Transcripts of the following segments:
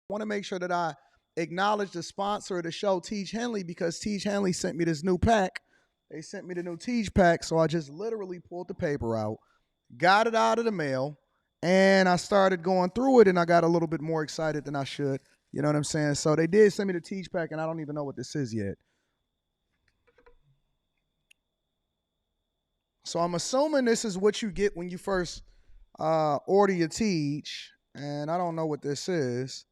want to make sure that I acknowledge the sponsor of the show, Tiege Hanley, because Tiege Hanley sent me this new pack. They sent me the new Tiege pack, so I just literally pulled the paper out, got it out of the mail, and I started going through it, and I got a little bit more excited than I should. You know what I'm saying? So they did send me the Tiege pack, and I don't even know what this is yet. So I'm assuming this is what you get when you first order your Tiege, and I don't know what this is.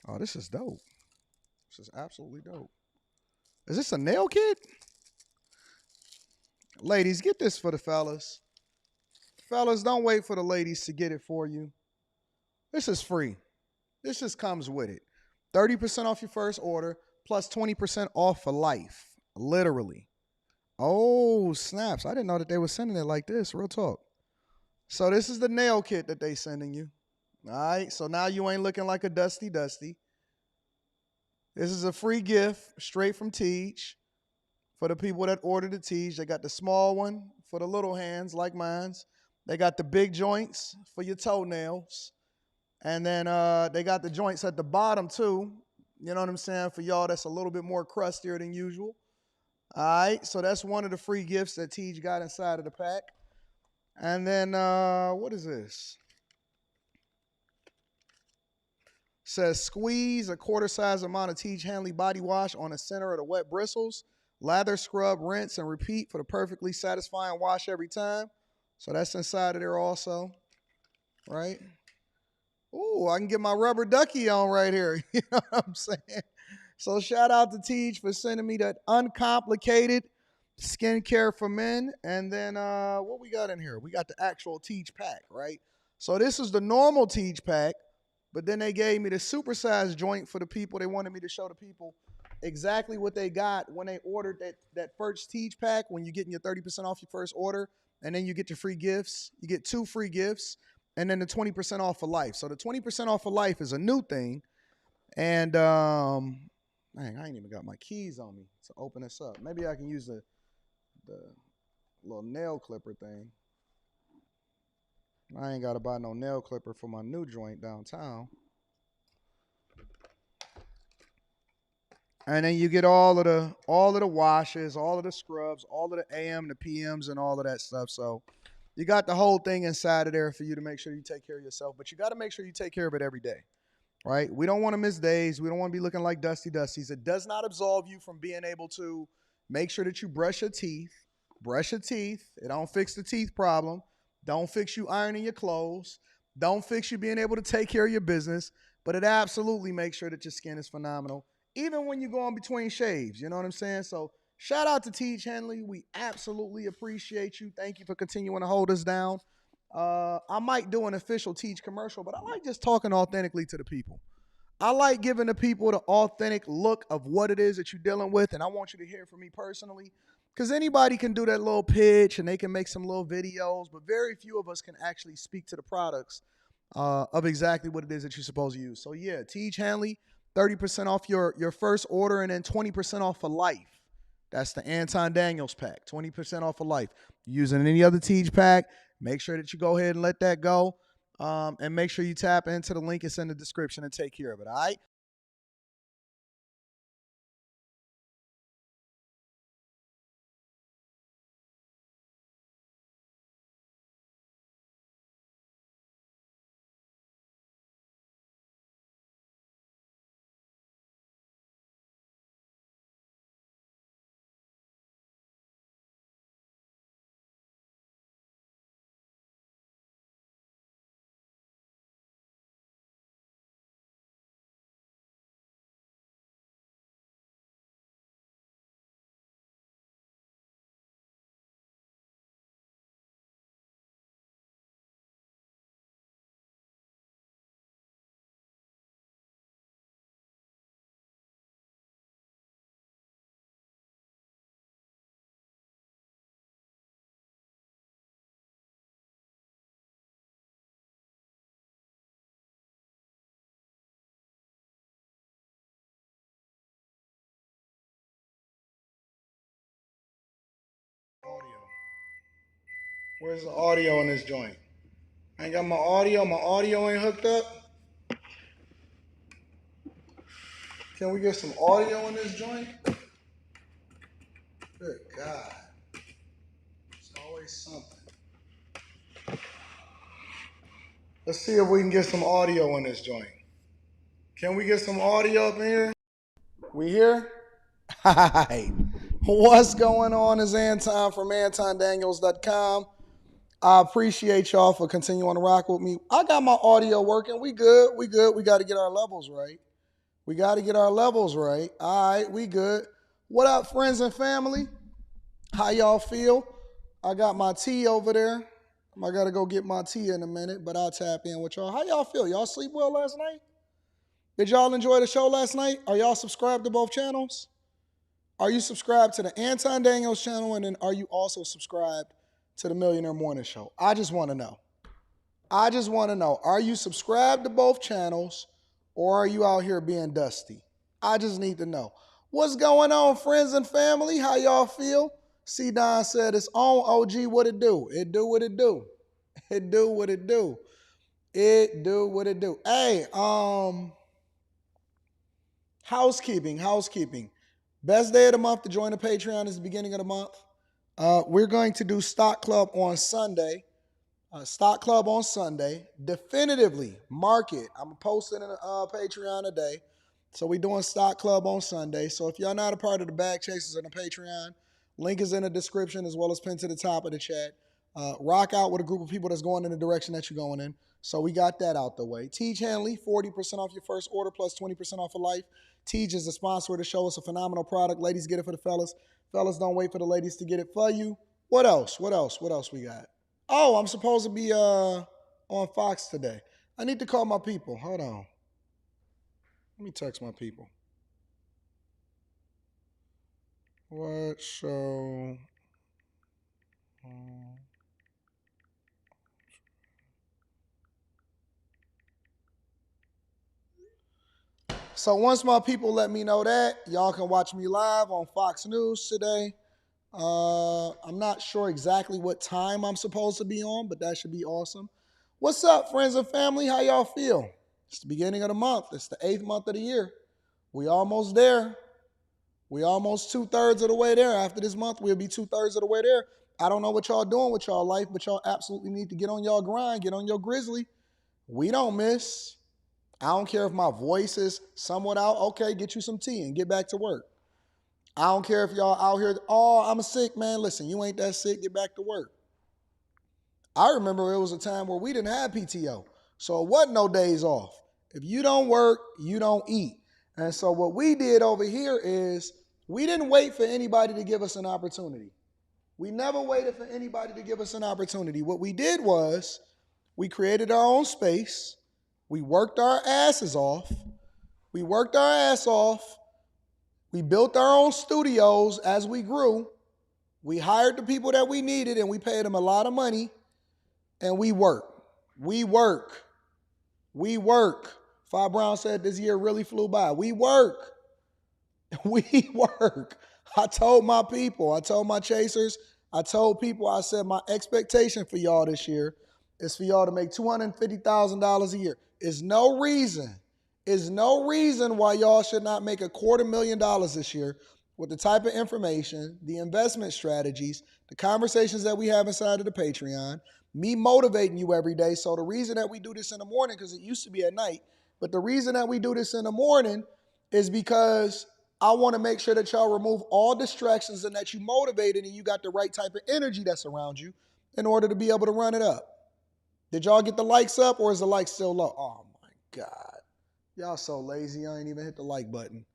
Oh, this is dope. This is absolutely dope. Is this a nail kit? Ladies, get this for the fellas. Fellas, don't wait for the ladies to get it for you. This is free. This just comes with it. 30% off your first order plus 20% off for life. Literally. Oh, snaps. I didn't know that they were sending it like this. Real talk. So this is the nail kit that they sending you. All right. So now you ain't looking like a dusty. This is a free gift straight from Tiege for the people that ordered the Tiege. They got the small one for the little hands like mine's. They got the big joints for your toenails. And then they got the joints at the bottom too. You know what I'm saying? For y'all that's a little bit more crustier than usual. All right. So that's one of the free gifts that Tiege got inside of the pack. And then what is this? Says squeeze a quarter size amount of Tiege Hanley body wash on the center of the wet bristles. Lather, scrub, rinse, and repeat for the perfectly satisfying wash every time. So that's inside of there also, right? Ooh, I can get my rubber ducky on right here. You know what I'm saying? So shout out to Tiege for sending me that uncomplicated skincare for men. And then what we got in here? We got the actual Tiege pack, right? So this is the normal Tiege pack, but then they gave me the supersized joint for the people. They wanted me to show the people exactly what they got when they ordered that first Tiege pack, when you're getting your 30% off your first order, and then you get your free gifts. You get 2 free gifts, and then the 20% off for life. So the 20% off for life is a new thing. And man, I ain't even got my keys on me to open this up. Maybe I can use the little nail clipper thing. I ain't got to buy no nail clipper for my new joint downtown. And then you get all of the washes, all of the scrubs, all of the AM, the PMs, and all of that stuff. So you got the whole thing inside of there for you to make sure you take care of yourself. But you got to make sure you take care of it every day, right? We don't want to miss days. We don't want to be looking like dusty dusties. It does not absolve you from being able to make sure that you brush your teeth. Brush your teeth. It don't fix the teeth problem. Don't fix you ironing your clothes. Don't fix you being able to take care of your business. But it absolutely makes sure that your skin is phenomenal, even when you go in between shaves. You know what I'm saying? So shout out to Tiege Hanley. We absolutely appreciate you. Thank you for continuing to hold us down. I might do an official Tiege commercial, but I like just talking authentically to the people. I like giving the people the authentic look of what it is that you're dealing with, and I want you to hear from me personally, because anybody can do that little pitch and they can make some little videos, but very few of us can actually speak to the products of exactly what it is that you're supposed to use. So yeah, Tiege Hanley, 30% off your first order, and then 20% off for life. That's the Anton Daniels pack, 20% off for life. Using any other Tiege pack, make sure that you go ahead and let that go. And make sure you tap into the link it's in the description and take care of it, all right? Audio. Where's the audio in this joint? I ain't got my audio. My audio ain't hooked up. Can we get some audio in this joint? Good God. It's always something. Let's see if we can get some audio in this joint. Can we get some audio up in here? We here? Hi. What's going on? Is Anton from AntonDaniels.com. I appreciate y'all for continuing to rock with me. I got my audio working. We good. We good. We got to get our levels right. We got to get our levels right. All right, we good. What up, friends and family? How y'all feel? I got my tea over there. I got to go get my tea in a minute, but I'll tap in with y'all. How y'all feel? Y'all sleep well last night? Did y'all enjoy the show last night? Are y'all subscribed to both channels? Are you subscribed to the Anton Daniels channel? And then are you also subscribed to the Millionaire Morning Show? I just want to know. I just want to know. Are you subscribed to both channels or are you out here being dusty? I just need to know. What's going on, friends and family? How y'all feel? C. Don said it's on. OG, what it do? It do what it do. It do what it do. It do what it do. Hey, housekeeping. Best day of the month to join the Patreon is the beginning of the month. We're going to do Stock Club on Sunday. Stock Club on Sunday. Definitively, mark it. I'm posting in a Patreon today. So we're doing Stock Club on Sunday. So if y'all not a part of the Bag Chasers and the Patreon, link is in the description as well as pinned to the top of the chat. Rock out with a group of people that's going in the direction that you're going in. So we got that out the way. Tiege Hanley, 40% off your first order plus 20% off for life. Tiege is the sponsor of the show. It's a phenomenal product. Ladies, get it for the fellas. Fellas, don't wait for the ladies to get it for you. What else? What else we got? Oh, I'm supposed to be on Fox today. I need to call my people. Hold on. Let me text my people. What show? So once my people let me know that, y'all can watch me live on Fox News today. I'm not sure exactly what time I'm supposed to be on, but that should be awesome. What's up, friends and family? How y'all feel? It's the beginning of the month. It's the 8th month of the year. We almost there. We almost 2/3 of the way there. After this month, we'll be 2/3 of the way there. I don't know what y'all doing with y'all life, but y'all absolutely need to get on y'all grind, get on your grizzly. We don't miss. I don't care if my voice is somewhat out. Okay, get you some tea and get back to work. I don't care if y'all out here, oh, I'm sick, man. Listen, you ain't that sick. Get back to work. I remember it was a time where we didn't have PTO. So it wasn't no days off. If you don't work, you don't eat. And so what we did over here is we didn't wait for anybody to give us an opportunity. We never waited for anybody to give us an opportunity. What we did was we created our own space. We worked our asses off. We worked our ass off. We built our own studios as we grew. We hired the people that we needed and we paid them a lot of money. And we work. We work. We work. Fi Brown said this year really flew by. We work. We work. I told my people, I told my chasers, I told people, I said my expectation for y'all this year is for y'all to make $250,000 a year. Is no reason why y'all should not make $250,000 this year with the type of information, the investment strategies, the conversations that we have inside of the Patreon, me motivating you every day. So the reason that we do this in the morning, because it used to be at night, but the reason that we do this in the morning is because I want to make sure that y'all remove all distractions and that you motivated and you got the right type of energy that's around you in order to be able to run it up. Did y'all get the likes up or is the like still low? Oh my God. Y'all so lazy, y'all ain't even hit the like button.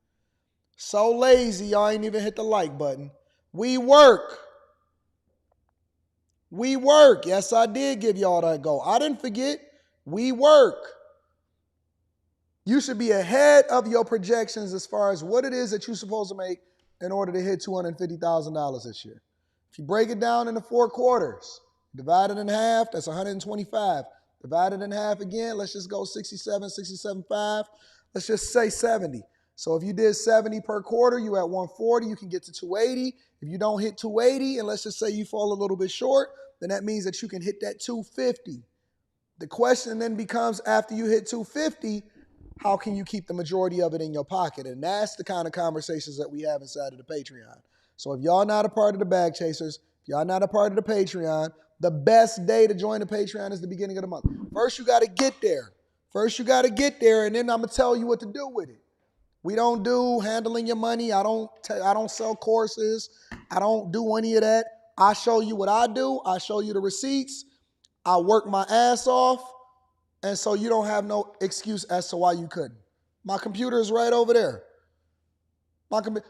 So lazy, y'all ain't even hit the like button. We work. We work. Yes, I did give y'all that goal. I didn't forget. We work. You should be ahead of your projections as far as what it is that you're supposed to make in order to hit $250,000 this year. If you break it down into 4 quarters, divide it in half, that's 125. Divide it in half again, let's just go 67.5. Let's just say 70. So if you did 70 per quarter, you at 140, you can get to 280. If you don't hit 280, and let's just say you fall a little bit short, then that means that you can hit that 250. The question then becomes, after you hit 250, how can you keep the majority of it in your pocket? And that's the kind of conversations that we have inside of the Patreon. So if y'all not a part of the Bag Chasers, if y'all not a part of the Patreon, the best day to join the Patreon is the beginning of the month. First, you got to get there. And then I'm going to tell you what to do with it. We don't do handling your money. I don't sell courses. I don't do any of that. I show you what I do. I show you the receipts. I work my ass off. And so you don't have no excuse as to why you couldn't. My computer is right over there.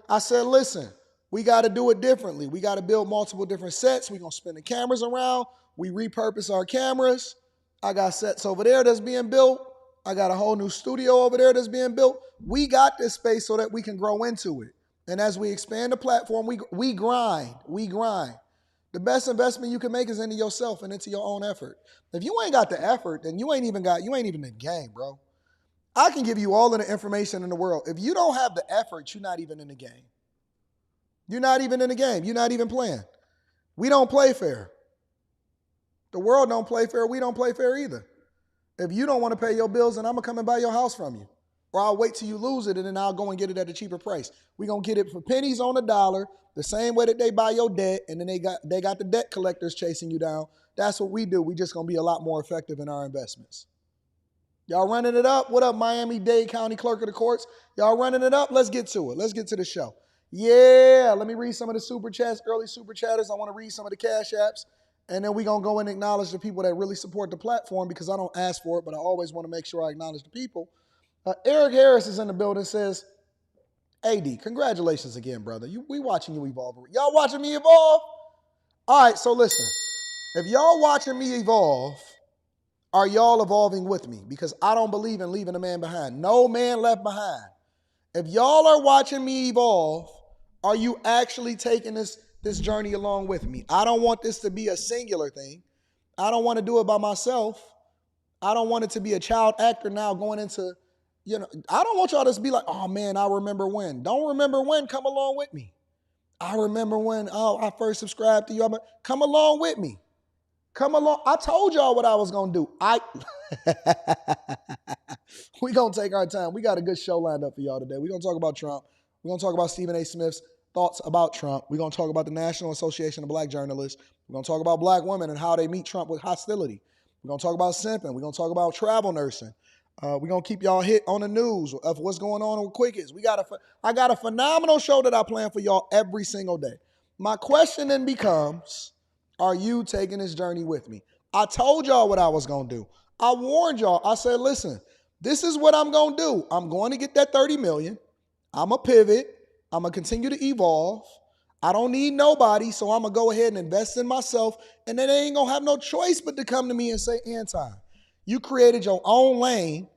I said, listen, we got to do it differently. We got to build multiple different sets. We're going to spin the cameras around. We repurpose our cameras. I got sets over there that's being built. I got a whole new studio over there that's being built. We got this space so that we can grow into it. And as we expand the platform, we grind. The best investment you can make is into yourself and into your own effort. If you ain't got the effort, then you ain't even in the game, bro. I can give you all of the information in the world. If you don't have the effort, you're not even in the game. You're not even in the game. You're not even playing. We don't play fair. The world don't play fair. We don't play fair either. If you don't want to pay your bills, then I'm going to come and buy your house from you. Or I'll wait till you lose it, and then I'll go and get it at a cheaper price. We're going to get it for pennies on the dollar, the same way that they buy your debt, and then they got the debt collectors chasing you down. That's what we do. We just going to be a lot more effective in our investments. Y'all running it up? What up, Miami-Dade County Clerk of the Courts? Y'all running it up? Let's get to it. Let's get to the show. Yeah, let me read some of the super chats, early super chatters. I want to read some of the cash apps. And then we're going to go and acknowledge the people that really support the platform because I don't ask for it, but I always want to make sure I acknowledge the people. Eric Harris is in the building, says, AD, congratulations again, brother. We watching you evolve. Y'all watching me evolve? All right, so listen. If y'all watching me evolve, are y'all evolving with me? Because I don't believe in leaving a man behind. No man left behind. If y'all are watching me evolve, are you actually taking this journey along with me? I don't want this to be a singular thing. I don't want to do it by myself. I don't want it to be a child actor now going into, I don't want y'all to be like, oh man, I remember when. Don't remember when, come along with me. I remember when, I first subscribed to you. Come along with me. Come along. I told y'all what I was going to do. We're going to take our time. We got a good show lined up for y'all today. We're going to talk about Trump. We're going to talk about Stephen A. Smith's thoughts about Trump. We're going to talk about the National Association of Black Journalists. We're going to talk about black women and how they meet Trump with hostility. We're going to talk about simping. We're going to talk about travel nursing. We're going to keep y'all hit on the news of what's going on with Quickies. I got a phenomenal show that I plan for y'all every single day. My question then becomes, are you taking this journey with me? I told y'all what I was going to do. I warned y'all. I said, listen, this is what I'm going to do. I'm going to get that $30 million. I'm going to pivot. I'm going to continue to evolve. I don't need nobody, so I'm going to go ahead and invest in myself, and then they ain't going to have no choice but to come to me and say, Anton, you created your own lane,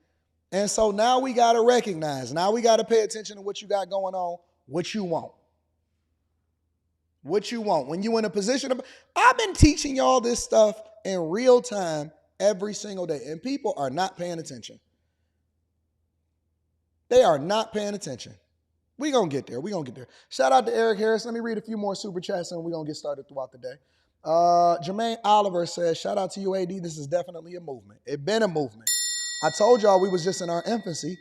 and so now we got to recognize, now we got to pay attention to what you got going on, what you want. What you want. When you in a position of, I've been teaching y'all this stuff in real time every single day, and people are not paying attention. They are not paying attention. We're going to get there. We're going to get there. Shout out to Eric Harris. Let me read a few more super chats and we're going to get started throughout the day. Jermaine Oliver says, shout out to you, AD. This is definitely a movement. It's been a movement. I told y'all we was just in our infancy.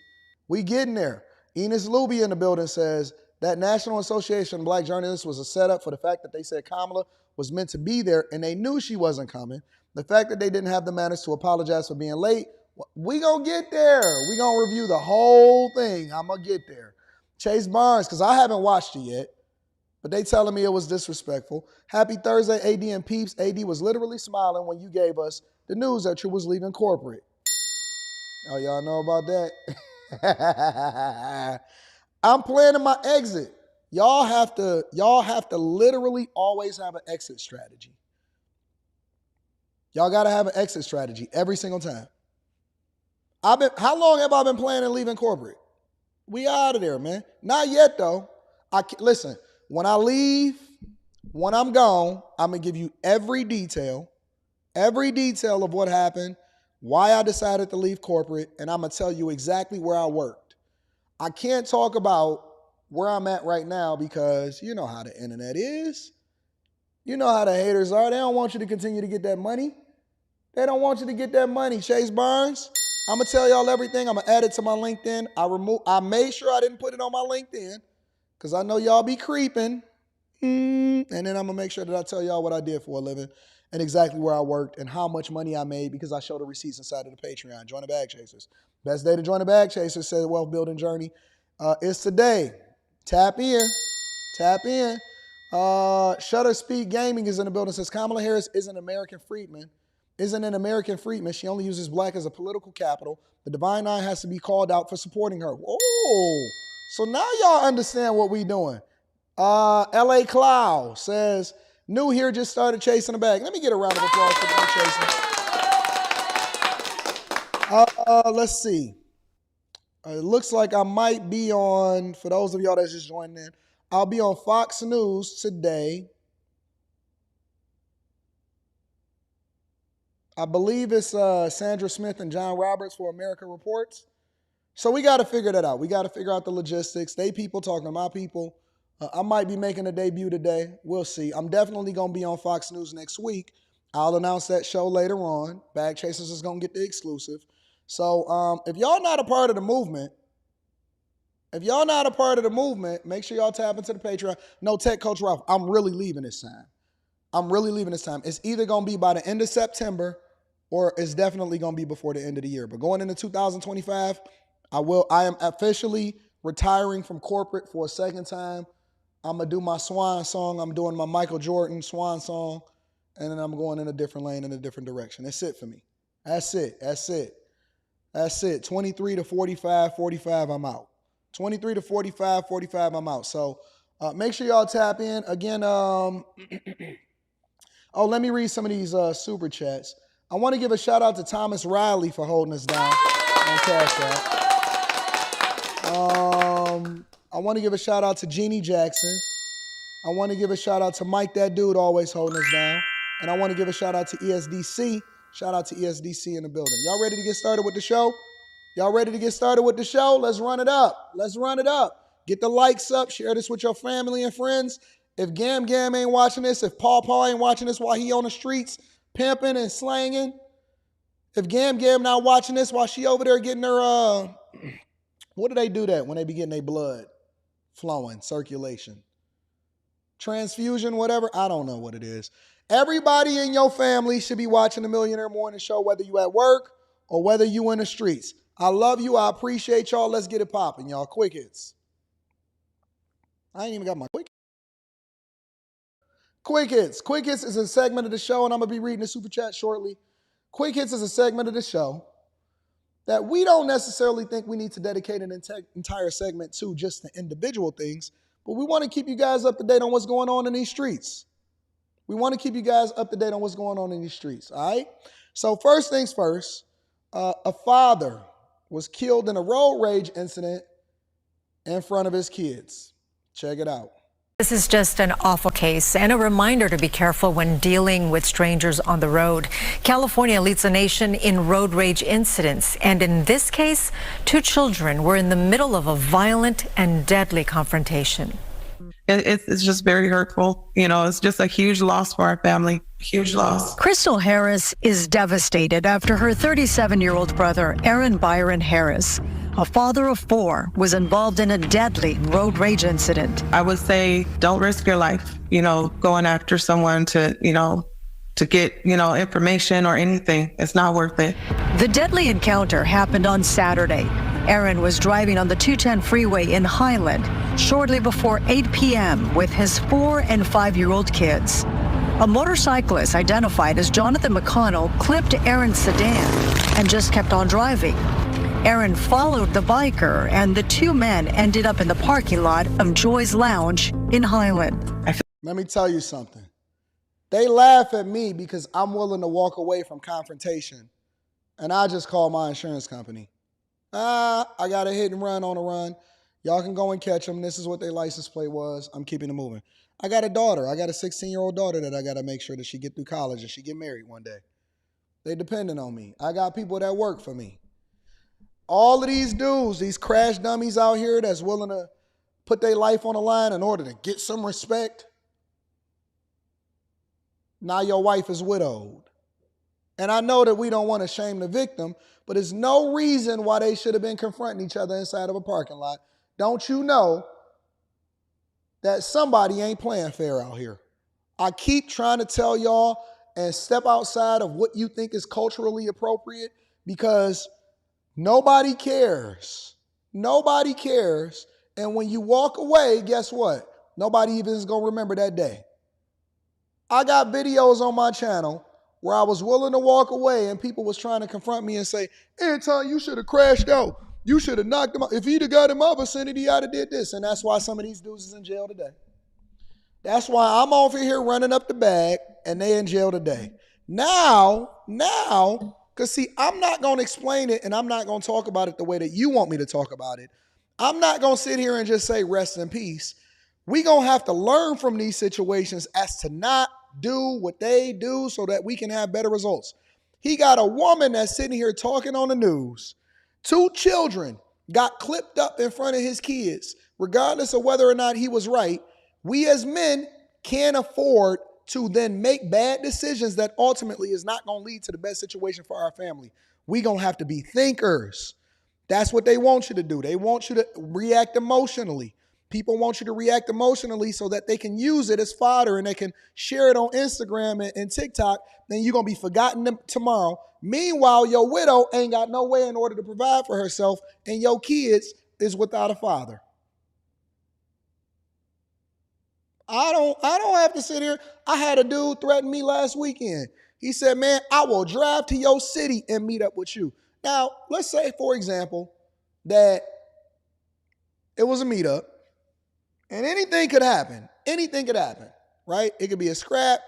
We getting there. Enos Luby in the building says, that National Association of Black Journalists was a setup for the fact that they said Kamala was meant to be there and they knew she wasn't coming. The fact that they didn't have the manners to apologize for being late, we going to get there. We going to review the whole thing. I'm going to get there. Chase Barnes, because I haven't watched it yet, but they telling me it was disrespectful. Happy Thursday, AD and Peeps. AD was literally smiling when you gave us the news that you was leaving corporate. Oh, y'all know about that? I'm planning my exit. Y'all have to literally always have an exit strategy. Y'all got to have an exit strategy every single time. How long have I been planning leaving corporate? We out of there, man. Not yet, though. Listen, when I leave, when I'm gone, I'm going to give you every detail of what happened, why I decided to leave corporate, and I'm going to tell you exactly where I worked. I can't talk about where I'm at right now because you know how the internet is. You know how the haters are. They don't want you to continue to get that money. They don't want you to get that money, Chase Barnes. I'm gonna tell y'all everything. I'm gonna add it to my LinkedIn. I made sure I didn't put it on my LinkedIn because I know y'all be creeping. And then I'm gonna make sure that I tell y'all what I did for a living and exactly where I worked and how much money I made because I show the receipts inside of the Patreon. Join the Bag Chasers. Best day to join the Bag Chasers, says Wealth Building Journey, is today. Tap in. Tap in. Shutter Speed Gaming is in the building. Says Kamala Harris isn't an American freedman. She only uses black as a political capital. The Divine Nine has to be called out for supporting her. Whoa. So now y'all understand what we doing. L.A. Cloud says, new here, just started chasing the bag. Let me get a round of applause for the new chasing. Let's see. It looks like I might be on, for those of y'all that's just joining in, I'll be on Fox News today. I believe it's Sandra Smith and John Roberts for America Reports. So we got to figure that out. We got to figure out the logistics. They people talking to my people. I might be making a debut today. We'll see. I'm definitely going to be on Fox News next week. I'll announce that show later on. Bag Chasers is going to get the exclusive. So if y'all not a part of the movement, make sure y'all tap into the Patreon. No, Tech Coach Ralph, I'm really leaving this time. It's either going to be by the end of September or it's definitely going to be before the end of the year. But going into 2025, I am officially retiring from corporate for a second time. I'm going to do my swan song. I'm doing my Michael Jordan swan song. And then I'm going in a different lane, in a different direction. That's it for me. That's it. 23 to 45, I'm out. 23 to 45, I'm out. So make sure y'all tap in. Again, let me read some of these super chats. I want to give a shout out to Thomas Riley for holding us down on Cash App. I want to give a shout out to Jeannie Jackson. I want to give a shout out to Mike, that dude always holding us down. And I want to give a shout out to ESDC. Shout out to ESDC in the building. Y'all ready to get started with the show? Let's run it up. Get the likes up. Share this with your family and friends. If Gam Gam ain't watching this, if Paw Paw ain't watching this while he on the streets pimping and slanging, if Gam Gam not watching this while she over there getting her, what do they do that when they be getting their blood flowing, circulation? Transfusion, whatever. I don't know what it is. Everybody in your family should be watching the Millionaire Morning Show, whether you at work or whether you in the streets. I love you. I appreciate y'all. Let's get it popping, y'all. Quick hits. I ain't even got my quick. Quick hits. Quick hits is a segment of the show, and I'm going to be reading the super chat shortly. Quick hits is a segment of the show that we don't necessarily think we need to dedicate an entire segment to just the individual things, but we want to keep you guys up to date on what's going on in these streets. All right? So first things first, a father was killed in a road rage incident in front of his kids. Check it out. This is just an awful case and a reminder to be careful when dealing with strangers on the road. California leads the nation in road rage incidents, and in this case, 2 children were in the middle of a violent and deadly confrontation. It's just very hurtful. It's just a huge loss for our family. Huge loss. Crystal Harris is devastated after her 37-year-old brother, Aaron Byron Harris, a father of 4, was involved in a deadly road rage incident. I would say don't risk your life, going after someone to get, information or anything. It's not worth it. The deadly encounter happened on Saturday. Aaron was driving on the 210 freeway in Highland shortly before 8 p.m. with his 4- and 5-year-old kids. A motorcyclist identified as Jonathan McConnell clipped Aaron's sedan and just kept on driving. Aaron followed the biker, and the 2 men ended up in the parking lot of Joy's Lounge in Highland. Let me tell you something. They laugh at me because I'm willing to walk away from confrontation, and I just call my insurance company. I got a hit and run on a run. Y'all can go and catch them. This is what their license plate was. I'm keeping it moving. I got a daughter. I got a 16-year-old daughter that I got to make sure that she get through college and she get married one day. They depending on me. I got people that work for me. All of these dudes, these crash dummies out here that's willing to put their life on the line in order to get some respect. Now your wife is widowed. And I know that we don't want to shame the victim, but there's no reason why they should have been confronting each other inside of a parking lot. Don't you know that somebody ain't playing fair out here? I keep trying to tell y'all and step outside of what you think is culturally appropriate, because nobody cares. Nobody cares. And when you walk away, guess what? Nobody even is going to remember that day. I got videos on my channel where I was willing to walk away and people was trying to confront me and say, Anton, you should have crashed out. You should have knocked him out. If he'd have got in my vicinity, I'd have did this. And that's why some of these dudes is in jail today. That's why I'm over here running up the bag and they in jail today. Now, because see, I'm not going to explain it and I'm not going to talk about it the way that you want me to talk about it. I'm not going to sit here and just say rest in peace. We going to have to learn from these situations as to not do what they do so that we can have better results. He got a woman that's sitting here talking on the news. 2 children got clipped up in front of his kids, regardless of whether or not he was right. We as men can't afford to then make bad decisions that ultimately is not going to lead to the best situation for our family. We going to have to be thinkers. That's what they want you to do. They want you to react emotionally. People want you to react emotionally so that they can use it as fodder and they can share it on Instagram and TikTok. Then you're going to be forgotten tomorrow. Meanwhile, your widow ain't got no way in order to provide for herself and your kids is without a father. I don't have to sit here. I had a dude threaten me last weekend. He said, man, I will drive to your city and meet up with you. Now, let's say, for example, that it was a meetup and anything could happen. Anything could happen, right? It could be a scrap.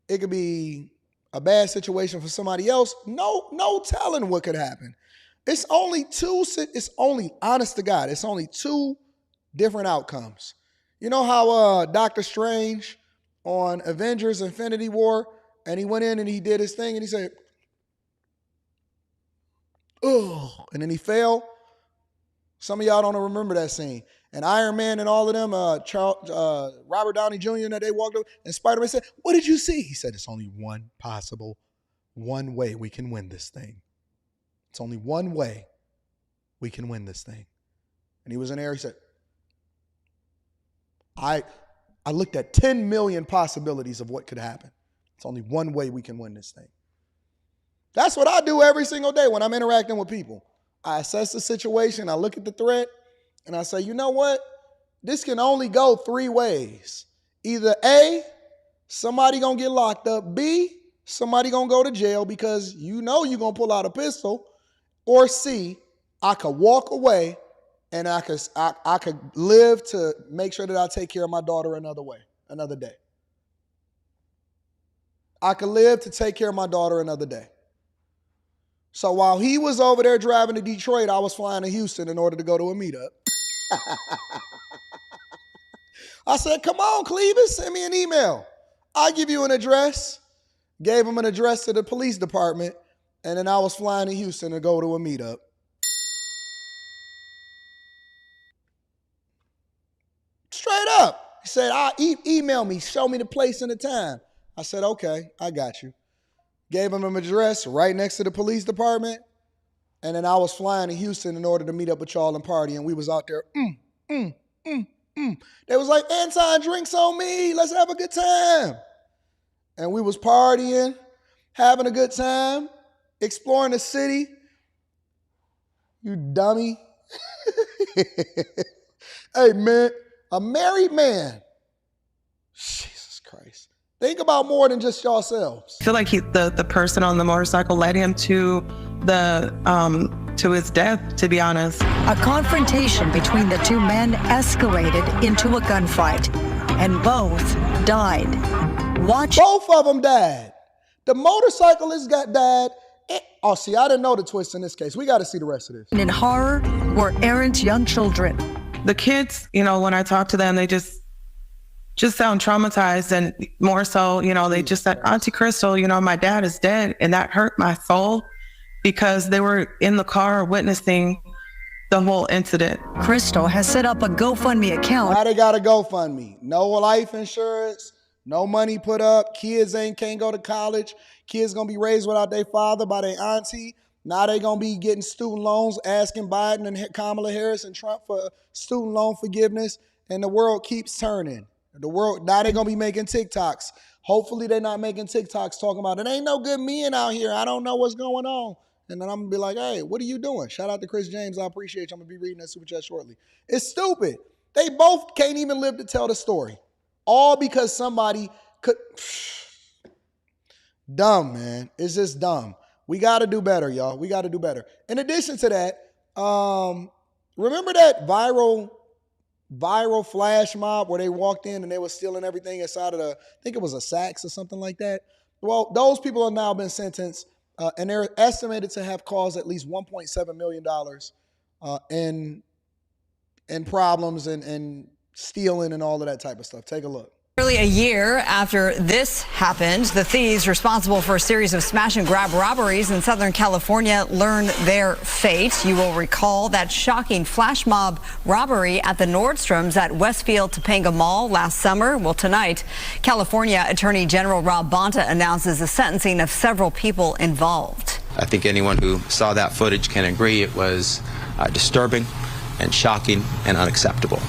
It could be a bad situation for somebody else. No telling what could happen. It's only honest to God, it's only 2 different outcomes. You know how Doctor Strange on Avengers Infinity War, and he went in and he did his thing and he said, oh, and then he fell. Some of y'all don't remember that scene. And Iron Man and all of them, Robert Downey Jr., that they walked up, and Spider-Man said, what did you see? He said, it's only one way we can win this thing. It's only one way we can win this thing. And he was in there, he said, I looked at 10 million possibilities of what could happen. It's only one way we can win this thing. That's what I do every single day when I'm interacting with people. I assess the situation, I look at the threat, and I say, you know what? This can only go 3 ways. Either A, somebody gonna get locked up. B, somebody gonna go to jail because you know you're gonna pull out a pistol. Or C, I could walk away and I could live to make sure that I take care of my daughter another day. I could live to take care of my daughter another day. So while he was over there driving to Detroit, I was flying to Houston in order to go to a meetup. I said, come on, Cleveland, send me an email. I'll give you an address. Gave him an address to the police department, and then I was flying to Houston to go to a meetup. Straight up. He said, email me, show me the place and the time. I said, okay, I got you. Gave him an address right next to the police department. And then I was flying to Houston in order to meet up with y'all and party. And we was out there, They was like, Anton, drinks on me. Let's have a good time. And we was partying, having a good time, exploring the city. You dummy. Hey, man, a married man. Jesus Christ. Think about more than just yourselves. I feel like the person on the motorcycle led him to his death, to be honest. A confrontation between the 2 men escalated into a gunfight, and both died. Both of them died. The motorcyclist died. Oh, see, I didn't know the twist in this case. We got to see the rest of this. In horror were Aaron's young children. The kids, when I talk to them, they just sound traumatized, and more so, they just said, Auntie Crystal, my dad is dead. And that hurt my soul because they were in the car witnessing the whole incident. Crystal has set up a GoFundMe account. Now they got a GoFundMe. No life insurance, No money put up. Kids can't go to college. Kids gonna be raised without their father by their auntie. Now they gonna be getting student loans, asking Biden and Kamala Harris and Trump for student loan forgiveness, and the world keeps turning. The world now they gonna be making TikToks. Hopefully they're not making TikToks talking about it ain't no good men out here. I don't know what's going on. And then I'm gonna be like, hey, what are you doing? Shout out to Chris James. I appreciate you. I'm gonna be reading that super chat shortly. It's stupid. They both can't even live to tell the story. All because somebody could. Dumb, man. It's just dumb. We got to do better, y'all. We got to do better. In addition to that, remember that viral flash mob where they walked in and they were stealing everything inside of I think it was a Saks or something like that? Well, those people have now been sentenced, and they're estimated to have caused at least $1.7 million in problems and stealing and all of that type of stuff. Take a look. Nearly a year after this happened, the thieves responsible for a series of smash and grab robberies in Southern California learned their fate. You will recall that shocking flash mob robbery at the Nordstroms at Westfield Topanga Mall last summer. Well, tonight, California Attorney General Rob Bonta announces the sentencing of several people involved. I think anyone who saw that footage can agree it was disturbing and shocking and unacceptable.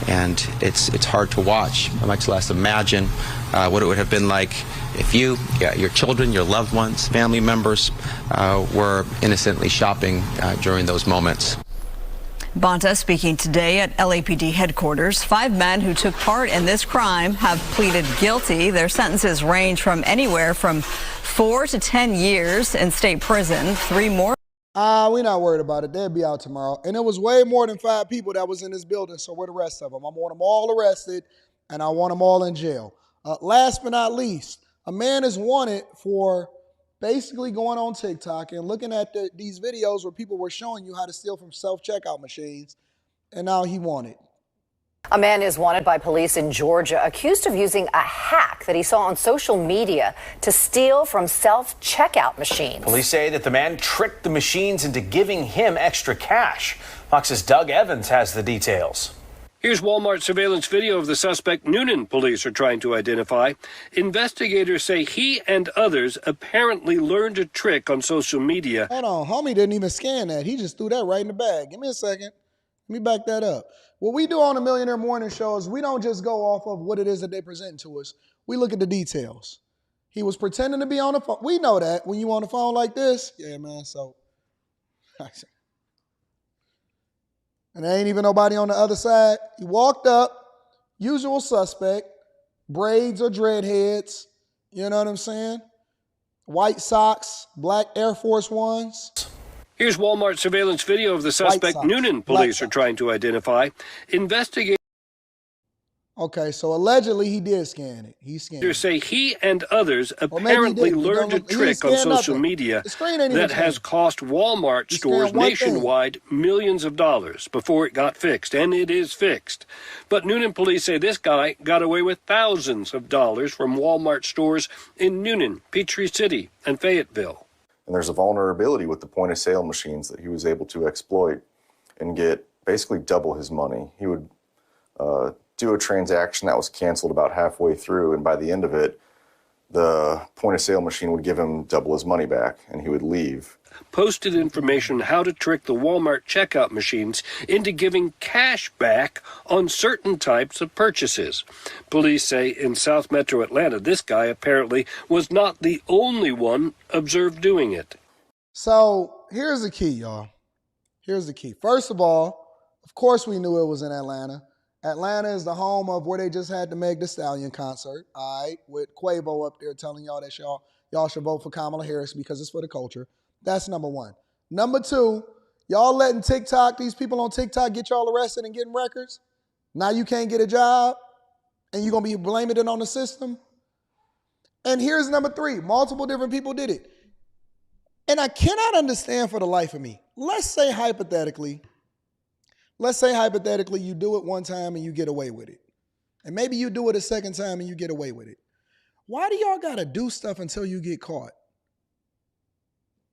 And it's hard to watch, much less imagine what it would have been like if you, your children, your loved ones, family members were innocently shopping during those moments. Bonta speaking today at LAPD headquarters. 5 men who took part in this crime have pleaded guilty. Their sentences range from anywhere from 4 to 10 years in state prison. 3 more. We're not worried about it. They'll be out tomorrow. And it was way more than 5 people that was in this building, so where the rest of them? I want them all arrested, and I want them all in jail. Last but not least, a man is wanted for basically going on TikTok and looking at these videos where people were showing you how to steal from self-checkout machines, and now he wanted. A man is wanted by police in Georgia, accused of using a hack that he saw on social media to steal from self-checkout machines. Police say that the man tricked the machines into giving him extra cash. Fox's Doug Evans has the details. Here's Walmart surveillance video of the suspect Noonan police are trying to identify. Investigators say he and others apparently learned a trick on social media. Hold on, homie didn't even scan that. He just threw that right in the bag. Give me a second. Let me back that up. What we do on the Millionaire Morning Show is we don't just go off of what it is that they present to us. We look at the details. He was pretending to be on the phone. We know that when you on the phone like this. Yeah, man, so. And there ain't even nobody on the other side. He walked up, usual suspect, braids or dreadheads. You know what I'm saying? White socks, black Air Force Ones. Here's Walmart surveillance video of the suspect Noonan police are trying to identify. Investigators Okay, so allegedly he did scan it. He scanned it. say he and others apparently learned a trick on social media that has cost Walmart stores nationwide millions of dollars before it got fixed, and it is fixed. But Noonan police say this guy got away with thousands of dollars from Walmart stores in Noonan, Peachtree City, and Fayetteville. And there's a vulnerability with the point of sale machines that he was able to exploit and get basically double his money. He would do a transaction that was canceled about halfway through, and by the end of it, the point of sale machine would give him double his money back, and he would leave. Posted information on how to trick the Walmart checkout machines into giving cash back on certain types of purchases. Police say in South Metro Atlanta, this guy apparently was not the only one observed doing it. So here's the key, y'all. Here's the key. First of all, of course we knew it was in Atlanta. Atlanta is the home of where they just had the Meg Thee Stallion concert, all right, with Quavo up there telling y'all that y'all should vote for Kamala Harris because it's for the culture. That's number one. Number two, y'all letting these people on TikTok get y'all arrested and getting records. Now you can't get a job and you're going to be blaming it on the system. And here's number three, multiple different people did it. And I cannot understand for the life of me. Let's say hypothetically you do it one time and you get away with it. And maybe you do it a second time and you get away with it. Why do y'all got to do stuff until you get caught?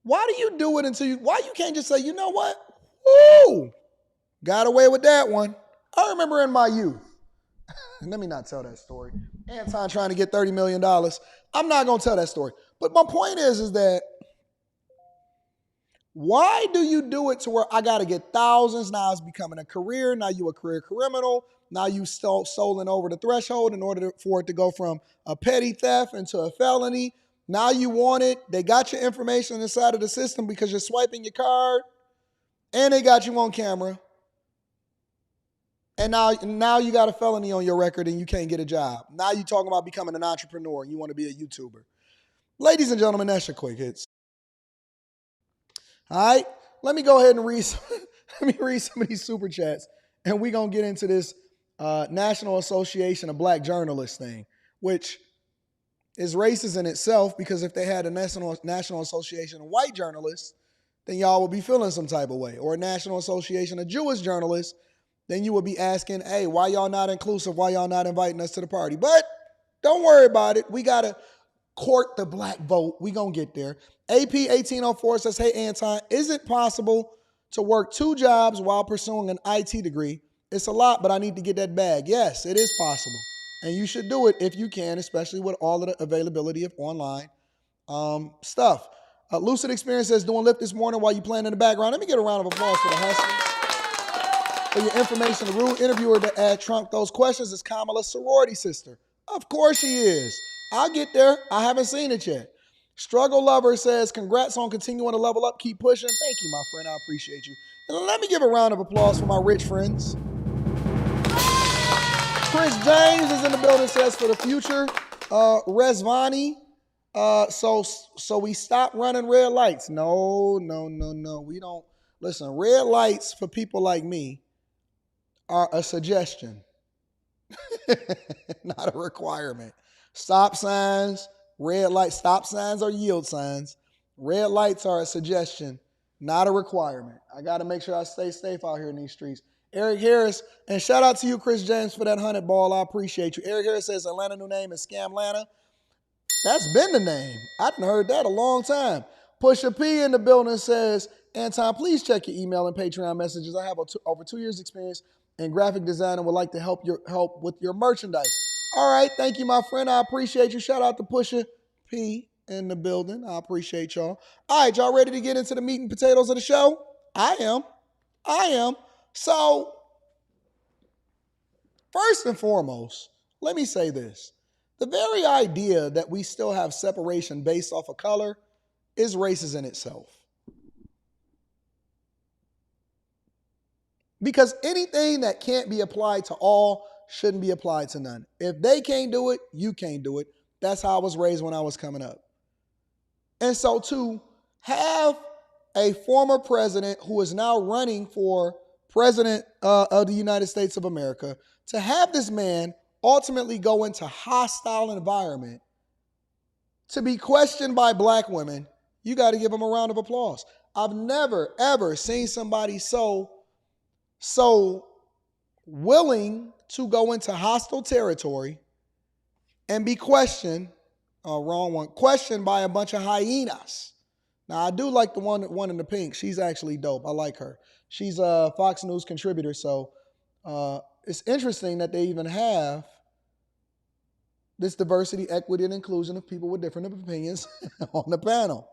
Why do you do it why you can't just say, you know what? Woo! Got away with that one. I remember in my youth, Let me not tell that story. Anton trying to get $30 million. I'm not going to tell that story. But my point is that why do you do it to where I got to get thousands? Now it's becoming a career. Now you a career criminal. Now you stolen over the threshold in order for it to go from a petty theft into a felony. Now you want it. They got your information inside of the system because you're swiping your card. And they got you on camera. And now you got a felony on your record and you can't get a job. Now you're talking about becoming an entrepreneur and you want to be a YouTuber. Ladies and gentlemen, that's your quick hits. All right, let me go ahead and read some of these super chats, and we're going to get into this National Association of Black Journalists thing, which is racist in itself, because if they had a National Association of White Journalists, then y'all would be feeling some type of way, or a National Association of Jewish Journalists, then you would be asking, hey, why y'all not inclusive? Why y'all not inviting us to the party? But don't worry about it. We got to court the black vote. We going to get there. AP1804 says, hey, Anton, is it possible to work 2 jobs while pursuing an IT degree? It's a lot, but I need to get that bag. Yes, it is possible. And you should do it if you can, especially with all of the availability of online stuff. Lucid Experience says, doing Lyft this morning while you playing in the background. Let me get a round of applause for the hustlers. For your information, the rude interviewer that asked Trump those questions is Kamala's sorority sister. Of course she is. I'll get there. I haven't seen it yet. Struggle Lover says, congrats on continuing to level up. Keep pushing. Thank you, my friend. I appreciate you. And let me give a round of applause for my rich friends. Chris James is in the building, says for the future. Resvani, so we stop running red lights. No. We don't. Listen, red lights for people like me are a suggestion, not a requirement. Stop signs, red lights, stop signs are yield signs. Red lights are a suggestion, not a requirement. I got to make sure I stay safe out here in these streets. Eric Harris, and shout out to you, Chris James, for that 100 ball. I appreciate you. Eric Harris says Atlanta new name is Scamlanta. That's been the name. I haven't heard that a long time. Pusha P in the building says, Anton, please check your email and Patreon messages. I have over 2 years experience in graphic design and would like to help with your merchandise. All right, thank you, my friend. I appreciate you. Shout out to Pusha P in the building. I appreciate y'all. All right, y'all ready to get into the meat and potatoes of the show? I am. So, first and foremost, let me say this. The very idea that we still have separation based off of color is racist in itself. Because anything that can't be applied to all shouldn't be applied to none. If they can't do it, you can't do it. That's how I was raised when I was coming up. And so to have a former president who is now running for president of the United States of America, to have this man ultimately go into hostile environment to be questioned by black women, you got to give him a round of applause. I've never, ever seen somebody so willing to go into hostile territory and be questioned, questioned by a bunch of hyenas. Now, I do like the one in the pink. She's actually dope. I like her. She's a Fox News contributor, so it's interesting that they even have this diversity, equity, and inclusion of people with different opinions on the panel.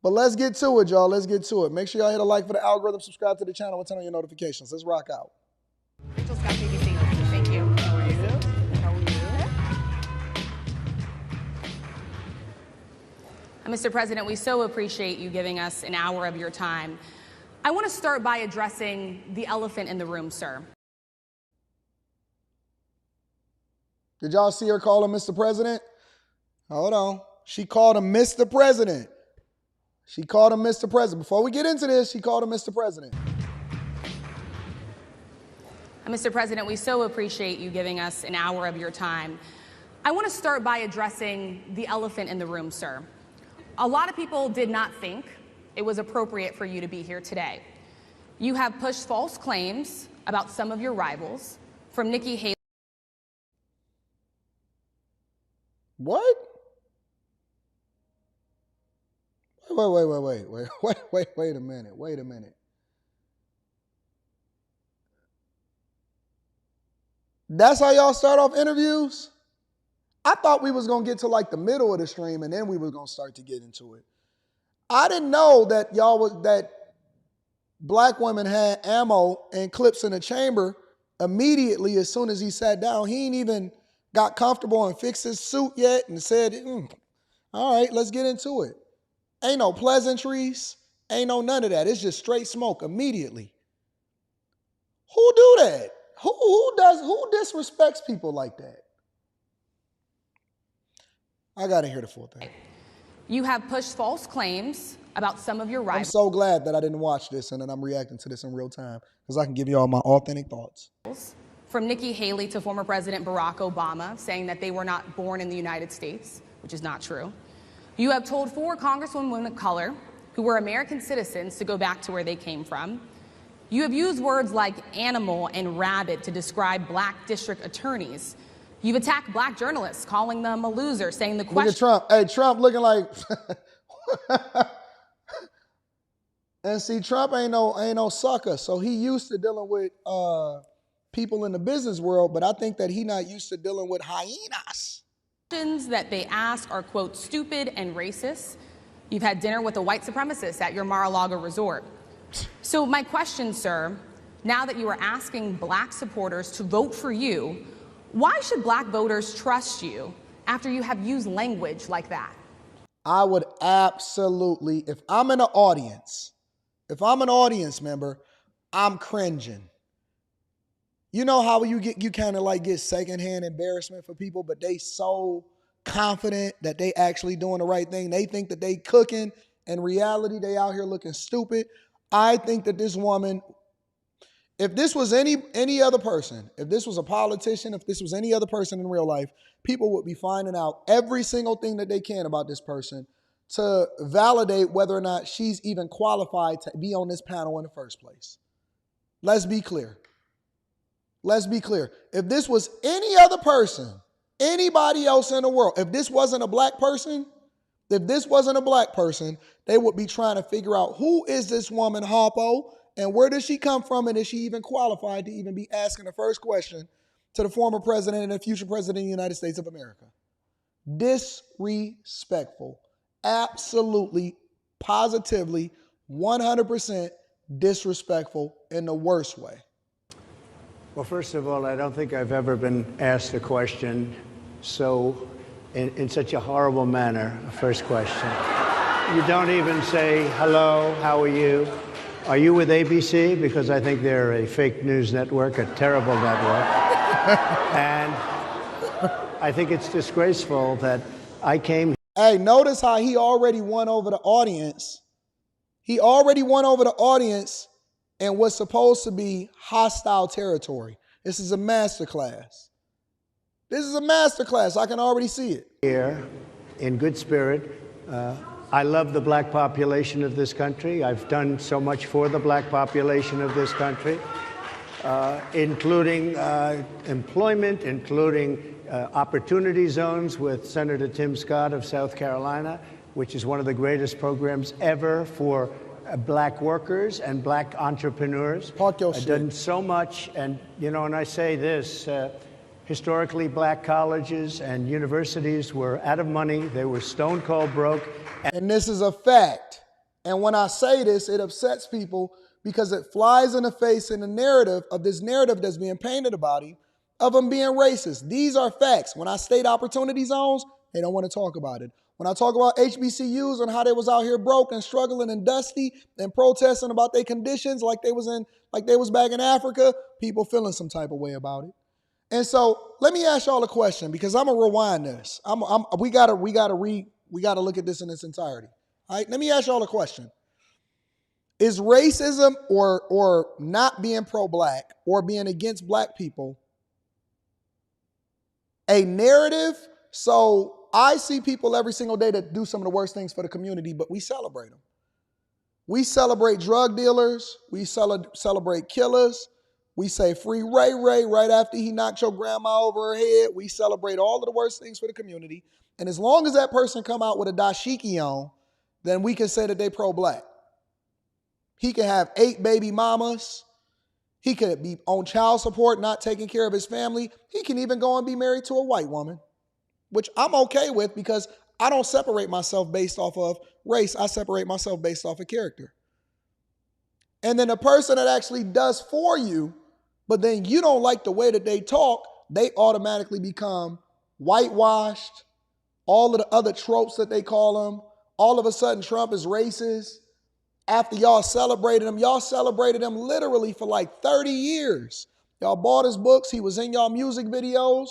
But let's get to it, y'all. Let's get to it. Make sure y'all hit a like for the algorithm, subscribe to the channel, and turn on your notifications. Let's rock out. Rachel Scott, BBC. Thank you. How are you? Mr. President, we so appreciate you giving us an hour of your time. I want to start by addressing the elephant in the room, sir. Did y'all see her call him Mr. President? Hold on. She called him Mr. President. She called him Mr. President. Before we get into this, she called him Mr. President. Mr. President, we so appreciate you giving us an hour of your time. I want to start by addressing the elephant in the room, sir. A lot of people did not think it was appropriate for you to be here today. You have pushed false claims about some of your rivals, from Nikki Haley. What? Wait a minute. That's how y'all start off interviews? I thought we was going to get to like the middle of the stream and then we was going to start to get into it. I didn't know that that black women had ammo and clips in the chamber immediately as soon as he sat down. He ain't even got comfortable and fixed his suit yet and said, all right, let's get into it. Ain't no pleasantries. Ain't no none of that. It's just straight smoke immediately. Who do that? Who disrespects people like that? I got to hear the full thing. You have pushed false claims about some of your I'm rivals. so glad that I didn't watch this and that I'm reacting to this in real time because I can give you all my authentic thoughts. From Nikki Haley to former President Barack Obama, saying that they were not born in the United States, which is not true. You have told 4 congresswomen of color who were American citizens to go back to where they came from. You have used words like animal and rabid to describe black district attorneys. You've attacked black journalists, calling them a loser, saying the question— Look at Trump. Hey, Trump looking like... And see, Trump ain't no sucker, so he used to dealing with people in the business world, but I think that he not used to dealing with hyenas. That they ask are, quote, stupid and racist. You've had dinner with a white supremacist at your Mar-a-Lago resort. So my question, sir, now that you are asking black supporters to vote for you, why should black voters trust you after you have used language like that? I would absolutely, if I'm an audience member, I'm cringing. You know how you kind of like get secondhand embarrassment for people, but they so confident that they actually doing the right thing. They think that they cooking. In reality, they out here looking stupid. I think that this woman, if this was any other person, if this was a politician, if this was any other person in real life, people would be finding out every single thing that they can about this person to validate whether or not she's even qualified to be on this panel in the first place. Let's be clear. Let's be clear. If this was any other person, anybody else in the world, if this wasn't a black person, they would be trying to figure out who is this woman, Harpo, and where does she come from, and is she even qualified to even be asking the first question to the former president and the future president of the United States of America. Disrespectful. Absolutely, positively, 100% disrespectful in the worst way. Well, first of all, I don't think I've ever been asked a question in such a horrible manner. First question. You don't even say, hello, how are you? Are you with ABC? Because I think they're a fake news network, a terrible network. And I think it's disgraceful that I came. Hey, notice how he already won over the audience. He already won over the audience in what's supposed to be hostile territory. This is a masterclass. This is a masterclass. I can already see it. Here, in good spirit. I love the black population of this country. I've done so much for the black population of this country, including employment, including opportunity zones with Senator Tim Scott of South Carolina, which is one of the greatest programs ever for black workers and black entrepreneurs. I've done so much, and and I say this, historically black colleges and universities were out of money. They were stone cold broke. And this is a fact. And when I say this, it upsets people because it flies in the face in the narrative of this narrative that's being painted about him, of him being racist. These are facts. When I state opportunity zones, they don't want to talk about it. When I talk about HBCUs and how they was out here broke and struggling and dusty and protesting about their conditions like they was back in Africa, people feeling some type of way about it. And so let me ask y'all a question, because I'm gonna rewind this. We gotta look at this in its entirety. All right, let me ask y'all a question. Is racism or not being pro-black or being against black people a narrative? So I see people every single day that do some of the worst things for the community, but we celebrate them. We celebrate drug dealers. We celebrate killers. We say free Ray Ray right after he knocked your grandma over her head. We celebrate all of the worst things for the community. And as long as that person come out with a dashiki on, then we can say that they pro-black. He can have 8 baby mamas. He could be on child support, not taking care of his family. He can even go and be married to a white woman, which I'm okay with because I don't separate myself based off of race. I separate myself based off of character. And then the person that actually does for you, but then you don't like the way that they talk, they automatically become whitewashed, all of the other tropes that they call them. All of a sudden, Trump is racist. After y'all celebrated him literally for like 30 years. Y'all bought his books. He was in y'all music videos.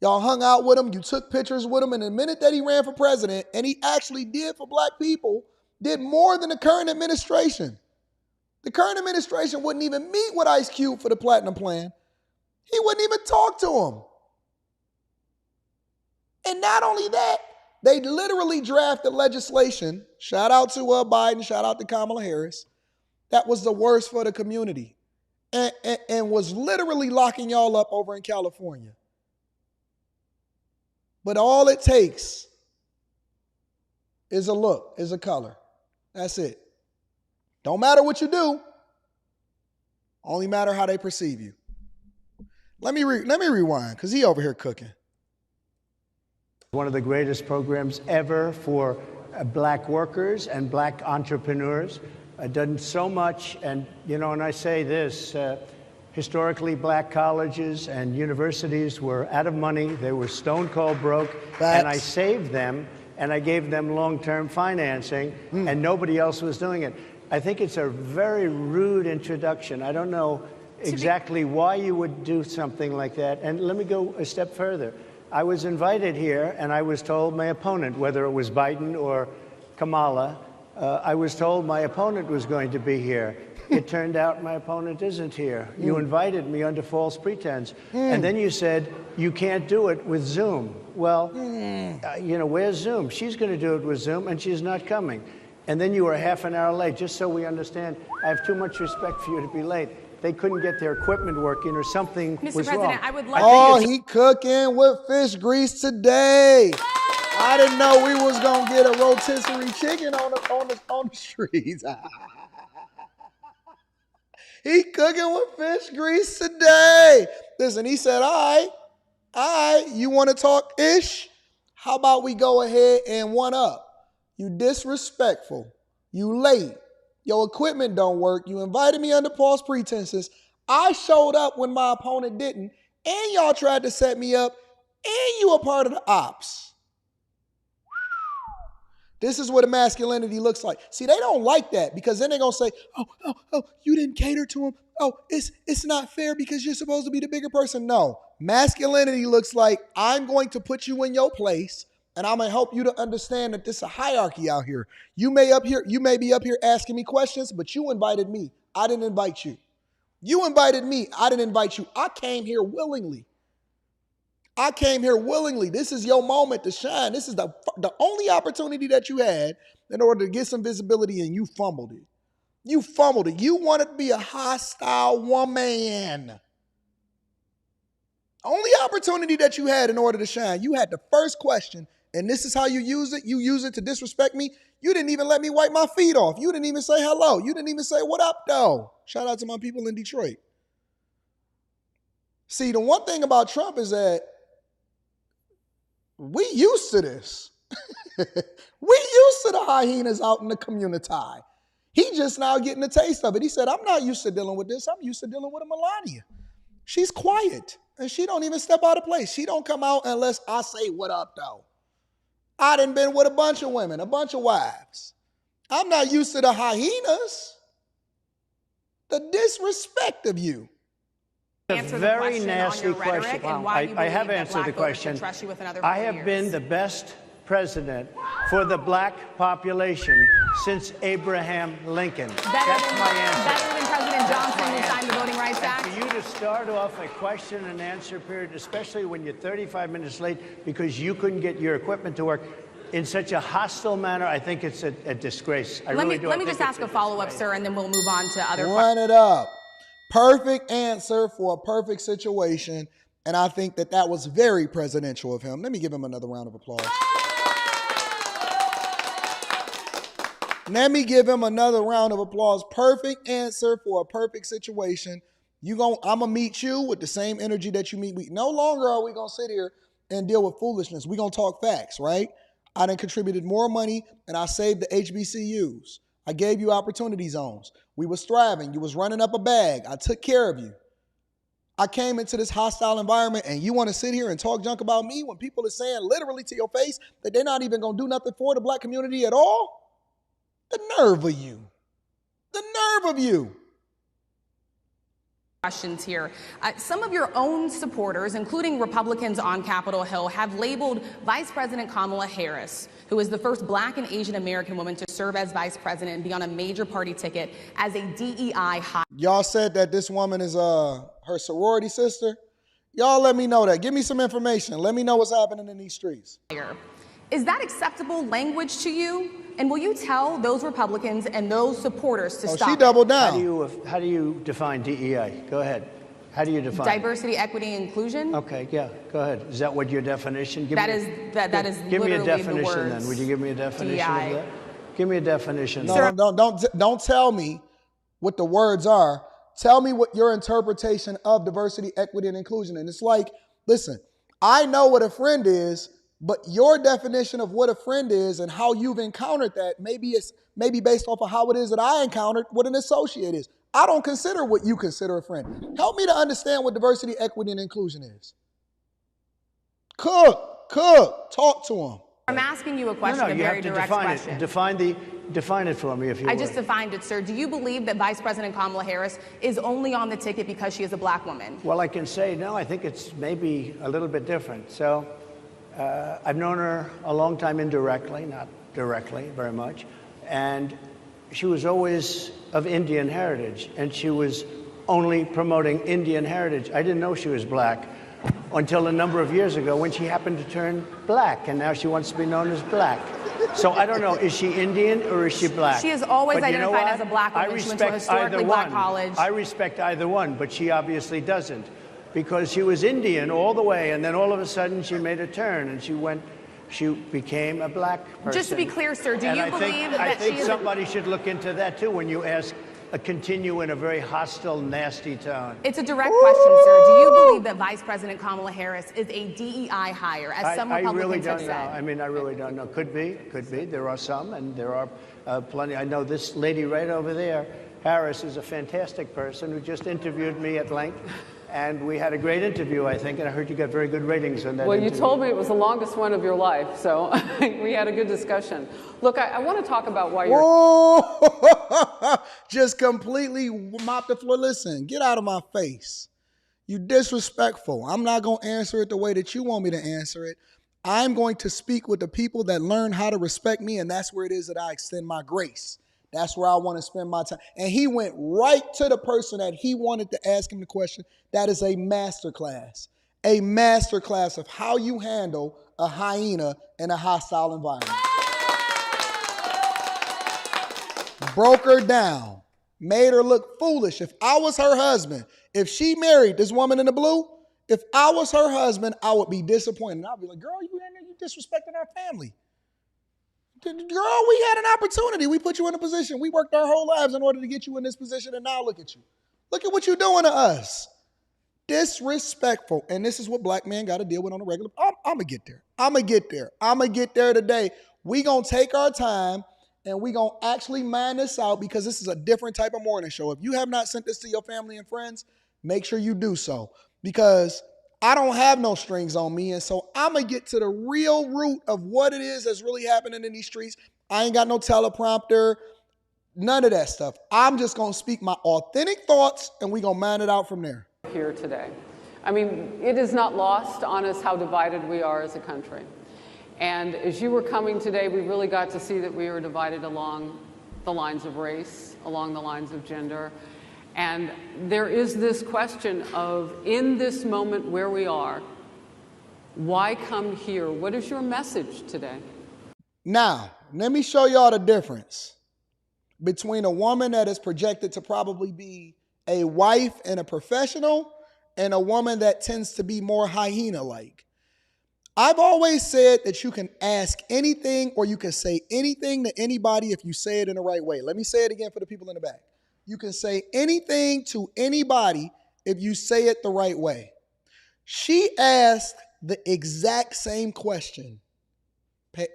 Y'all hung out with him. You took pictures with him. And the minute that he ran for president, and he actually did for black people, did more than the current administration. The current administration wouldn't even meet with Ice Cube for the Platinum Plan. He wouldn't even talk to him. And not only that, they literally drafted legislation, shout out to Biden, shout out to Kamala Harris, that was the worst for the community and was literally locking y'all up over in California. But all it takes is a look, is a color. That's it. Don't matter what you do, only matter how they perceive you. Let me rewind, because he over here cooking. One of the greatest programs ever for black workers and black entrepreneurs. Done so much, and and I say this, historically black colleges and universities were out of money. They were stone cold broke. And I saved them, and I gave them long-term financing, and nobody else was doing it. I think it's a very rude introduction. I don't know exactly why you would do something like that. And let me go a step further. I was invited here, and I was told my opponent, whether it was Biden or Kamala, I was told my opponent was going to be here. It turned out my opponent isn't here. You invited me under false pretense. And then you said, you can't do it with Zoom. Well, where's Zoom? She's going to do it with Zoom, and she's not coming. And then you were half an hour late. Just so we understand, I have too much respect for you to be late. They couldn't get their equipment working, or something was Mr. President, wrong. I would love Oh, he cooking with fish grease today. I didn't know we was gonna get a rotisserie chicken on the streets. He cooking with fish grease today. Listen, he said, all right, you want to talk ish? How about we go ahead and one up? You disrespectful. You late. Your equipment don't work. You invited me under false pretenses. I showed up when my opponent didn't, and y'all tried to set me up, and you were part of the ops. This is what a masculinity looks like. See, they don't like that, because then they're going to say, oh, you didn't cater to him. Oh, it's not fair because you're supposed to be the bigger person. No, masculinity looks like I'm going to put you in your place, and I'm going to help you to understand that there's a hierarchy out here. You may be up here asking me questions, but you invited me. I didn't invite you. You invited me. I didn't invite you. I came here willingly. This is your moment to shine. This is the only opportunity that you had in order to get some visibility, and you fumbled it. You wanted to be a hostile woman. Only opportunity that you had in order to shine. You had the first question, and this is how you use it. You use it to disrespect me. You didn't even let me wipe my feet off. You didn't even say hello. You didn't even say what up, though. Shout out to my people in Detroit. See, the one thing about Trump is that we used to this. We used to the hyenas out in the community. He just now getting a taste of it. He said, I'm not used to dealing with this. I'm used to dealing with a Melania. She's quiet, and she don't even step out of place. She don't come out unless I say what up, though. I done been with a bunch of women, a bunch of wives. I'm not used to the hyenas. The disrespect of you. A very nasty question. I have answered the question. I have been the best president for the black population since Abraham Lincoln. That's my answer. Better than President Johnson who signed the Voting Rights Act? For you to start off a question and answer period, especially when you're 35 minutes late because you couldn't get your equipment to work, in such a hostile manner, I think it's a disgrace. Let me just ask a follow-up, sir, and then we'll move on to other questions. Run it up. Perfect answer for a perfect situation, and I think that was very presidential of him. Let me give him another round of applause. Let me give him another round of applause. Perfect answer for a perfect situation. I'm gonna meet you with the same energy that you meet me. No longer are we gonna sit here and deal with foolishness. We're gonna talk facts, right? I done contributed more money and I saved the HBCUs. I gave you opportunity zones. We was thriving. You was running up a bag. I took care of you. I came into this hostile environment and you want to sit here and talk junk about me when people are saying literally to your face that they're not even going to do nothing for the black community at all? The nerve of you. The nerve of you. Questions here. Some of your own supporters, including Republicans on Capitol Hill, have labeled Vice President Kamala Harris, who is the first black and Asian American woman to serve as vice president and be on a major party ticket, as a DEI hire. Y'all said that this woman is her sorority sister. Y'all let me know that. Give me some information. Let me know what's happening in these streets. Is that acceptable language to you? And will you tell those Republicans and those supporters to stop? She doubled down. How do you define DEI? Go ahead. How do you define diversity, equity, inclusion? Okay, yeah, go ahead. Is that what your definition? That is give me a literally definition the words then. Would you give me a definition DEI. of that? Give me a definition. No, don't tell me what the words are. Tell me what your interpretation of diversity, equity, and inclusion. And it's like, listen, I know what a friend is, but your definition of what a friend is and how you've encountered that, maybe based off of how it is that I encountered what an associate is. I don't consider what you consider a friend. Help me to understand what diversity, equity, and inclusion is. Cook, talk to them. I'm asking you a question, a very direct question. Define it for me, if you would. I just defined it, sir. Do you believe that Vice President Kamala Harris is only on the ticket because she is a black woman? Well, I can say, no, I think it's maybe a little bit different. So I've known her a long time indirectly, not directly very much. And she was always of Indian heritage, and she was only promoting Indian heritage. I didn't know she was black until a number of years ago when she happened to turn black, and now she wants to be known as black. So I don't know, is she Indian or is she black? She has always identified as a black woman. She went to a historically black college. I respect either one, but she obviously doesn't, because she was Indian all the way, and then all of a sudden she made a turn and she became a black person. Just to be clear, sir, do you believe that I think somebody should look into that too when you ask continue in a very hostile, nasty tone. It's a direct question, sir. Do you believe that Vice President Kamala Harris is a DEI hire, as some Republicans have said? I mean, I really don't know. Could be. There are some, and there are plenty. I know this lady right over there, Harris, is a fantastic person who just interviewed me at length. And we had a great interview, I think, and I heard you got very good ratings on that interview. You told me it was the longest one of your life, so we had a good discussion. Look, I want to talk about why you're... Whoa! Just completely mopped the floor. Listen, get out of my face. You disrespectful. I'm not going to answer it the way that you want me to answer it. I'm going to speak with the people that learn how to respect me, and that's where it is that I extend my grace. That's where I want to spend my time. And he went right to the person that he wanted to ask him the question. That is a masterclass of how you handle a hyena in a hostile environment. Broke her down, made her look foolish. If I was her husband, if she married this woman in the blue, if I was her husband, I would be disappointed. I'd be like, girl, you disrespecting our family. Girl, we had an opportunity. We put you in a position. We worked our whole lives in order to get you in this position, and now look at you. Look at what you're doing to us. Disrespectful. And this is what black men got to deal with on a regular. I'm going to get there. I'm going to get there today. We going to take our time, and we going to actually mine this out, because this is a different type of morning show. If you have not sent this to your family and friends, make sure you do so, because I don't have no strings on me, and so I'm going to get to the real root of what it is that's really happening in these streets. I ain't got no teleprompter, none of that stuff. I'm just going to speak my authentic thoughts, and we're going to mine it out from there. Here today. I mean, it is not lost on us how divided we are as a country. And as you were coming today, we really got to see that we are divided along the lines of race, along the lines of gender. And there is this question of, in this moment where we are, why come here? What is your message today? Now, let me show y'all the difference between a woman that is projected to probably be a wife and a professional and a woman that tends to be more hyena-like. I've always said that you can ask anything or you can say anything to anybody if you say it in the right way. Let me say it again for the people in the back. You can say anything to anybody if you say it the right way. She asked the exact same question.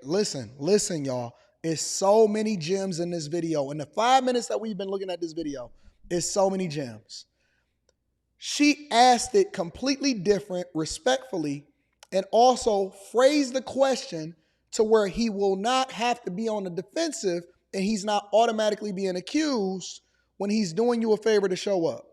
Listen, y'all. It's so many gems in this video. In the 5 minutes that we've been looking at this video, it's so many gems. She asked it completely different, respectfully, and also phrased the question to where he will not have to be on the defensive and he's not automatically being accused when he's doing you a favor to show up.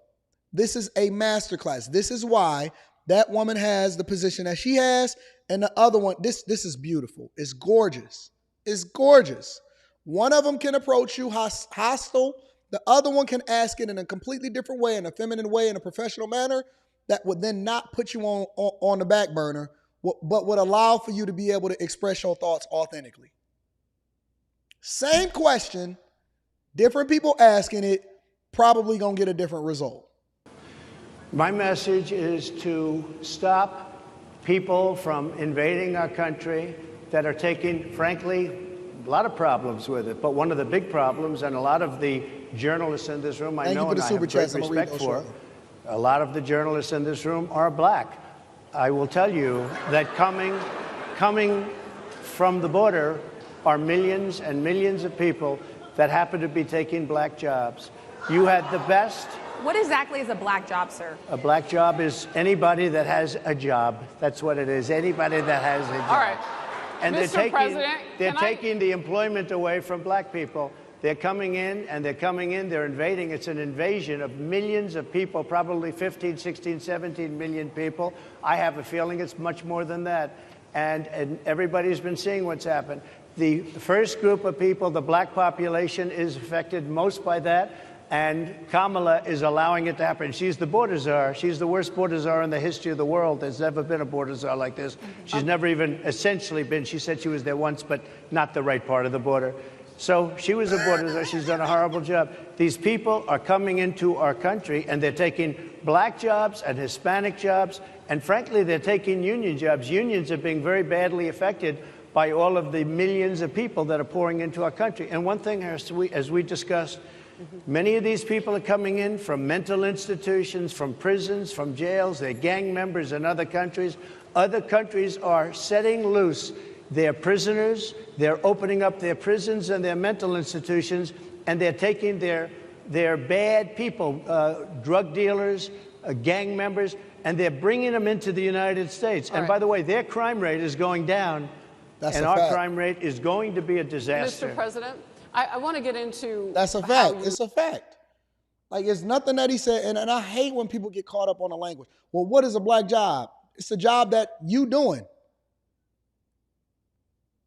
This is a masterclass. This is why that woman has the position that she has, and the other one, this is beautiful. It's gorgeous. It's gorgeous. One of them can approach you hostile. The other one can ask it in a completely different way, in a feminine way, in a professional manner that would then not put you on the back burner, but would allow for you to be able to express your thoughts authentically. Same question, different people asking it, probably going to get a different result. My message is to stop people from invading our country that are taking, frankly, a lot of problems with it. But one of the big problems, and a lot of the journalists in this room, I know and I have great respect for, a lot of the journalists in this room are black. I will tell you that coming from the border are millions and millions of people that happen to be taking black jobs. You had the best. What exactly is a black job, sir? A black job is anybody that has a job. That's what it is. Anybody that has a job. All right. And Mr. they're taking the employment away from black people. They're coming in, they're invading. It's an invasion of millions of people, probably 15, 16, 17 million people. I have a feeling it's much more than that. And everybody's been seeing what's happened. The first group of people, the black population, is affected most by that. And Kamala is allowing it to happen. She's the border czar. She's the worst border czar in the history of the world. There's never been a border czar like this. She's never even essentially been. She said she was there once, but not the right part of the border. So she was a border czar. She's done a horrible job. These people are coming into our country, and they're taking black jobs and Hispanic jobs, and frankly, they're taking union jobs. Unions are being very badly affected by all of the millions of people that are pouring into our country. And one thing, as we discussed, many of these people are coming in from mental institutions, from prisons, from jails. They're gang members in other countries. Other countries are setting loose their prisoners. They're opening up their prisons and their mental institutions, and they're taking their bad people, drug dealers, gang members, and they're bringing them into the United States. And by the way, their crime rate is going down, and our crime rate is going to be a disaster. Mr. President, I want to get into... That's a fact. It's a fact. Like, it's nothing that he said, and I hate when people get caught up on the language. Well, what is a black job? It's a job that you doing.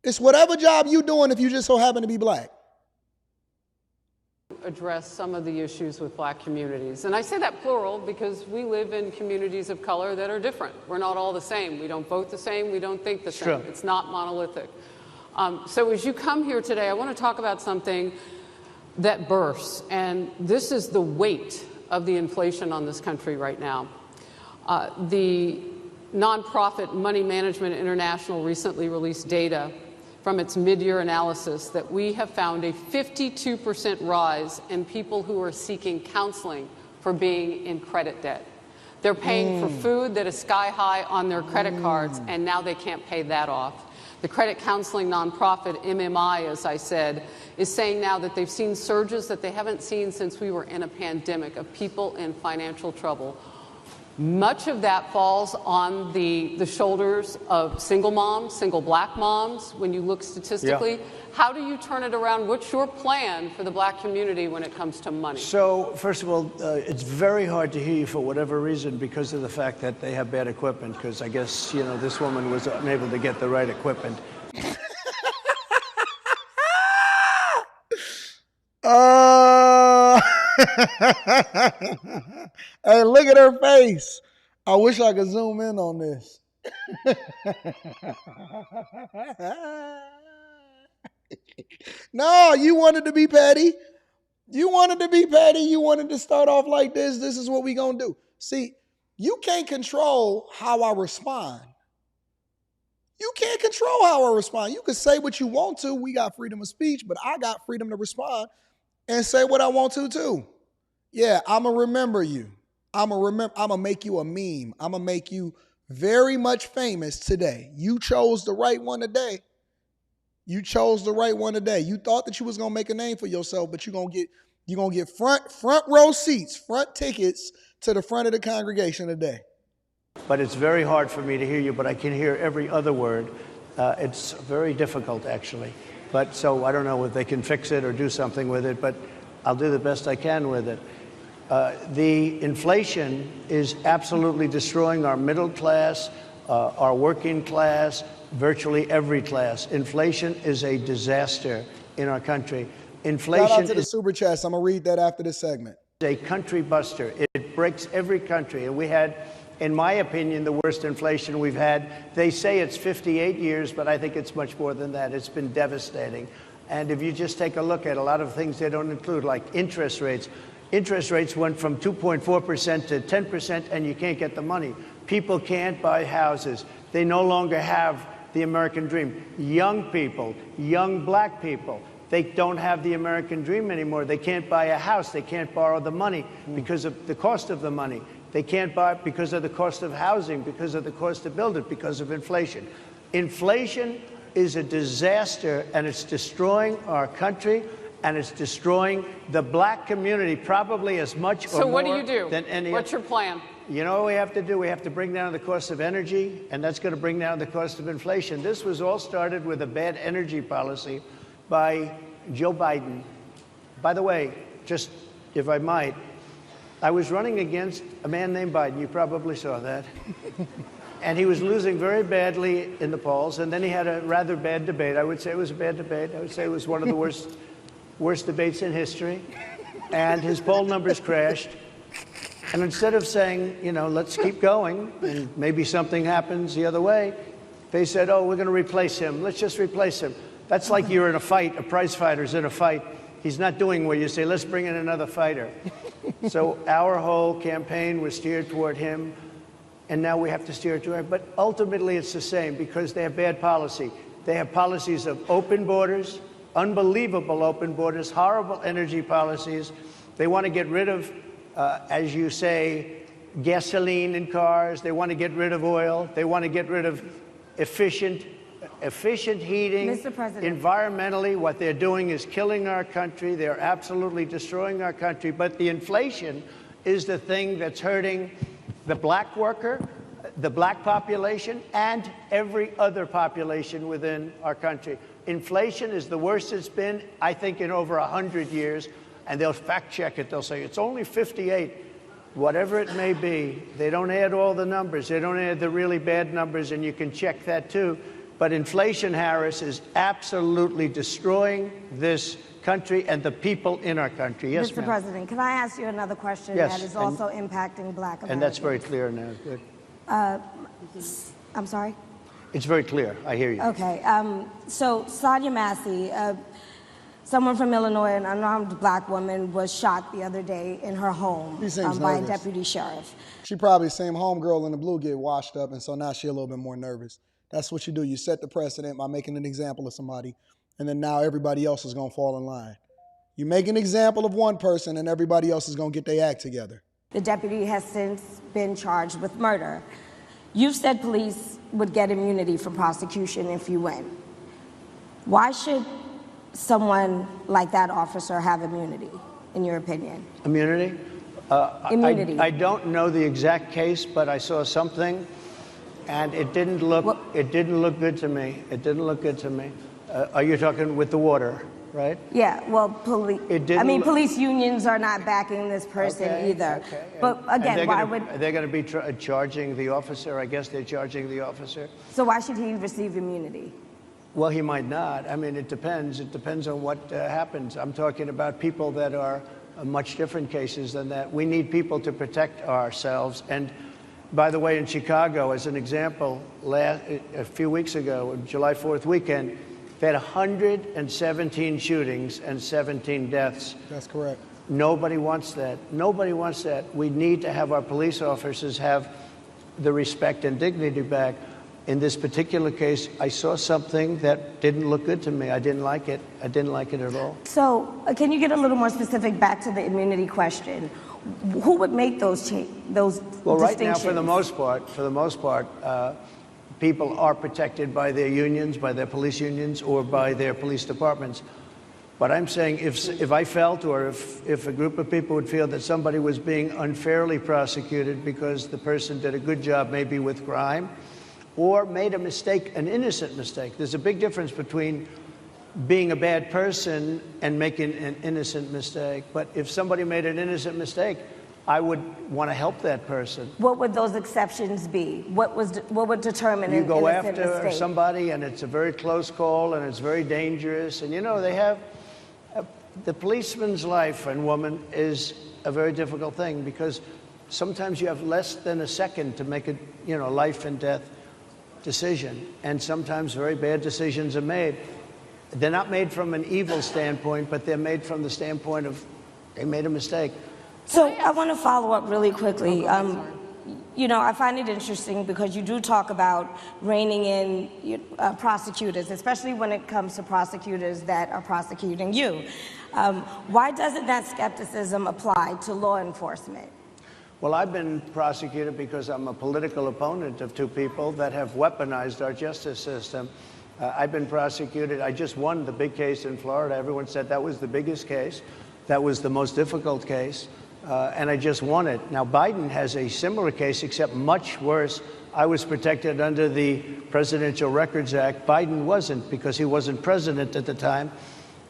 It's whatever job you doing if you just so happen to be black. Address some of the issues with black communities. And I say that plural because we live in communities of color that are different. We're not all the same. We don't vote the same. We don't think the same. It's not monolithic. So as you come here today, I want to talk about something that bursts, and this is the weight of the inflation on this country right now. The nonprofit Money Management International recently released data from its mid-year analysis that we have found a 52% rise in people who are seeking counseling for being in credit debt. They're paying for food that is sky high on their credit cards, and now they can't pay that off. The credit counseling nonprofit MMI, as I said, is saying now that they've seen surges that they haven't seen since we were in a pandemic of people in financial trouble. Much of that falls on the shoulders of single moms, single black moms, when you look statistically. Yeah. How do you turn it around? What's your plan for the black community when it comes to money? So, first of all, it's very hard to hear you for whatever reason because of the fact that they have bad equipment, because I guess, you know, this woman was unable to get the right equipment. Hey, look at her face. I wish I could zoom in on this. No, you wanted to be petty. You wanted to be petty. You wanted to start off like this. This is what we gonna do. See, you can't control how I respond. You can't control how I respond. You can say what you want to. We got freedom of speech, but I got freedom to respond and say what I want to too. Yeah, I'm going to remember you. I'm gonna make you a meme. I'm gonna make you very much famous today. You chose the right one today. You chose the right one today. You thought that you was gonna make a name for yourself, but you're gonna get front row seats, front tickets to the front of the congregation today. But it's very hard for me to hear you, but I can hear every other word. It's very difficult, actually. But so I don't know if they can fix it or do something with it, but I'll do the best I can with it. The inflation is absolutely destroying our middle class, our working class, virtually every class. Inflation is a disaster in our country. Inflation Shout out to the super chats. I'm gonna read that after this segment. A country buster. It breaks every country. And we had, in my opinion, the worst inflation we've had. They say it's 58 years, but I think it's much more than that. It's been devastating. And if you just take a look at a lot of things they don't include, like interest rates. Interest rates went from 2.4% to 10%, and you can't get the money. People can't buy houses. They no longer have the American dream. Young people, young black people, they don't have the American dream anymore. They can't buy a house. They can't borrow the money because of the cost of the money. They can't buy it because of the cost of housing, because of the cost to build it, because of inflation. Inflation is a disaster, and it's destroying our country, and it's destroying the black community probably as much or more. So what do you do? Than any What's your plan? You know what we have to do? We have to bring down the cost of energy, and that's going to bring down the cost of inflation. This was all started with a bad energy policy by Joe Biden. By the way, just if I might, I was running against a man named Biden. You probably saw that. And he was losing very badly in the polls, and then he had a rather bad debate. I would say it was a bad debate. I would say it was one of the worst debates in history. And his poll numbers crashed. And instead of saying, you know, let's keep going, and maybe something happens the other way, they said, oh, we're going to replace him. Let's just replace him. That's like you're in a fight, a prize fighter's in a fight. He's not doing well. You say, let's bring in another fighter. So our whole campaign was steered toward him, and now we have to steer toward him. But ultimately, it's the same because they have bad policy. They have policies of open borders, unbelievable open borders, horrible energy policies. They want to get rid of, as you say, gasoline in cars. They want to get rid of oil. They want to get rid of efficient heating. Mr. President. Environmentally, what they're doing is killing our country. They're absolutely destroying our country. But the inflation is the thing that's hurting the black worker, the black population, and every other population within our country. Inflation is the worst it's been, I think, in over 100 years. And they'll fact check it. They'll say, it's only 58. Whatever it may be, they don't add all the numbers. They don't add the really bad numbers, and you can check that too. But inflation, Harris, is absolutely destroying this country and the people in our country. Yes, Mr. President, can I ask you another question that is also impacting black Americans? And that's very clear now. Good. I'm sorry? It's very clear. I hear you. Okay. So Sonia Massey, someone from Illinois, an unarmed black woman, was shot the other day in her home by a deputy sheriff. She probably the same homegirl in the blue get washed up, and so now she's a little bit more nervous. That's what you do. You set the precedent by making an example of somebody, and then now everybody else is going to fall in line. You make an example of one person, and everybody else is going to get their act together. The deputy has since been charged with murder. You've said police would get immunity from prosecution if you win. Why should someone like that officer have immunity, in your opinion? Immunity? Immunity. I don't know the exact case, but I saw something, and it didn't look good to me. It didn't look good to me. Are you talking with the water, right? Yeah, well, police unions are not backing this person either. Okay. But again, why would... They're going to be charging the officer. I guess they're charging the officer. So why should he receive immunity? Well, he might not. I mean, it depends. It depends on what happens. I'm talking about people that are much different cases than that. We need people to protect ourselves. And by the way, in Chicago, as an example, a few weeks ago, July 4th weekend, they had 117 shootings and 17 deaths. That's correct. Nobody wants that. Nobody wants that. We need to have our police officers have the respect and dignity back. In this particular case, I saw something that didn't look good to me. I didn't like it. I didn't like it at all. So can you get a little more specific back to the immunity question? Who would make those Well, right now, distinctions? for the most part, people are protected by their unions, by their police unions, or by their police departments. But I'm saying if I felt, or if a group of people would feel that somebody was being unfairly prosecuted because the person did a good job maybe with crime, or made a mistake, an innocent mistake. There's a big difference between being a bad person and making an innocent mistake. But if somebody made an innocent mistake, I would want to help that person. What would those exceptions be? What would determine You an go innocent after mistake? somebody and it's a very close call and it's very dangerous. And you know, they have, the policeman's life and woman is a very difficult thing because sometimes you have less than a second to make a, you know, life and death decision. And sometimes very bad decisions are made. They're not made from an evil standpoint, but they're made from the standpoint of they made a mistake. So I want to follow up really quickly. You know, I find it interesting because you do talk about reining in prosecutors, especially when it comes to prosecutors that are prosecuting you. Why doesn't that skepticism apply to law enforcement? Well, I've been prosecuted because I'm a political opponent of two people that have weaponized our justice system. I've been prosecuted. I just won the big case in Florida. Everyone said that was the biggest case. That was the most difficult case. And I just won it. Now, Biden has a similar case, except much worse. I was protected under the Presidential Records Act. Biden wasn't, because he wasn't president at the time.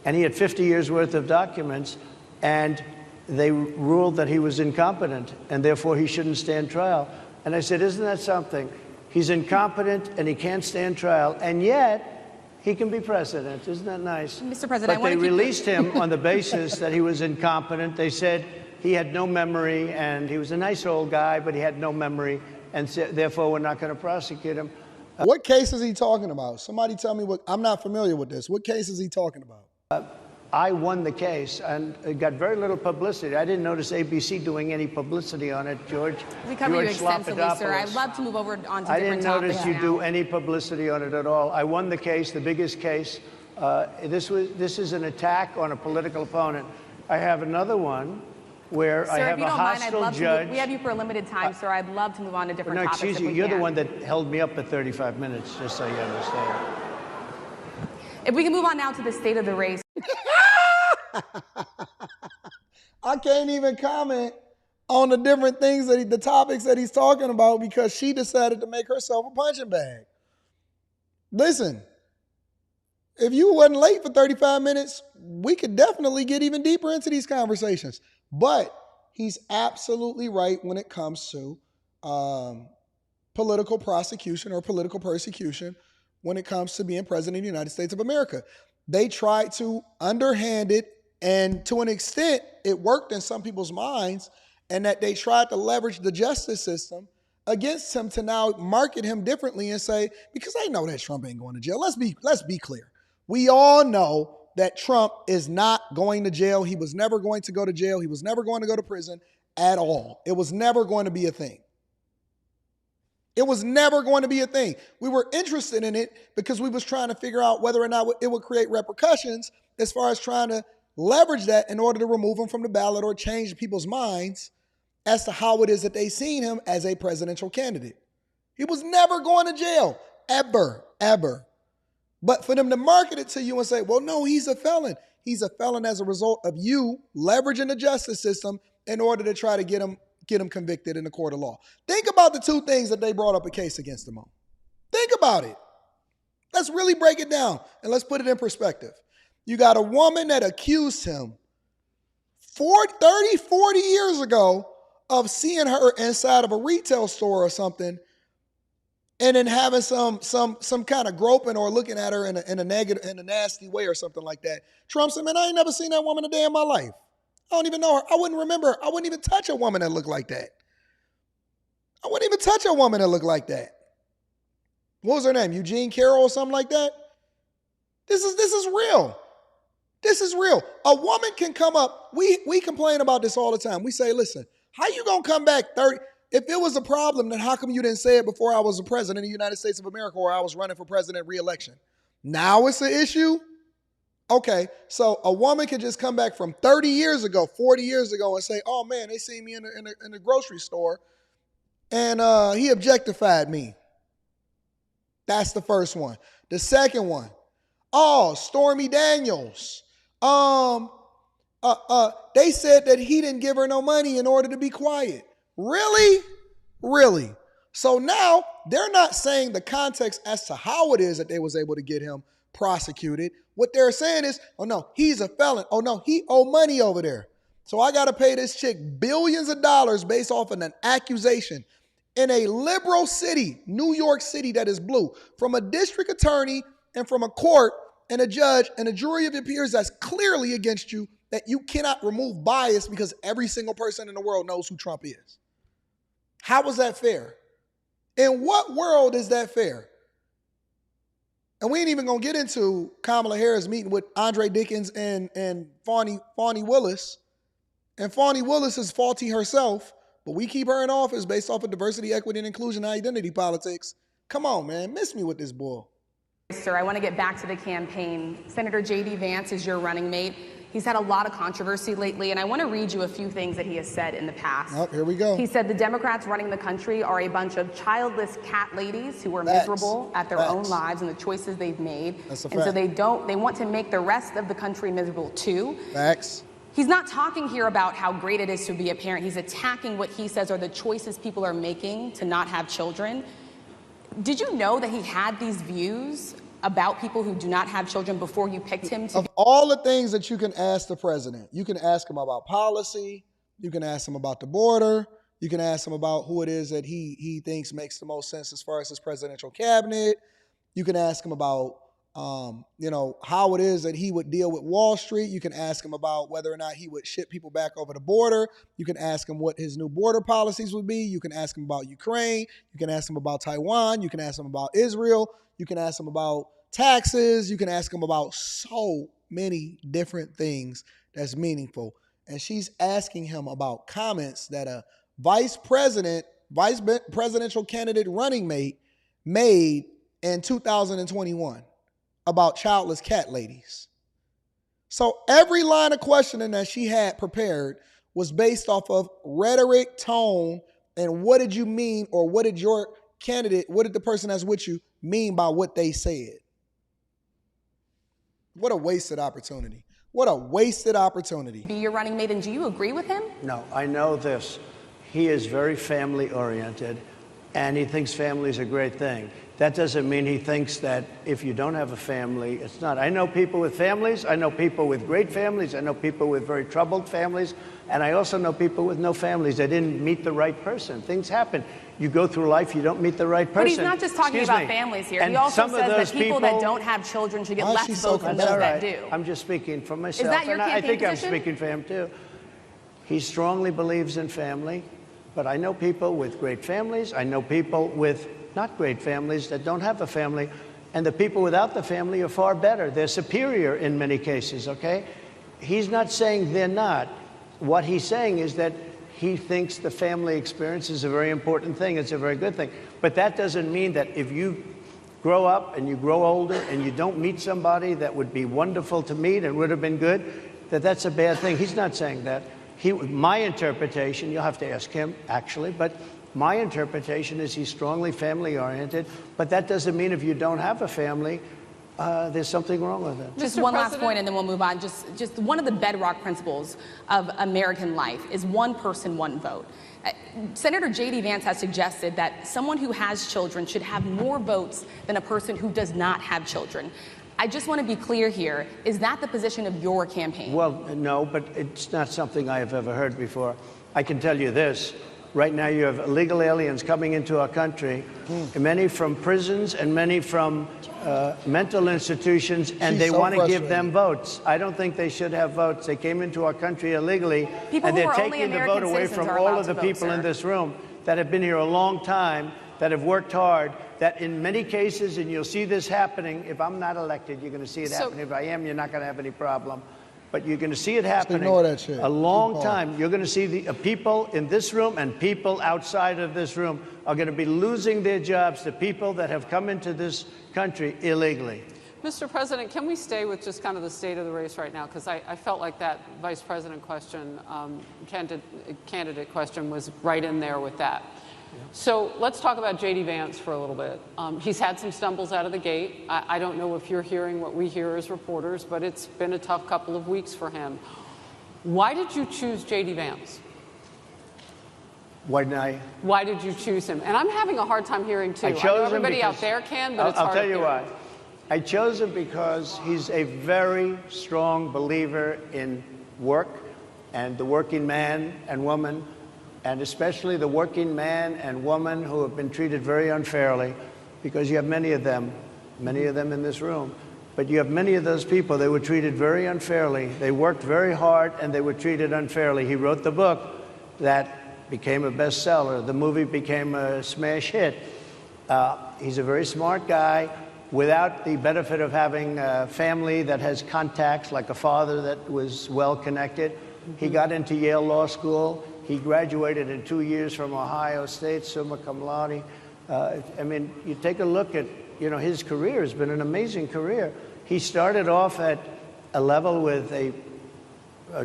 And he had 50 years worth of documents. And they ruled that he was incompetent, and therefore he shouldn't stand trial. And I said, isn't that something? He's incompetent and he can't stand trial, and yet he can be president. Isn't that nice? Mr. President, but they released him on the basis that he was incompetent. They said he had no memory, and he was a nice old guy, but he had no memory, and therefore we're not going to prosecute him. What case is he talking about? Somebody tell me what. I'm not familiar with this. What case is he talking about? I won the case, and it got very little publicity. I didn't notice ABC doing any publicity on it, George. We cover you extensively, sir. I'd love to move over on to different topics. I didn't notice you do any publicity on it at all. I won the case, the biggest case. This is an attack on a political opponent. I have another one where sir, I have a hostile judge. We have you for a limited time, sir. I'd love to move on to different topics. Excuse you. You're the one that held me up for 35 minutes, just so you understand. If we can move on now to the state of the race. I can't even comment on the different things the topics that he's talking about because she decided to make herself a punching bag. Listen, if you wasn't late for 35 minutes, we could definitely get even deeper into these conversations. But he's absolutely right when it comes to political prosecution or political persecution when it comes to being president of the United States of America. They tried to underhand it, and to an extent, it worked in some people's minds, and that they tried to leverage the justice system against him to now market him differently and say, because I know that Trump ain't going to jail. Let's be clear. We all know that Trump is not going to jail. He was never going to go to jail. He was never going to go to prison at all. It was never going to be a thing. It was never going to be a thing. We were interested in it because we was trying to figure out whether or not it would create repercussions as far as trying to leverage that in order to remove him from the ballot or change people's minds as to how it is that they seen him as a presidential candidate. He was never going to jail, ever. But for them to market it to you and say, well, no, he's a felon. He's a felon as a result of you leveraging the justice system in order to try to get him convicted in the court of law. Think about the two things that they brought up a case against him on. Think about it. Let's really break it down and let's put it in perspective. You got a woman that accused him 40 years ago of seeing her inside of a retail store or something and then having some kind of groping or looking at her in a negative, in a nasty way or something like that. Trump said, man, I ain't never seen that woman a day in my life. I don't even know her. I wouldn't remember her. I wouldn't even touch a woman that looked like that. I wouldn't even touch a woman that looked like that. What was her name? Eugene Carroll or something like that? This is real. This is real. A woman can come up. We complain about this all the time. We say, listen, how you going to come back 30? If it was a problem, then how come you didn't say it before I was the president of the United States of America or I was running for president re-election? Now it's an issue? Okay, so a woman could just come back from 30 years ago, 40 years ago and say, oh man, they seen me in the grocery store and he objectified me. That's the first one. The second one, oh, Stormy Daniels. They said that he didn't give her no money in order to be quiet. Really? Really? So now they're not saying the context as to how it is that they was able to get him prosecuted. What they're saying is, oh no, he's a felon. Oh no, he owe money over there. So I got to pay this chick billions of dollars based off of an accusation in a liberal city, New York City, that is blue, from a district attorney and from a court and a judge and a jury of your peers that's clearly against you, that you cannot remove bias because every single person in the world knows who Trump is. How is that fair? In what world is that fair? And we ain't even gonna get into Kamala Harris meeting with Andre Dickens and Fani Willis. And Fani Willis is faulty herself, but we keep her in office based off of diversity, equity, and inclusion, and identity politics. Come on, man, miss me with this bull. Sir, I want to get back to the campaign. Senator J.D. Vance is your running mate. He's had a lot of controversy lately, and I want to read you a few things that he has said in the past. Oh, here we go. He said the Democrats running the country are a bunch of childless cat ladies who are miserable at their own lives and the choices they've made. That's a and fact. so they want to make the rest of the country miserable too. Facts. He's not talking here about how great it is to be a parent. He's attacking what he says are the choices people are making to not have children. Did you know that he had these views about people who do not have children before you picked him to Of all the things that you can ask the president, you can ask him about policy, you can ask him about the border, you can ask him about who it is that he thinks makes the most sense as far as his presidential cabinet. You can ask him about how it is that he would deal with Wall Street. You can ask him about whether or not he would ship people back over the border. You can ask him what his new border policies would be. You can ask him about Ukraine. You can ask him about Taiwan. You can ask him about Israel. You can ask him about taxes. You can ask him about so many different things that's meaningful. And she's asking him about comments that a vice presidential candidate running mate made in 2021 about childless cat ladies. So every line of questioning that she had prepared was based off of rhetoric, tone, and what did you mean, or what did your candidate, what did the person that's with you mean by what they said? What a wasted opportunity. What a wasted opportunity. be your running mate, and do you agree with him? No, I know this. He is very family oriented, and he thinks family is a great thing. That doesn't mean he thinks that if you don't have a family, it's not. I know people with families. I know people with great families. I know people with very troubled families. And I also know people with no families. They didn't meet the right person. Things happen. You go through life, you don't meet the right person. But he's not just talking about families here. He also says that people that don't have children should get less votes than those that do. I'm just speaking for myself. Is that your campaign I think position? I'm speaking for him too. He strongly believes in family, but I know people with great families. I know people with not great families that don't have a family, and the people without the family are far better. They're superior in many cases, okay? He's not saying they're not. What he's saying is that he thinks the family experience is a very important thing. It's a very good thing. But that doesn't mean that if you grow up and you grow older and you don't meet somebody that would be wonderful to meet and would have been good, that that's a bad thing. He's not saying that. My interpretation, you'll have to ask him, actually, but my interpretation is he's strongly family-oriented, but that doesn't mean if you don't have a family, there's something wrong with it. Just one last point, and then we'll move on. Just one of the bedrock principles of American life is one person, one vote. Senator J.D. Vance has suggested that someone who has children should have more votes than a person who does not have children. I just want to be clear here. Is that the position of your campaign? Well, no, but it's not something I have ever heard before. I can tell you this. Right now you have illegal aliens coming into our country, many from prisons and many from mental institutions, and they want to give them votes. I don't think they should have votes. They came into our country illegally, and they're taking the vote away from all of the people in this room that have been here a long time, that have worked hard, that in many cases, and you'll see this happening, if I'm not elected, you're going to see it happening. If I am, you're not going to have any problem. But you're going to see it happening a long time. You're going to see the people in this room and people outside of this room are going to be losing their jobs to people that have come into this country illegally. Mr. President, can we stay with just kind of the state of the race right now? Because I felt like that vice president question, candidate question was right in there with that. Yeah. So let's talk about J.D. Vance for a little bit. He's had some stumbles out of the gate. I don't know if you're hearing what we hear as reporters, but it's been a tough couple of weeks for him. Why did you choose J.D. Vance? Why did you choose him? And I'm having a hard time hearing, too. I know everybody out there can, but it's hard to hear. I'll tell you why. I chose him because he's a very strong believer in work and the working man and woman, and especially the working man and woman who have been treated very unfairly, because you have many of them in this room, but you have many of those people, they were treated very unfairly. They worked very hard and they were treated unfairly. He wrote the book that became a bestseller. The movie became a smash hit. He's a very smart guy. Without the benefit of having a family that has contacts, like a father that was well-connected. He got into Yale Law School. He graduated in 2 years from Ohio State, summa cum laude. I mean, you take a look at, his career has been an amazing career. He started off at a level with a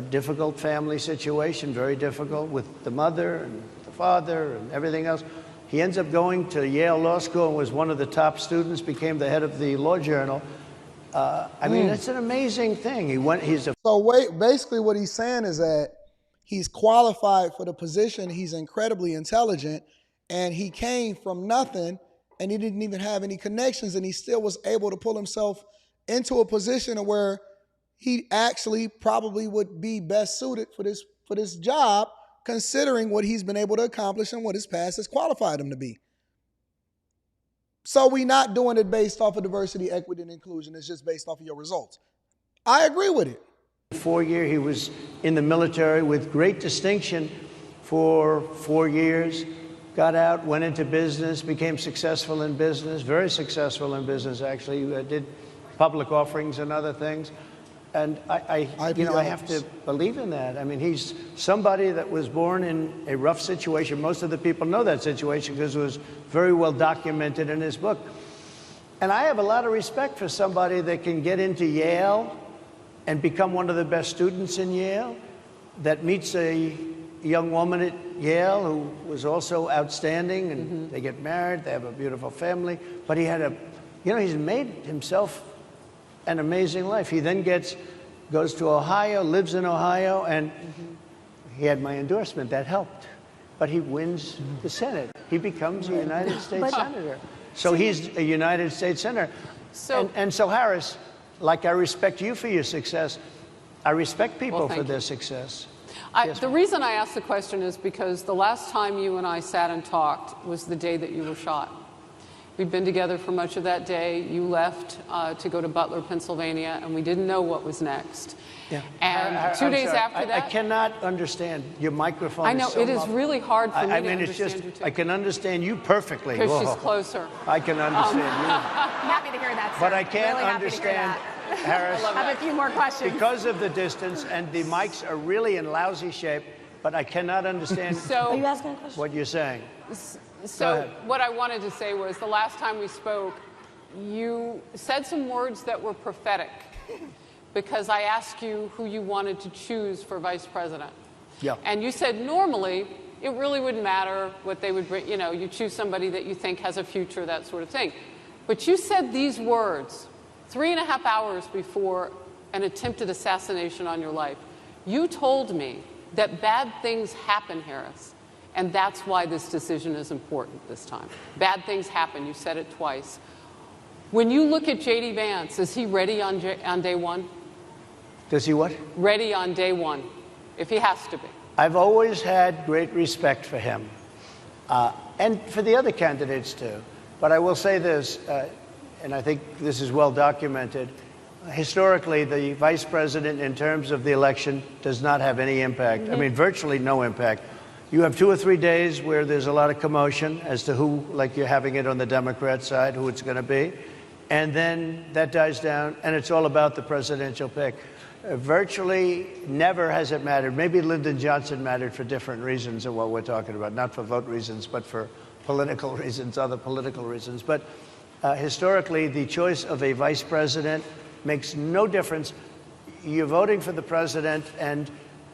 difficult family situation, very difficult, with the mother and the father and everything else. He ends up going to Yale Law School and was one of the top students, became the head of the law journal. I mean, it's an amazing thing. Basically what he's saying is that he's qualified for the position. He's incredibly intelligent, and he came from nothing, and he didn't even have any connections, and he still was able to pull himself into a position where he actually probably would be best suited for this job, considering what he's been able to accomplish and what his past has qualified him to be. So we're not doing it based off of diversity, equity, and inclusion. It's just based off of your results. I agree with it. 4 years, he was in the military with great distinction for 4 years, got out, went into business, became successful in business, very successful in business, actually, did public offerings and other things. And I have to believe in that. I mean, he's somebody that was born in a rough situation. Most of the people know that situation because it was very well documented in his book. And I have a lot of respect for somebody that can get into Yale and become one of the best students in Yale, that meets a young woman at Yale who was also outstanding, and they get married, they have a beautiful family. But he had he's made himself an amazing life. He then goes to Ohio, lives in Ohio, and he had my endorsement. That helped. But he wins the Senate. He becomes a United States Senator. So he's a United States Senator. And so, Harris, like I respect you for your success, I respect people for their success. The reason I asked the question is because the last time you and I sat and talked was the day that you were shot. We'd been together for much of that day. You left to go to Butler, Pennsylvania, and we didn't know what was next. Yeah. And 2 days after that... I cannot understand. Your microphone I know, is so it is really hard for me to understand you, too. I can understand you perfectly. Because she's closer. I can understand you. Happy to hear that, sir. But I can't really understand, Harris. I have a few more questions. Because of the distance, and the mics are really in lousy shape, but I cannot understand Are you asking a question? what you're saying. So what I wanted to say was the last time we spoke, you said some words that were prophetic because I asked you who you wanted to choose for vice president. Yeah. And you said normally it really wouldn't matter what they would bring. You choose somebody that you think has a future, that sort of thing. But you said these words 3.5 hours before an attempted assassination on your life. You told me that bad things happen, Harris. And that's why this decision is important this time. Bad things happen. You said it twice. When you look at J.D. Vance, is he ready on day one? Does he what? Ready on day one, if he has to be. I've always had great respect for him, and for the other candidates too. But I will say this, and I think this is well documented. Historically, the vice president, in terms of the election, does not have any impact. I mean, virtually no impact. You have 2 or 3 days where there's a lot of commotion as to who, like you're having it on the Democrat side, who it's going to be. And then that dies down, and it's all about the presidential pick. Virtually never has it mattered. Maybe Lyndon Johnson mattered for different reasons of what we're talking about, not for vote reasons, but for political reasons, other political reasons. But Historically, the choice of a vice president makes no difference. You're voting for the president, and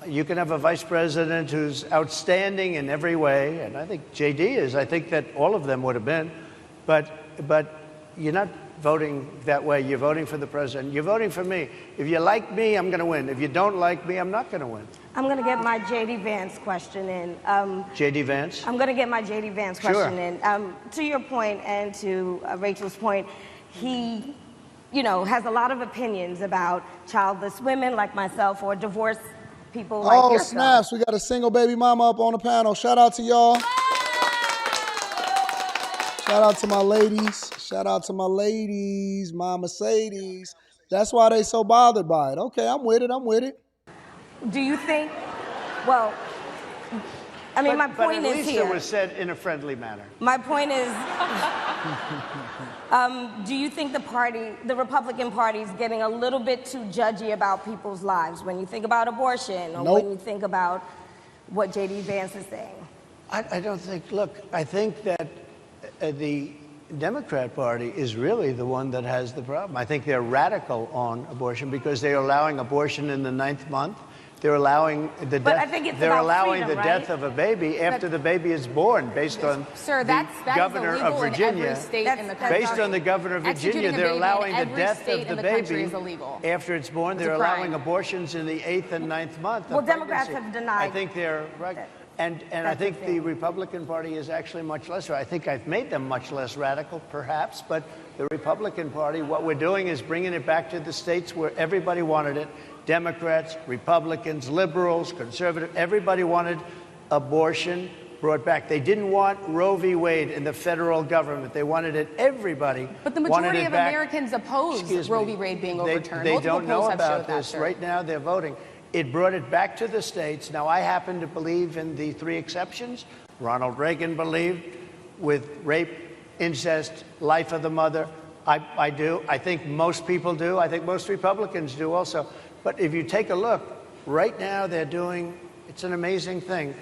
you can have a vice president who's outstanding in every way, and I think JD is. I think that all of them would have been, but you're not voting that way. You're voting for the president. You're voting for me. If you like me, I'm going to win. If you don't like me, I'm not going to win. I'm going to get my JD Vance question in. JD Vance? I'm going to get my JD Vance question in. To your point and to Rachel's point, he, has a lot of opinions about childless women like myself or divorced people like yourself. Oh, snaps. We got a single baby mama up on the panel. Shout out to y'all. Shout out to my ladies. Shout out to my ladies, Mama Sadies. That's why they so bothered by it. Okay, I'm with it. Do you think, well, I mean, my point is here. But at least it was said in a friendly manner. My point is, do you think the Republican Party is getting a little bit too judgy about people's lives when you think about abortion or when you think about what J.D. Vance is saying? I don't think, look, I think that the Democrat Party is really the one that has the problem. I think they're radical on abortion because they're allowing abortion in the 9th month. They're allowing the death. They're allowing the death of a baby after the baby is born, based on the governor of Virginia. Based on the governor of Virginia, they're allowing the death of the baby after it's born. They're allowing abortions in the 8th and 9th month. Well, Democrats have denied. I think they're right. And I think the Republican Party is actually much less. I think I've made them much less radical, perhaps. But the Republican Party, what we're doing is bringing it back to the states where everybody wanted it. Democrats, Republicans, liberals, conservatives, everybody wanted abortion brought back. They didn't want Roe v. Wade in the federal government. They wanted it, everybody. But the majority of Americans oppose Roe v. Wade being overturned. They don't know about this. Right now, they're voting. It brought it back to the states. Now, I happen to believe in the 3 exceptions. Ronald Reagan believed with rape, incest, life of the mother. I do. I think most people do. I think most Republicans do also. But if you take a look, right now they're doing, it's an amazing thing,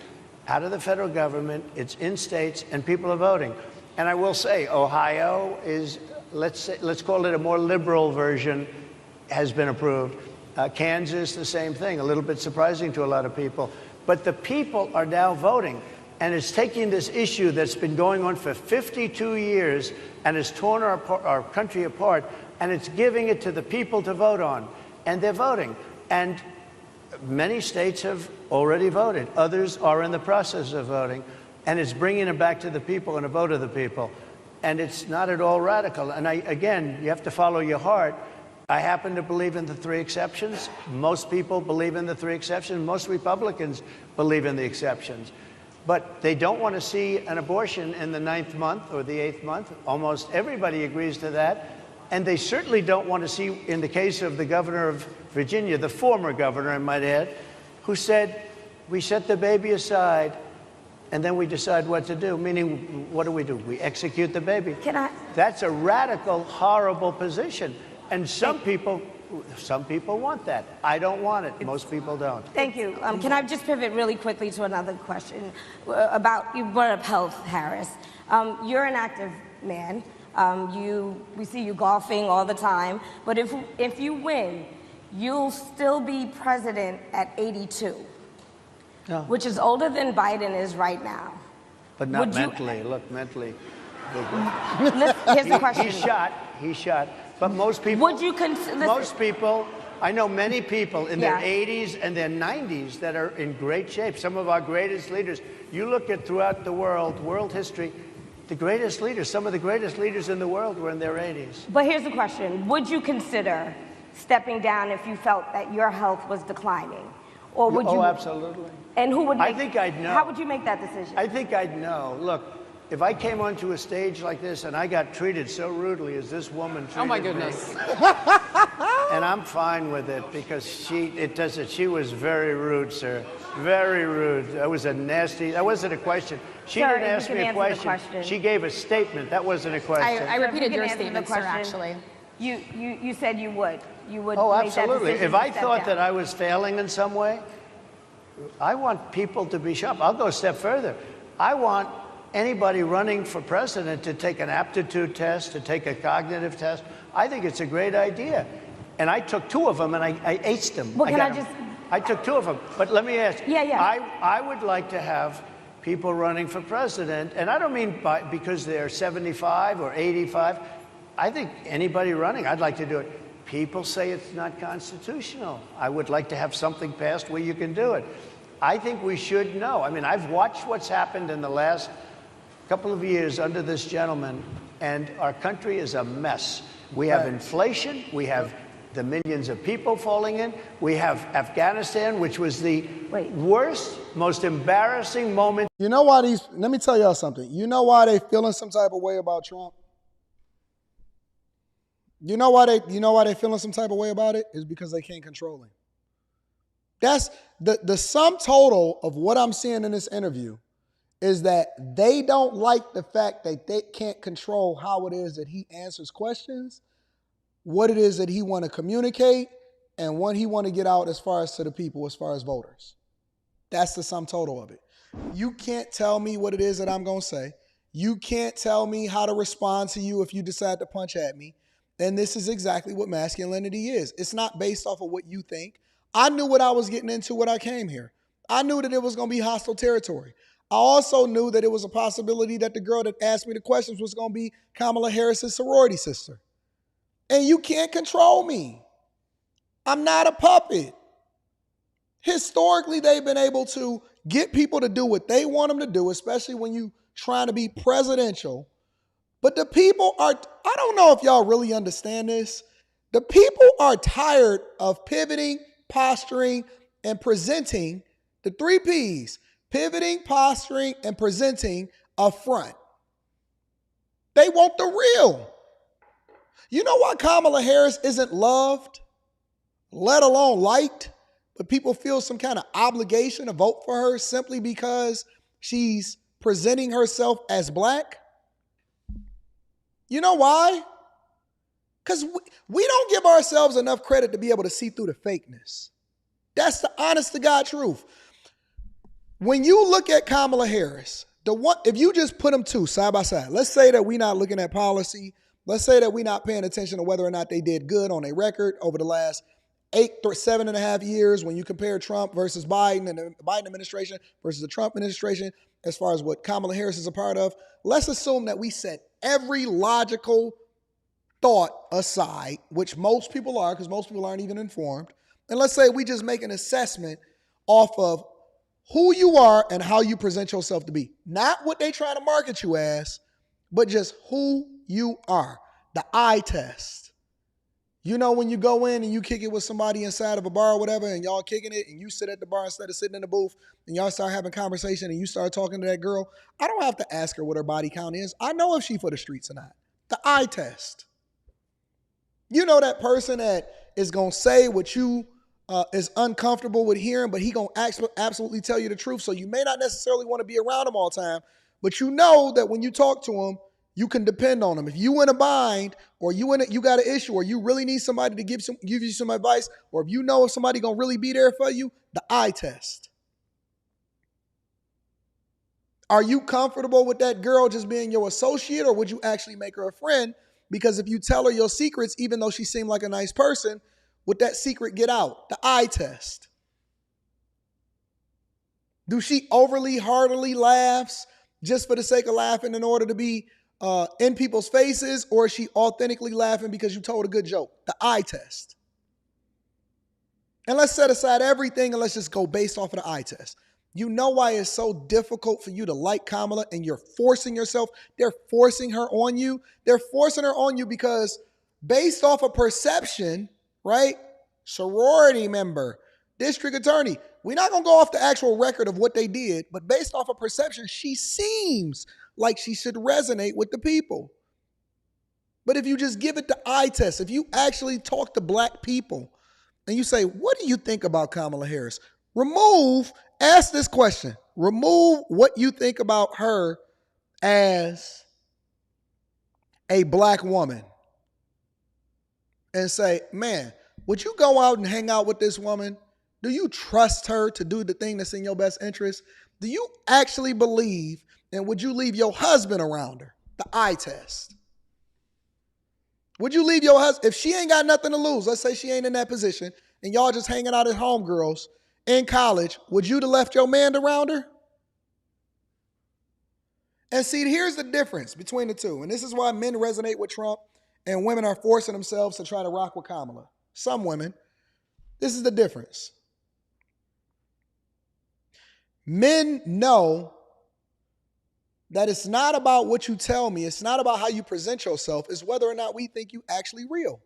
out of the federal government, it's in states, and people are voting. And I will say, Ohio is, let's call it a more liberal version, has been approved. Kansas, the same thing, a little bit surprising to a lot of people. But the people are now voting, and it's taking this issue that's been going on for 52 years and has torn our country apart, and it's giving it to the people to vote on. And they're voting. And many states have already voted. Others are in the process of voting. And it's bringing it back to the people and a vote of the people. And it's not at all radical. And again, you have to follow your heart. I happen to believe in the 3 exceptions. Most people believe in the 3 exceptions. Most Republicans believe in the exceptions. But they don't want to see an abortion in the 9th month or the 8th month. Almost everybody agrees to that. And they certainly don't want to see, in the case of the governor of Virginia, the former governor, I might add, who said, we set the baby aside and then we decide what to do. Meaning, what do? We execute the baby. That's a radical, horrible position. And some people want that. I don't want it. Most people don't. Thank you. Can I just pivot really quickly to another question about, you brought up health, Harris. You're an active man. We see you golfing all the time, but if you win, you'll still be president at 82, which is older than Biden is right now. But not mentally. Look, mentally. Here's the question. He's shot. But most people. Would you most people. I know many people in their 80s and their 90s that are in great shape. Some of our greatest leaders. You look at throughout the world history. The greatest leaders, some of the greatest leaders in the world were in their 80s. But here's the question. Would you consider stepping down if you felt that your health was declining? Or would you? Oh, absolutely. And who would make, I think I'd know. How would you make that decision? I think I'd know. Look, if I came onto a stage like this and I got treated so rudely as this woman treated me. Oh, my goodness. And I'm fine with it because she was very rude, sir. Very rude. That was a nasty, that wasn't a question. She didn't ask me a question. She gave a statement. That wasn't a question. I repeated your statement, sir, actually. You said you would. You would Oh, make that absolutely. decision If I to thought step that down. I was failing in some way, I want people to be sharp. I'll go a step further. I want anybody running for president to take an aptitude test, to take a cognitive test. I think it's a great idea. And I took 2 of them and I aced them. Well, I took 2 of them. But let me ask you. Yeah. I would like to have people running for president, and I don't mean because they're 75 or 85. I think anybody running, I'd like to do it. People say it's not constitutional. I would like to have something passed where you can do it. I think we should know. I mean, I've watched what's happened in the last couple of years under this gentleman, and our country is a mess. We have inflation. We have the millions of people falling in. We have Afghanistan, which was the worst, most embarrassing moment. You know why let me tell y'all something. You know why they feeling some type of way about Trump? You know why they feeling some type of way about it? Is because they can't control him. That's the sum total of what I'm seeing in this interview is that they don't like the fact that they can't control how it is that he answers questions, what it is that he want to communicate, and what he want to get out as far as to the people, as far as voters. That's the sum total of it. You can't tell me what it is that I'm going to say. You can't tell me how to respond to you if you decide to punch at me. And this is exactly what masculinity is. It's not based off of what you think. I knew what I was getting into when I came here. I knew that it was going to be hostile territory. I also knew that it was a possibility that the girl that asked me the questions was going to be Kamala Harris's sorority sister. And you can't control me. I'm not a puppet. Historically, they've been able to get people to do what they want them to do, especially when you're trying to be presidential. But the people I don't know if y'all really understand this. The people are tired of pivoting, posturing, and presenting the 3 Ps. Pivoting, posturing, and presenting a front. They want the real. You know why Kamala Harris isn't loved, let alone liked, but people feel some kind of obligation to vote for her simply because she's presenting herself as black? You know why? Because we don't give ourselves enough credit to be able to see through the fakeness. That's the honest to God truth. When you look at Kamala Harris, if you just put them 2 side by side, let's say that we're not looking at policy. Let's say that we're not paying attention to whether or not they did good on a record over the last 7.5 years when you compare Trump versus Biden and the Biden administration versus the Trump administration as far as what Kamala Harris is a part of. Let's assume that we set every logical thought aside, which most people are because most people aren't even informed. And let's say we just make an assessment off of who you are and how you present yourself to be. Not what they try to market you as, but just who you are. The eye test. You know, when you go in and you kick it with somebody inside of a bar or whatever, and y'all kicking it, and you sit at the bar instead of sitting in the booth, and y'all start having conversation, and you start talking to that girl, I don't have to ask her what her body count is. I know if she for the streets or not. The eye test. You know that person that is going to say what you is uncomfortable with hearing, but he going to absolutely tell you the truth, so you may not necessarily want to be around him all the time, but you know that when you talk to him, you can depend on them. If you in a bind, or you got an issue, or you really need somebody to give you some advice, or if you know if somebody gonna really be there for you, the eye test. Are you comfortable with that girl just being your associate, or would you actually make her a friend? Because if you tell her your secrets, even though she seemed like a nice person, would that secret get out? The eye test. Do she overly heartily laughs just for the sake of laughing in order to be in people's faces, or is she authentically laughing because you told a good joke? The eye test. And let's set aside everything and let's just go based off of the eye test. You know why it's so difficult for you to like Kamala and you're forcing yourself? They're forcing her on you. They're forcing her on you because based off of perception, right? Sorority member, district attorney. We're not going to go off the actual record of what they did, but based off of perception, she seems like she should resonate with the people. But if you just give it the eye test, if you actually talk to black people and you say, what do you think about Kamala Harris? Ask this question. Remove what you think about her as a black woman and say, man, would you go out and hang out with this woman? Do you trust her to do the thing that's in your best interest? Do you actually believe And would you leave your husband around her? The eye test. Would you leave your husband, if she ain't got nothing to lose, let's say she ain't in that position, and y'all just hanging out as homegirls in college, would you have left your man around her? And see, here's the difference between the two. And this is why men resonate with Trump and women are forcing themselves to try to rock with Kamala. Some women. This is the difference. Men know that it's not about what you tell me. It's not about how you present yourself. It's whether or not we think you actually real.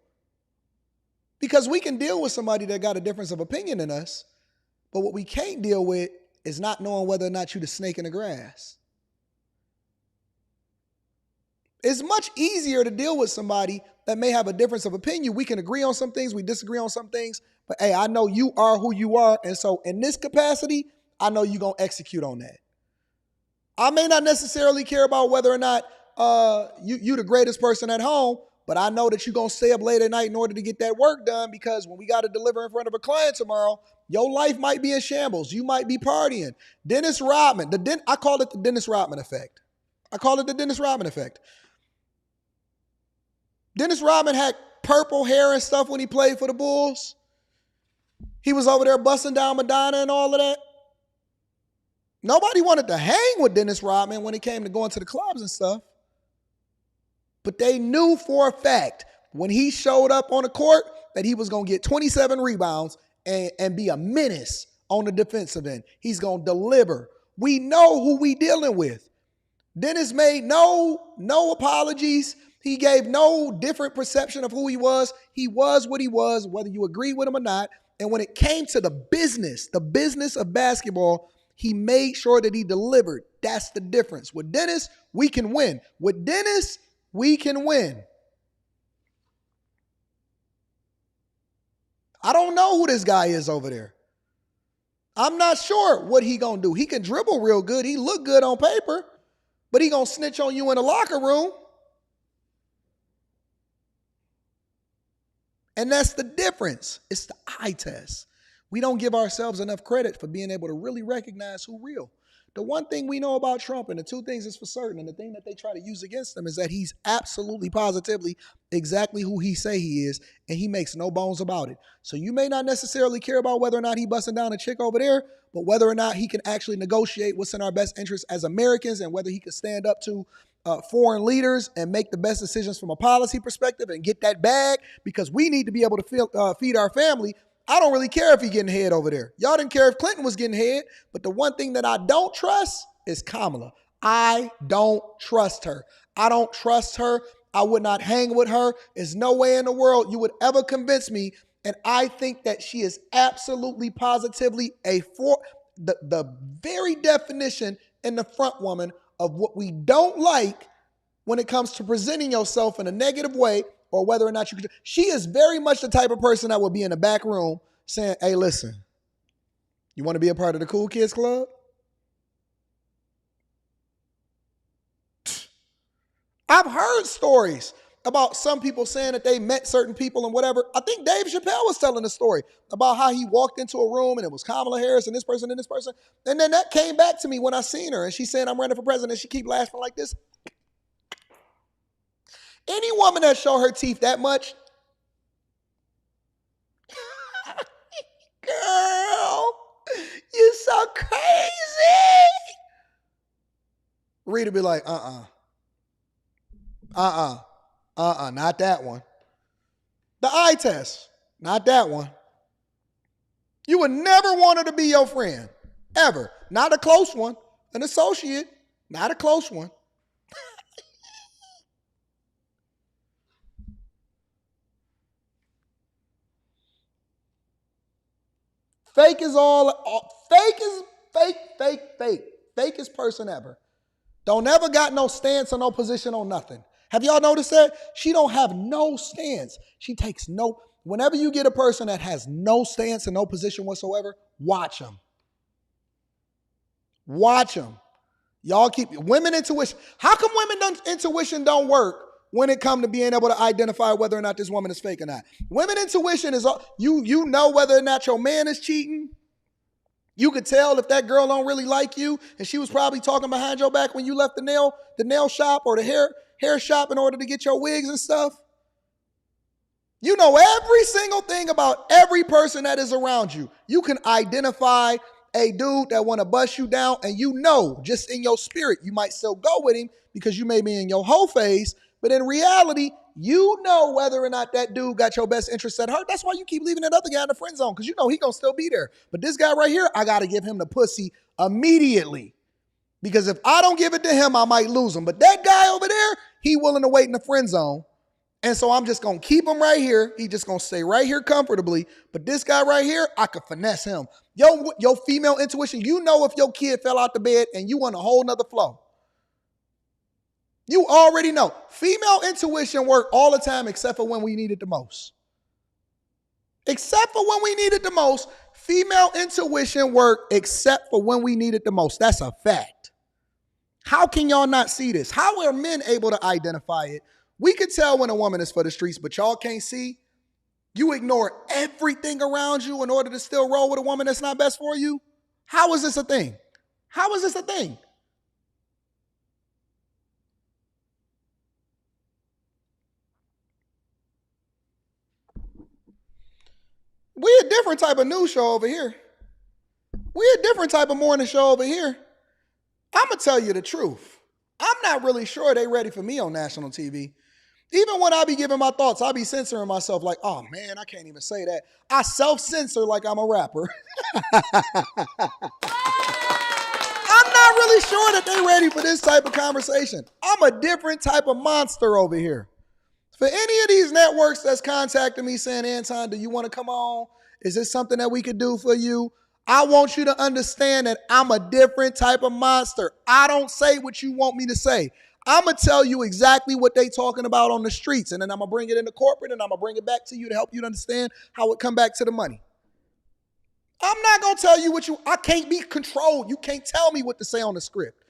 Because we can deal with somebody that got a difference of opinion than us, but what we can't deal with is not knowing whether or not you the snake in the grass. It's much easier to deal with somebody that may have a difference of opinion. We can agree on some things, we disagree on some things, but hey, I know you are who you are, and so in this capacity, I know you're going to execute on that. I may not necessarily care about whether or not you the greatest person at home, but I know that you're going to stay up late at night in order to get that work done, because when we got to deliver in front of a client tomorrow, your life might be in shambles. You might be partying. Dennis Rodman, I call it the Dennis Rodman effect. Dennis Rodman had purple hair and stuff when he played for the Bulls. He was over there busting down Madonna and all of that. Nobody wanted to hang with Dennis Rodman when it came to going to the clubs and stuff. But they knew for a fact when he showed up on the court that he was going to get 27 rebounds and be a menace on the defensive end. He's going to deliver. We know who we dealing with. Dennis made no apologies. He gave no different perception of who he was. He was what he was, whether you agree with him or not. And when it came to the business of basketball, he made sure that he delivered. That's the difference. With Dennis, we can win. With Dennis, we can win. I don't know who this guy is over there. I'm not sure what he gonna do. He can dribble real good. He look good on paper, but he gonna snitch on you in the locker room. And that's the difference. It's the eye test. We don't give ourselves enough credit for being able to really recognize who real. The one thing we know about Trump, and the two things is for certain, and the thing that they try to use against him, is that he's absolutely positively exactly who he say he is, and he makes no bones about it. So you may not necessarily care about whether or not he busting down a chick over there, but whether or not he can actually negotiate what's in our best interest as Americans, and whether he can stand up to foreign leaders and make the best decisions from a policy perspective and get that bag, because we need to be able to feed our family. I don't really care if he's getting head over there. Y'all didn't care if Clinton was getting head, but the one thing that I don't trust is Kamala. I don't trust her. I don't trust her. I would not hang with her. There's no way in the world you would ever convince me. And I think that she is absolutely positively the very definition in the front woman of what we don't like when it comes to presenting yourself in a negative way, or whether or not you could. She is very much the type of person that would be in the back room saying, hey, listen, you want to be a part of the cool kids club? I've heard stories about some people saying that they met certain people and whatever. I think Dave Chappelle was telling a story about how he walked into a room and it was Kamala Harris and this person and this person. And then that came back to me when I seen her and she said, I'm running for president. She keep laughing like this. Any woman that show her teeth that much, girl, you so crazy. Rita be like, not that one. The eye test, not that one. You would never want her to be your friend, ever. Not a close one, an associate, not a close one. Fake is fakest person ever. Don't ever got no stance or no position on nothing. Have y'all noticed that? She don't have no stance. She takes no, whenever you get a person that has no stance and no position whatsoever, watch them. Watch them. Y'all keep, women intuition. How come women intuition don't work when it comes to being able to identify whether or not this woman is fake or not? Women intuition is, you know whether or not your man is cheating. You could tell if that girl don't really like you and she was probably talking behind your back when you left the nail shop or the hair shop in order to get your wigs and stuff. You know every single thing about every person that is around you. You can identify a dude that want to bust you down, and you know, just in your spirit, you might still go with him because you may be in your whole phase, but in reality, you know whether or not that dude got your best interest at heart. That's why you keep leaving that other guy in the friend zone, because you know he gonna still be there. But this guy right here, I gotta give him the pussy immediately, because if I don't give it to him, I might lose him. But that guy over there, he willing to wait in the friend zone. And so I'm just going to keep him right here. He just going to stay right here comfortably. But this guy right here, I could finesse him. Your female intuition, you know if your kid fell out the bed and you on a whole nother flow. You already know. Female intuition work all the time except for when we need it the most. Except for when we need it the most. Female intuition work except for when we need it the most. That's a fact. How can y'all not see this? How are men able to identify it? We can tell when a woman is for the streets, but y'all can't see. You ignore everything around you in order to still roll with a woman that's not best for you. How is this a thing? How is this a thing? We a different type of news show over here. We a different type of morning show over here. I'm going to tell you the truth. I'm not really sure they ready for me on national TV. Even when I be giving my thoughts, I be censoring myself like, oh man, I can't even say that. I self-censor like I'm a rapper. I'm not really sure that they ready for this type of conversation. I'm a different type of monster over here. For any of these networks that's contacting me saying, Anton, do you want to come on? Is this something that we could do for you? I want you to understand that I'm a different type of monster. I don't say what you want me to say. I'm going to tell you exactly what they talking about on the streets, and then I'm going to bring it into corporate, and I'm going to bring it back to you to help you to understand how it come back to the money. I'm not going to tell you I can't be controlled. You can't tell me what to say on the script.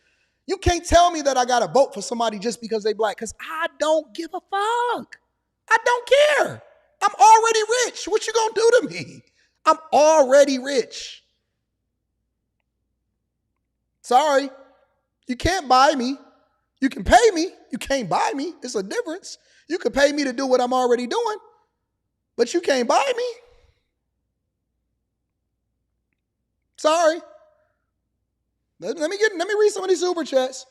You can't tell me that I got to vote for somebody just because they black, because I don't give a fuck. I don't care. I'm already rich. What you going to do to me? I'm already rich. Sorry. You can't buy me. You can pay me. You can't buy me. It's a difference. You can pay me to do what I'm already doing, but you can't buy me. Sorry. Let me read some of these super chats.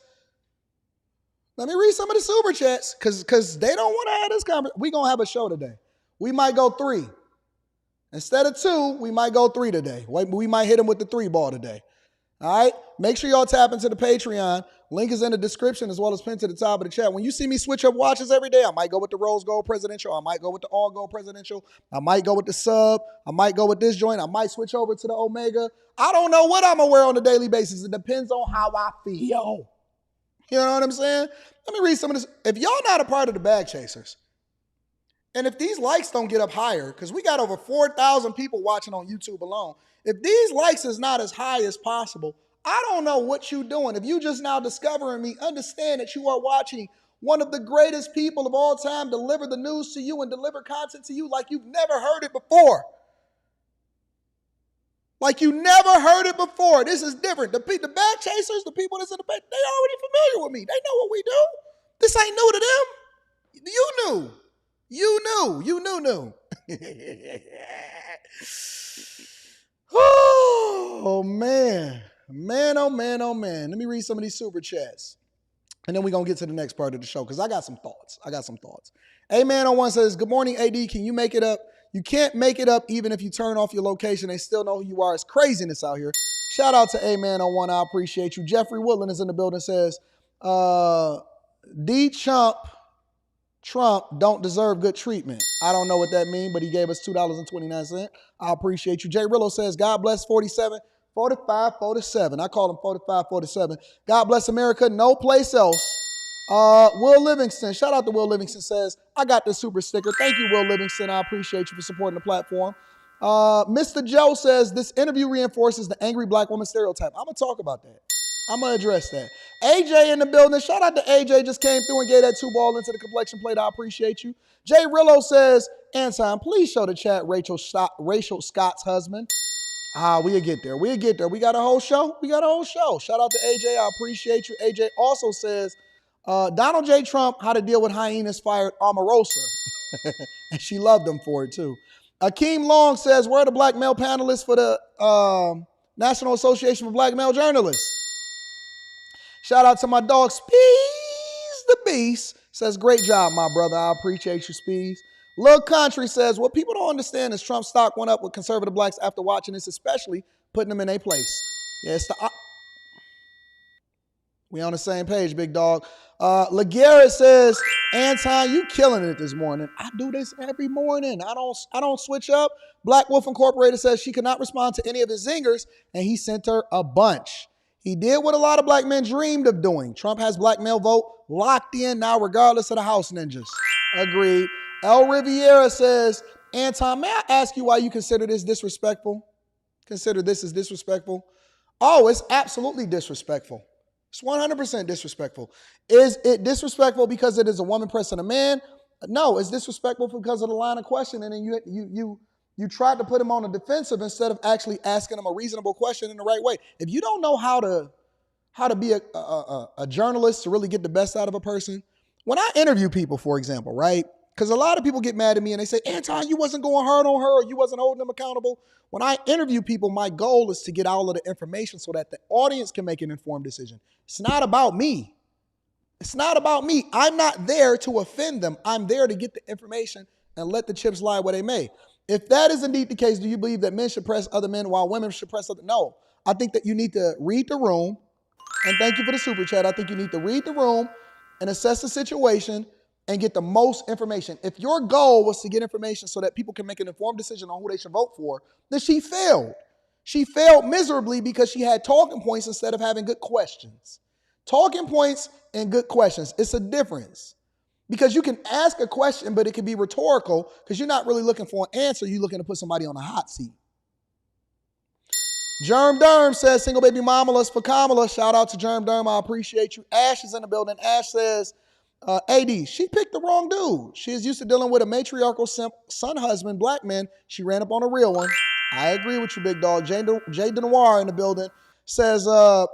Let me read some of the super chats because they don't want to have this conversation. We're going to have a show today. We might go 3. Instead of 2, we might go 3 today. We might hit them with the 3 ball today. All right? Make sure y'all tap into the Patreon. Link is in the description as well as pinned to the top of the chat. When you see me switch up watches every day, I might go with the Rose Gold Presidential. I might go with the All Gold Presidential. I might go with the Sub. I might go with this joint. I might switch over to the Omega. I don't know what I'm going to wear on a daily basis. It depends on how I feel. You know what I'm saying? Let me read some of this. If y'all not a part of the Bag Chasers, and if these likes don't get up higher, because we got over 4,000 people watching on YouTube alone, if these likes is not as high as possible, I don't know what you're doing. If you just now discovering me, understand that you are watching one of the greatest people of all time deliver the news to you and deliver content to you like you've never heard it before. Like you never heard it before. This is different. The Bag Chasers, the people that's in the back, they already familiar with me. They know what we do. This ain't new to them. You knew. You knew. Oh, man. Man, oh, man, oh, man. Let me read some of these super chats. And then we're going to get to the next part of the show because I got some thoughts. A-Man01 says, good morning, AD. Can you make it up? You can't make it up even if you turn off your location. They still know who you are. It's craziness out here. Shout out to A-Man01. I appreciate you. Jeffrey Woodland is in the building. Says, Trump don't deserve good treatment. I don't know what that means, but he gave us $2.29. I appreciate you. Jay Rillo says, God bless 47. 45, 47. I call him 45, 47. God bless America. No place else. Will Livingston. Shout out to Will Livingston says, I got the super sticker. Thank you, Will Livingston. I appreciate you for supporting the platform. Mr. Joe says, this interview reinforces the angry black woman stereotype. I'm going to talk about that. I'm going to address that. AJ in the building. Shout out to AJ. Just came through and gave that 2 ball into the complexion plate. I appreciate you. Jay Rillo says, Anton, please show the chat Rachel Scott's husband. We'll get there. We'll get there. We got a whole show. Shout out to AJ. I appreciate you. AJ also says, Donald J. Trump, how to deal with hyenas, fired Omarosa. And she loved him for it too. Akeem Long says, where are the black male panelists for the National Association for Black Male Journalists? Shout out to my dog, Spees the Beast. Says, great job, my brother. I appreciate you, Spees. Lil Country says, what people don't understand is Trump's stock went up with conservative blacks after watching this, especially putting them in a place. Yeah, we on the same page, big dog. LaGarrett says, Anton, you killing it this morning. I do this every morning. I don't switch up. Black Wolf Incorporated says she could not respond to any of his zingers, and he sent her a bunch. He did what a lot of black men dreamed of doing. Trump has black male vote locked in now, regardless of the House ninjas. Agreed. El Riviera says, Anton, may I ask you why you consider this disrespectful? Consider this as disrespectful? Oh, it's absolutely disrespectful. It's 100% disrespectful. Is it disrespectful because it is a woman pressing a man? No, it's disrespectful because of the line of questioning, and you tried to put him on the defensive instead of actually asking him a reasonable question in the right way. If you don't know how to be a journalist to really get the best out of a person, when I interview people, for example, right? Because a lot of people get mad at me and they say, Anton, you wasn't going hard on her or you wasn't holding them accountable. When I interview people, my goal is to get all of the information so that the audience can make an informed decision. It's not about me. It's not about me. I'm not there to offend them. I'm there to get the information and let the chips lie where they may. If that is indeed the case, do you believe that men should press other men while women should press other? No. I think that you need to read the room. And thank you for the super chat. I think you need to read the room and assess the situation and get the most information. If your goal was to get information so that people can make an informed decision on who they should vote for, then she failed. She failed miserably because she had talking points instead of having good questions. Talking points and good questions. It's a difference. Because you can ask a question, but it can be rhetorical because you're not really looking for an answer. You're looking to put somebody on a hot seat. Germ Derm says, single baby mamalas for Kamala. Shout out to Germ Derm. I appreciate you. Ash is in the building. Ash says, AD, she picked the wrong dude. She is used to dealing with a matriarchal son husband, black man. She ran up on a real one. I agree with you, big dog. Jay DeNoir in the building says,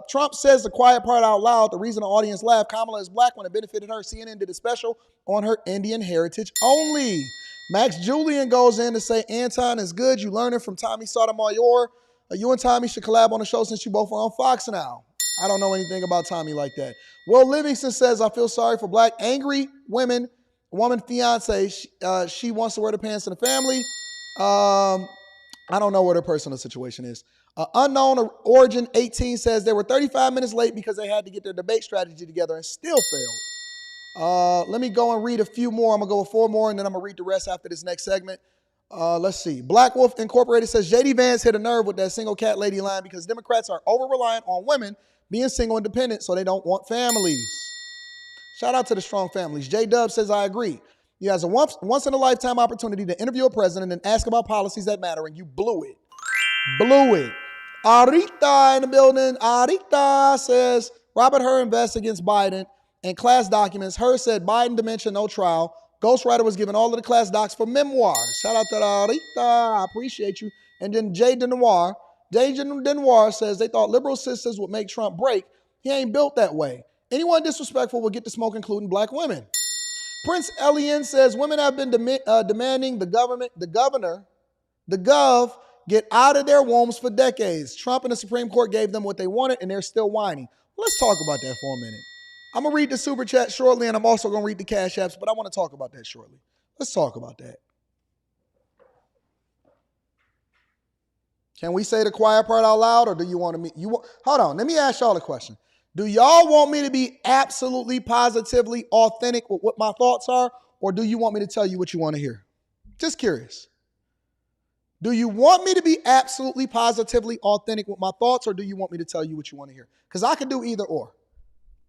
Trump says the quiet part out loud. The reason the audience laughed, Kamala is black when it benefited her. CNN did a special on her Indian heritage only. Max Julian goes in to say, Anton is good. You learning from Tommy Sotomayor. You and Tommy should collab on the show since you both are on Fox now. I don't know anything about Tommy like that. Will Livingston says, I feel sorry for black angry woman fiance. She wants to wear the pants in the family. I don't know what her personal situation is. Unknown Origin 18 says they were 35 minutes late because they had to get their debate strategy together and still failed. Let me go and read a few more. I'm going to go with 4 more, and then I'm going to read the rest after this next segment. Let's see. Black Wolf Incorporated says J.D. Vance hit a nerve with that single cat lady line because Democrats are over-reliant on women being single independent, so they don't want families. Shout out to the strong families. J-Dub says, I agree. You has a once-in-a-lifetime opportunity to interview a president and ask about policies that matter, and you blew it. Blew it. Arita in the building. Arita says, Robert Hur invests against Biden and class documents. Hur said Biden dementia, no trial. Ghostwriter was given all of the class docs for memoirs. Shout out to Arita. I appreciate you. And then Jay DeNoir says they thought liberal sisters would make Trump break. He ain't built that way. Anyone disrespectful will get the smoke, including black women. Prince Elian says women have been demanding the gov, get out of their wombs for decades. Trump and the Supreme Court gave them what they wanted, and they're still whining. Let's talk about that for a minute. I'm going to read the super chat shortly, and I'm also going to read the cash apps, but I want to talk about that shortly. Let's talk about that. Can we say the quiet part out loud, or do you want me? Hold on. Let me ask y'all a question. Do y'all want me to be absolutely, positively authentic with what my thoughts are, or do you want me to tell you what you want to hear? Just curious. Do you want me to be absolutely, positively authentic with my thoughts, or do you want me to tell you what you want to hear? Because I could do either or.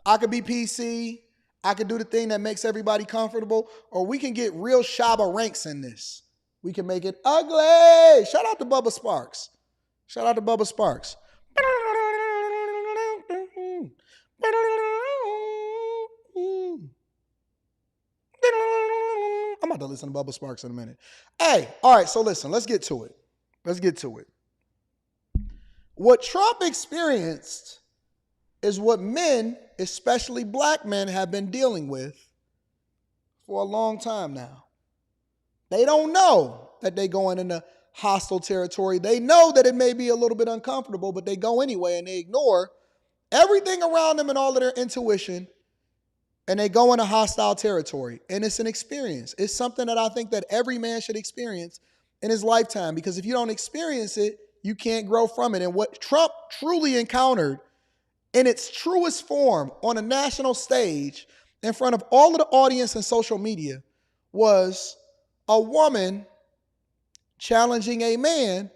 I could be PC. I could do the thing that makes everybody comfortable, or we can get real Shabba ranks in this. We can make it ugly. Shout out to Bubba Sparks. Shout out to Bubba Sparks. I'm about to listen to Bubba Sparks in a minute. Hey, all right, so listen, let's get to it. What Trump experienced is what men, especially black men, have been dealing with for a long time now. They don't know that they're going into hostile territory. They know that it may be a little bit uncomfortable, but they go anyway and they ignore everything around them and all of their intuition, and they go into hostile territory. And it's an experience. It's something that I think that every man should experience in his lifetime, because if you don't experience it, you can't grow from it. And what Trump truly encountered in its truest form on a national stage in front of all of the audience and social media was a woman challenging a man,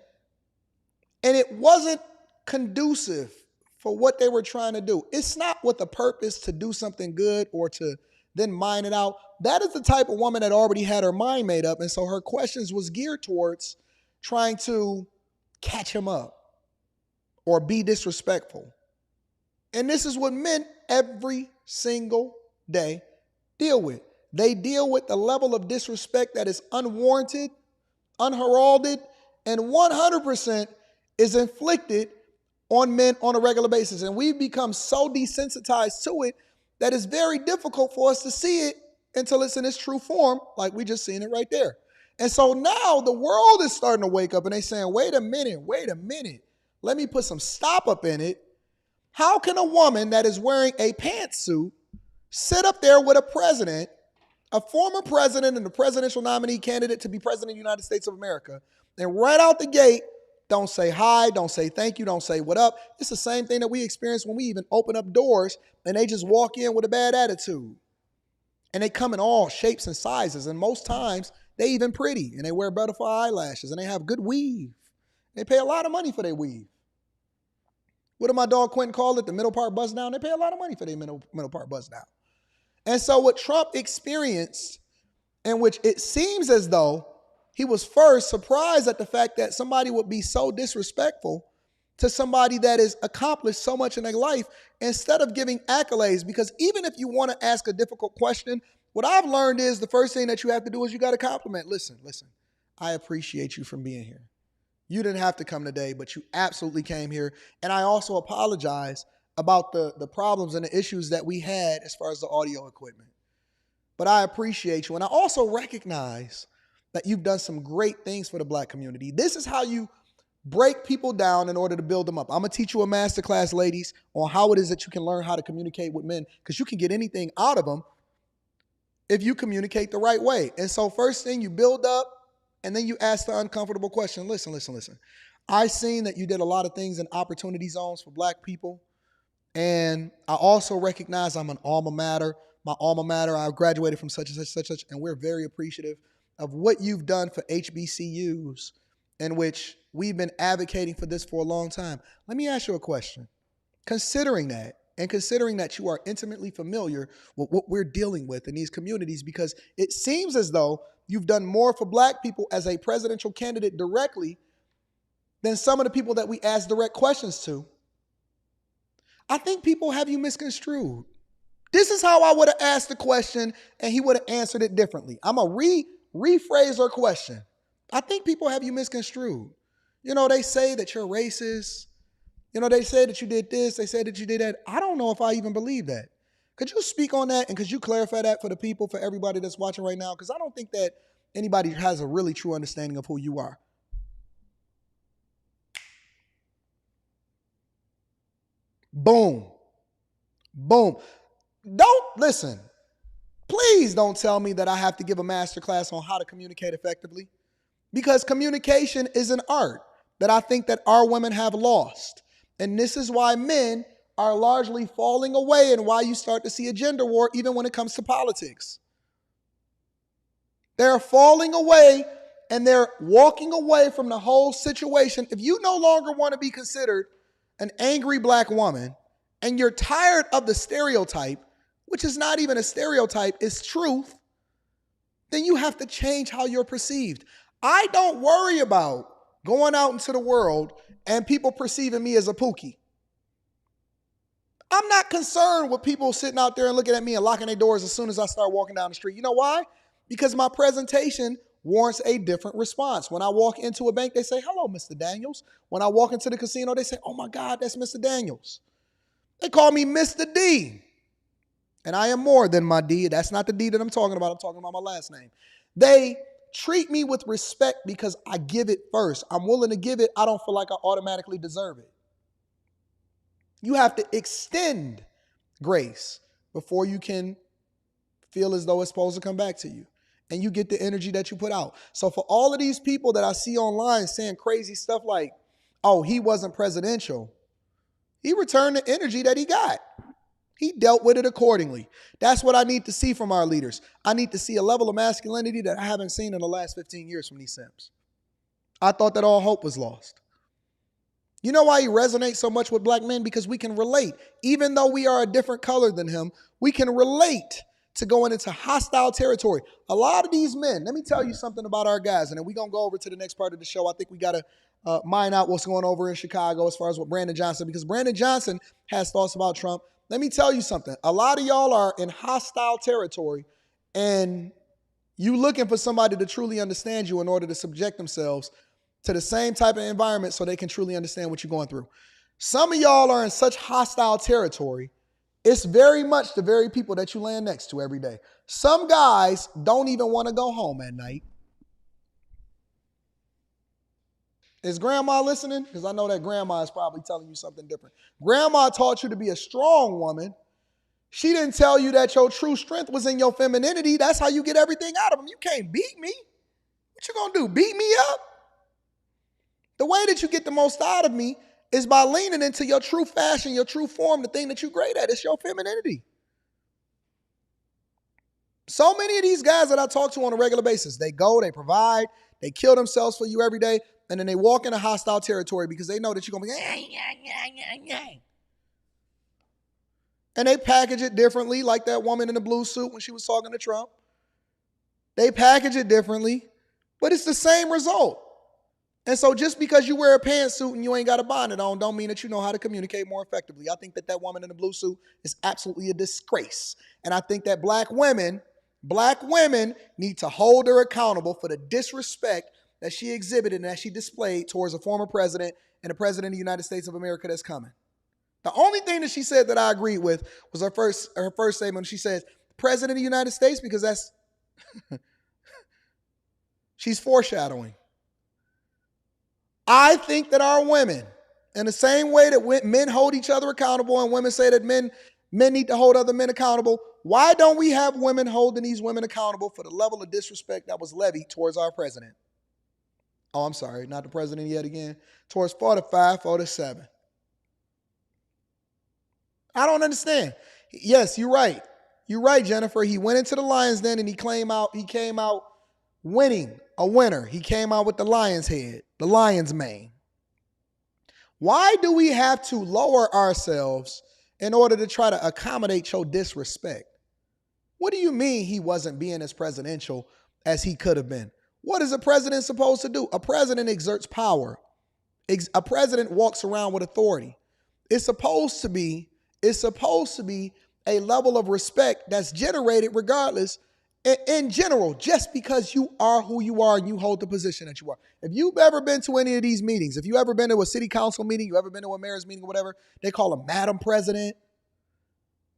and it wasn't conducive for what they were trying to do. It's not with the purpose to do something good or to then mine it out. That is the type of woman that already had her mind made up, and so her questions was geared towards trying to catch him up or be disrespectful. And this is what men every single day deal with. They deal with the level of disrespect that is unwarranted, unheralded, and 100% is inflicted on men on a regular basis. And we've become so desensitized to it that it's very difficult for us to see it until it's in its true form, like we just seen it right there. And so now the world is starting to wake up and they're saying, wait a minute. Let me put some stop up in it. How can a woman that is wearing a pantsuit sit up there with a president, a former president and the presidential nominee candidate to be president of the United States of America, and right out the gate, don't say hi, don't say thank you, don't say what up? It's the same thing that we experience when we even open up doors and they just walk in with a bad attitude. And they come in all shapes and sizes, and most times they even pretty, and they wear butterfly eyelashes, and they have good weave. They pay a lot of money for their weave. What did my dog Quentin call it? The middle part buzz down? They pay a lot of money for their middle part buzz down. And so what Trump experienced, in which it seems as though he was first surprised at the fact that somebody would be so disrespectful to somebody that has accomplished so much in their life, instead of giving accolades. Because even if you want to ask a difficult question, what I've learned is the first thing that you have to do is you got to compliment. Listen, I appreciate you from being here. You didn't have to come today, but you absolutely came here. And I also apologize about the problems and the issues that we had as far as the audio equipment. But I appreciate you. And I also recognize that you've done some great things for the black community. This is how you break people down in order to build them up. I'm going to teach you a masterclass, ladies, on how it is that you can learn how to communicate with men, because you can get anything out of them if you communicate the right way. And so first thing, you build up, and then you ask the uncomfortable question. Listen. I've seen that you did a lot of things in opportunity zones for black people. And I also recognize I'm an alma mater. My alma mater, I graduated from such and such, and we're very appreciative of what you've done for HBCUs, in which we've been advocating for this for a long time. Let me ask you a question. Considering that, and considering that you are intimately familiar with what we're dealing with in these communities, because it seems as though you've done more for black people as a presidential candidate directly than some of the people that we ask direct questions to, I think people have you misconstrued. This is how I would have asked the question, and he would have answered it differently. I'm going to rephrase her question. I think people have you misconstrued. You know, they say that you're racist. You know, they say that you did this. They say that you did that. I don't know if I even believe that. Could you speak on that, and could you clarify that for the people, for everybody that's watching right now? Because I don't think that anybody has a really true understanding of who you are. Boom. Listen, please don't tell me that I have to give a masterclass on how to communicate effectively, because communication is an art that I think that our women have lost. And this is why men are largely falling away, and why you start to see a gender war even when it comes to politics. They're falling away, and they're walking away from the whole situation. If you no longer want to be considered an angry black woman, and you're tired of the stereotype, which is not even a stereotype, it's truth, then you have to change how you're perceived. I don't worry about going out into the world and people perceiving me as a pookie. I'm not concerned with people sitting out there and looking at me and locking their doors as soon as I start walking down the street. You know why? Because my presentation warrants a different response. When I walk into a bank, they say, hello, Mr. Daniels. When I walk into the casino, they say, oh my God, that's Mr. Daniels. They call me Mr. D. And I am more than my D. That's not the D that I'm talking about. I'm talking about my last name. They treat me with respect because I give it first. I'm willing to give it. I don't feel like I automatically deserve it. You have to extend grace before you can feel as though it's supposed to come back to you. And you get the energy that you put out. So for all of these people that I see online saying crazy stuff like, oh, he wasn't presidential, he returned the energy that he got. He dealt with it accordingly. That's what I need to see from our leaders. I need to see a level of masculinity that I haven't seen in the last 15 years from these simps. I thought that all hope was lost. You know why he resonates so much with black men? Because we can relate. Even though we are a different color than him, we can relate to going into hostile territory. A lot of these men, let me tell you something about our guys, and then we're going to go over to the next part of the show. I think we got to mine out what's going over in Chicago as far as what Brandon Johnson, because Brandon Johnson has thoughts about Trump. Let me tell you something. A lot of y'all are in hostile territory, and you looking for somebody to truly understand you in order to subject themselves to the same type of environment so they can truly understand what you're going through. Some of y'all are in such hostile territory, it's very much the very people that you land next to every day. Some guys don't even want to go home at night. Is grandma listening? Because I know that grandma is probably telling you something different. Grandma taught you to be a strong woman. She didn't tell you that your true strength was in your femininity. That's how you get everything out of them. You can't beat me. What you gonna do, beat me up? The way that you get the most out of me is by leaning into your true fashion, your true form, the thing that you're great at. It's your femininity. So many of these guys that I talk to on a regular basis, they go, they provide, they kill themselves for you every day, and then they walk into hostile territory because they know that you're going to be, and they package it differently, like that woman in the blue suit when she was talking to Trump. They package it differently, but it's the same result. And so just because you wear a pantsuit and you ain't got a bonnet on, don't mean that you know how to communicate more effectively. I think that that woman in the blue suit is absolutely a disgrace. And I think that black women need to hold her accountable for the disrespect that she exhibited and that she displayed towards a former president and the president of the United States of America that's coming. The only thing that she said that I agreed with was her first statement. She said, President of the United States, because that's, she's foreshadowing. I think that our women, in the same way that men hold each other accountable and women say that men need to hold other men accountable, why don't we have women holding these women accountable for the level of disrespect that was levied towards our president? Oh, I'm sorry, not the president yet again. Towards 45, 47. I don't understand. Yes, you're right. You're right, Jennifer. He went into the Lions Den and he came out winning, a winner. He came out with the lion's head, the lion's mane. Why do we have to lower ourselves in order to try to accommodate your disrespect? What do you mean he wasn't being as presidential as he could have been? What is a president supposed to do? A president exerts power. A president walks around with authority. It's supposed to be a level of respect that's generated regardless, in general, just because you are who you are and you hold the position that you are. If you've ever been to any of these meetings, if you ever been to a city council meeting, you ever been to a mayor's meeting or whatever, they call them Madam President,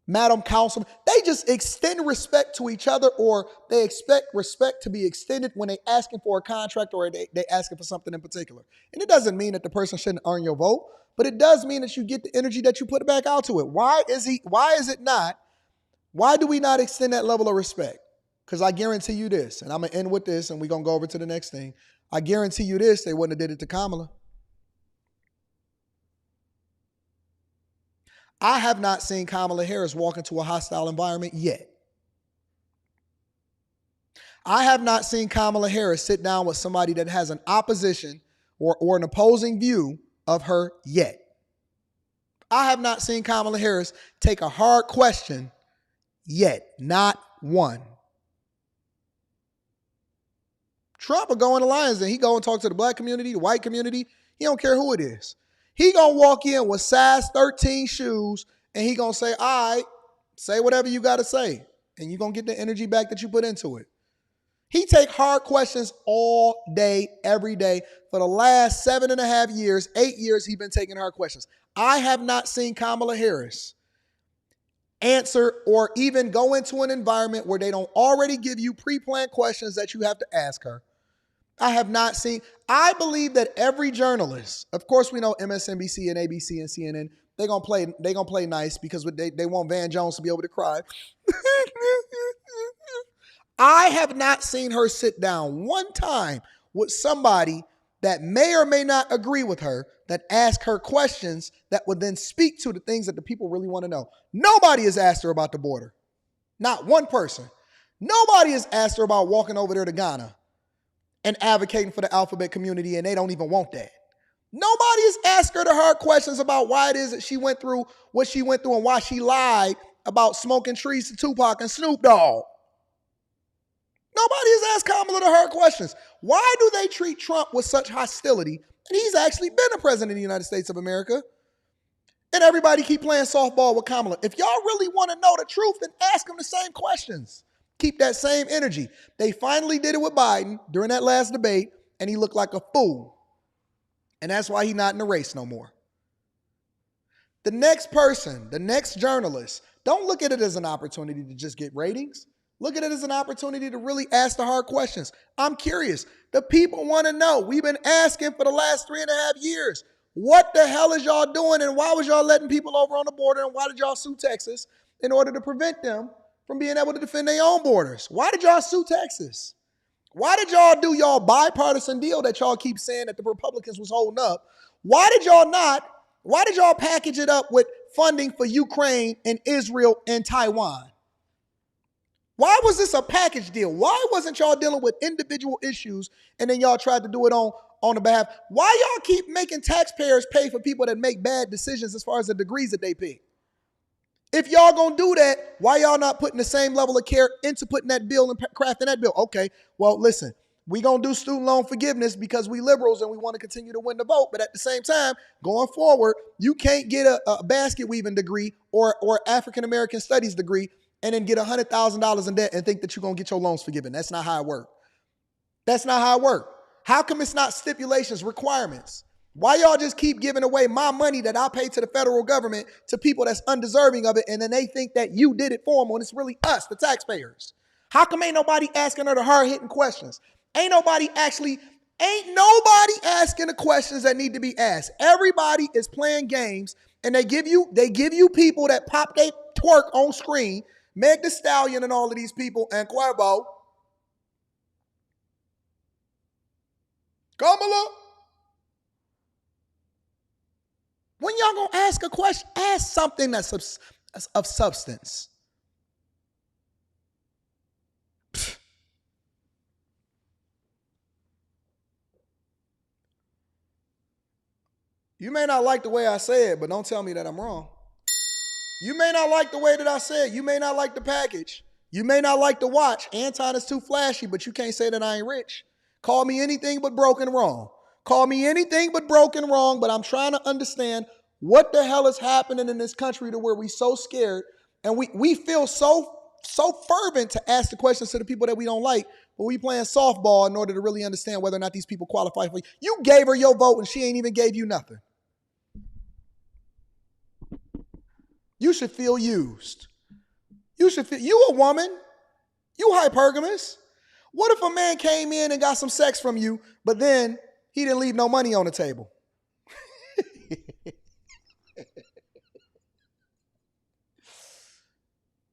Madam Councilman. They just extend respect to each other, or they expect respect to be extended when they asking for a contract or they asking for something in particular. And it doesn't mean that the person shouldn't earn your vote, but it does mean that you get the energy that you put back out to it. Why do we not extend that level of respect? Because I guarantee you this, and I'm going to end with this, and we're going to go over to the next thing. I guarantee you this, they wouldn't have did it to Kamala. I have not seen Kamala Harris walk into a hostile environment yet. I have not seen Kamala Harris sit down with somebody that has an opposition or an opposing view of her yet. I have not seen Kamala Harris take a hard question yet. Not one. Trump will go in the Lions Den. He go and talk to the black community, the white community. He don't care who it is. He gonna walk in with size 13 shoes and he gonna say, all right, say whatever you gotta say. And you gonna get the energy back that you put into it. He take hard questions all day, every day. For the last 7.5 years, 8 years, he's been taking hard questions. I have not seen Kamala Harris answer or even go into an environment where they don't already give you pre-planned questions that you have to ask her. I have not seen. I believe that every journalist, of course we know MSNBC and ABC and CNN, they're gonna play nice because they want Van Jones to be able to cry. I have not seen her sit down one time with somebody that may or may not agree with her, that ask her questions that would then speak to the things that the people really want to know. Nobody has asked her about the border. Not one person. Nobody has asked her about walking over there to Ghana and advocating for the alphabet community, and they don't even want that. Nobody has asked her the hard questions about why it is that she went through what she went through and why she lied about smoking trees to Tupac and Snoop Dogg. Nobody has asked Kamala the hard questions. Why do they treat Trump with such hostility? And he's actually been a president of the United States of America. And everybody keep playing softball with Kamala. If y'all really want to know the truth, then ask him the same questions. Keep that same energy. They finally did it with Biden during that last debate, and he looked like a fool. And that's why he's not in the race no more. The next person, the next journalist, don't look at it as an opportunity to just get ratings. Look at it as an opportunity to really ask the hard questions. I'm curious. The people want to know. We've been asking for the last 3.5 years. What the hell is y'all doing, and why was y'all letting people over on the border, and why did y'all sue Texas in order to prevent them from being able to defend their own borders? Why did y'all sue Texas? Why did y'all do y'all bipartisan deal that y'all keep saying that the Republicans was holding up? Why did y'all package it up with funding for Ukraine and Israel and Taiwan? Why was this a package deal? Why wasn't y'all dealing with individual issues and then y'all tried to do it on the behalf? Why y'all keep making taxpayers pay for people that make bad decisions as far as the degrees that they pick? If y'all gonna do that, why y'all not putting the same level of care into putting that bill and crafting that bill? Okay, well, listen, we gonna do student loan forgiveness because we liberals and we want to continue to win the vote. But at the same time, going forward, you can't get a basket weaving degree or African-American studies degree and then get $100,000 in debt and think that you're gonna get your loans forgiven. That's not how it works. That's not how it works. How come it's not stipulations, requirements? Why y'all just keep giving away my money that I pay to the federal government to people that's undeserving of it, and then they think that you did it for them when it's really us, the taxpayers? How come ain't nobody asking her the hard-hitting questions? Ain't nobody asking the questions that need to be asked. Everybody is playing games, and they give you people that pop they twerk on screen, Meg Thee Stallion and all of these people, and Cuervo. Kamala. When y'all gonna ask a question, ask something that's of substance. You may not like the way I say it, but don't tell me that I'm wrong. You may not like the way that I said it. You may not like the package. You may not like the watch. Anton is too flashy, but you can't say that I ain't rich. Call me anything but broken wrong. Call me anything but broken wrong, but I'm trying to understand what the hell is happening in this country to where we so scared and we feel so fervent to ask the questions to the people that we don't like, but we playing softball in order to really understand whether or not these people qualify for you. You gave her your vote and she ain't even gave you nothing. You should feel used. You a woman. You hypergamous. What if a man came in and got some sex from you, but then he didn't leave no money on the table?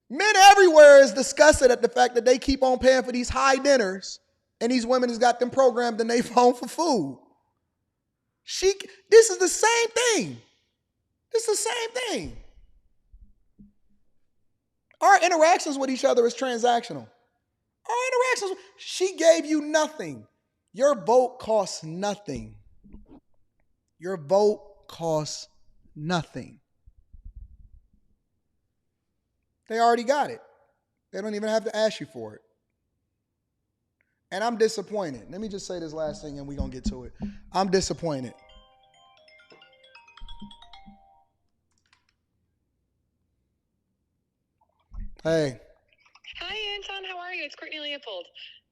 Men everywhere is disgusted at the fact that they keep on paying for these high dinners and these women has got them programmed in their phone for food. This is the same thing. This is the same thing. Our interactions with each other is transactional. She gave you nothing. Your vote costs nothing. Your vote costs nothing. They already got it. They don't even have to ask you for it. And I'm disappointed. Let me just say this last thing and we're going to get to it. I'm disappointed. Hey. Hi, Anton. How are you? It's Courtney Leopold.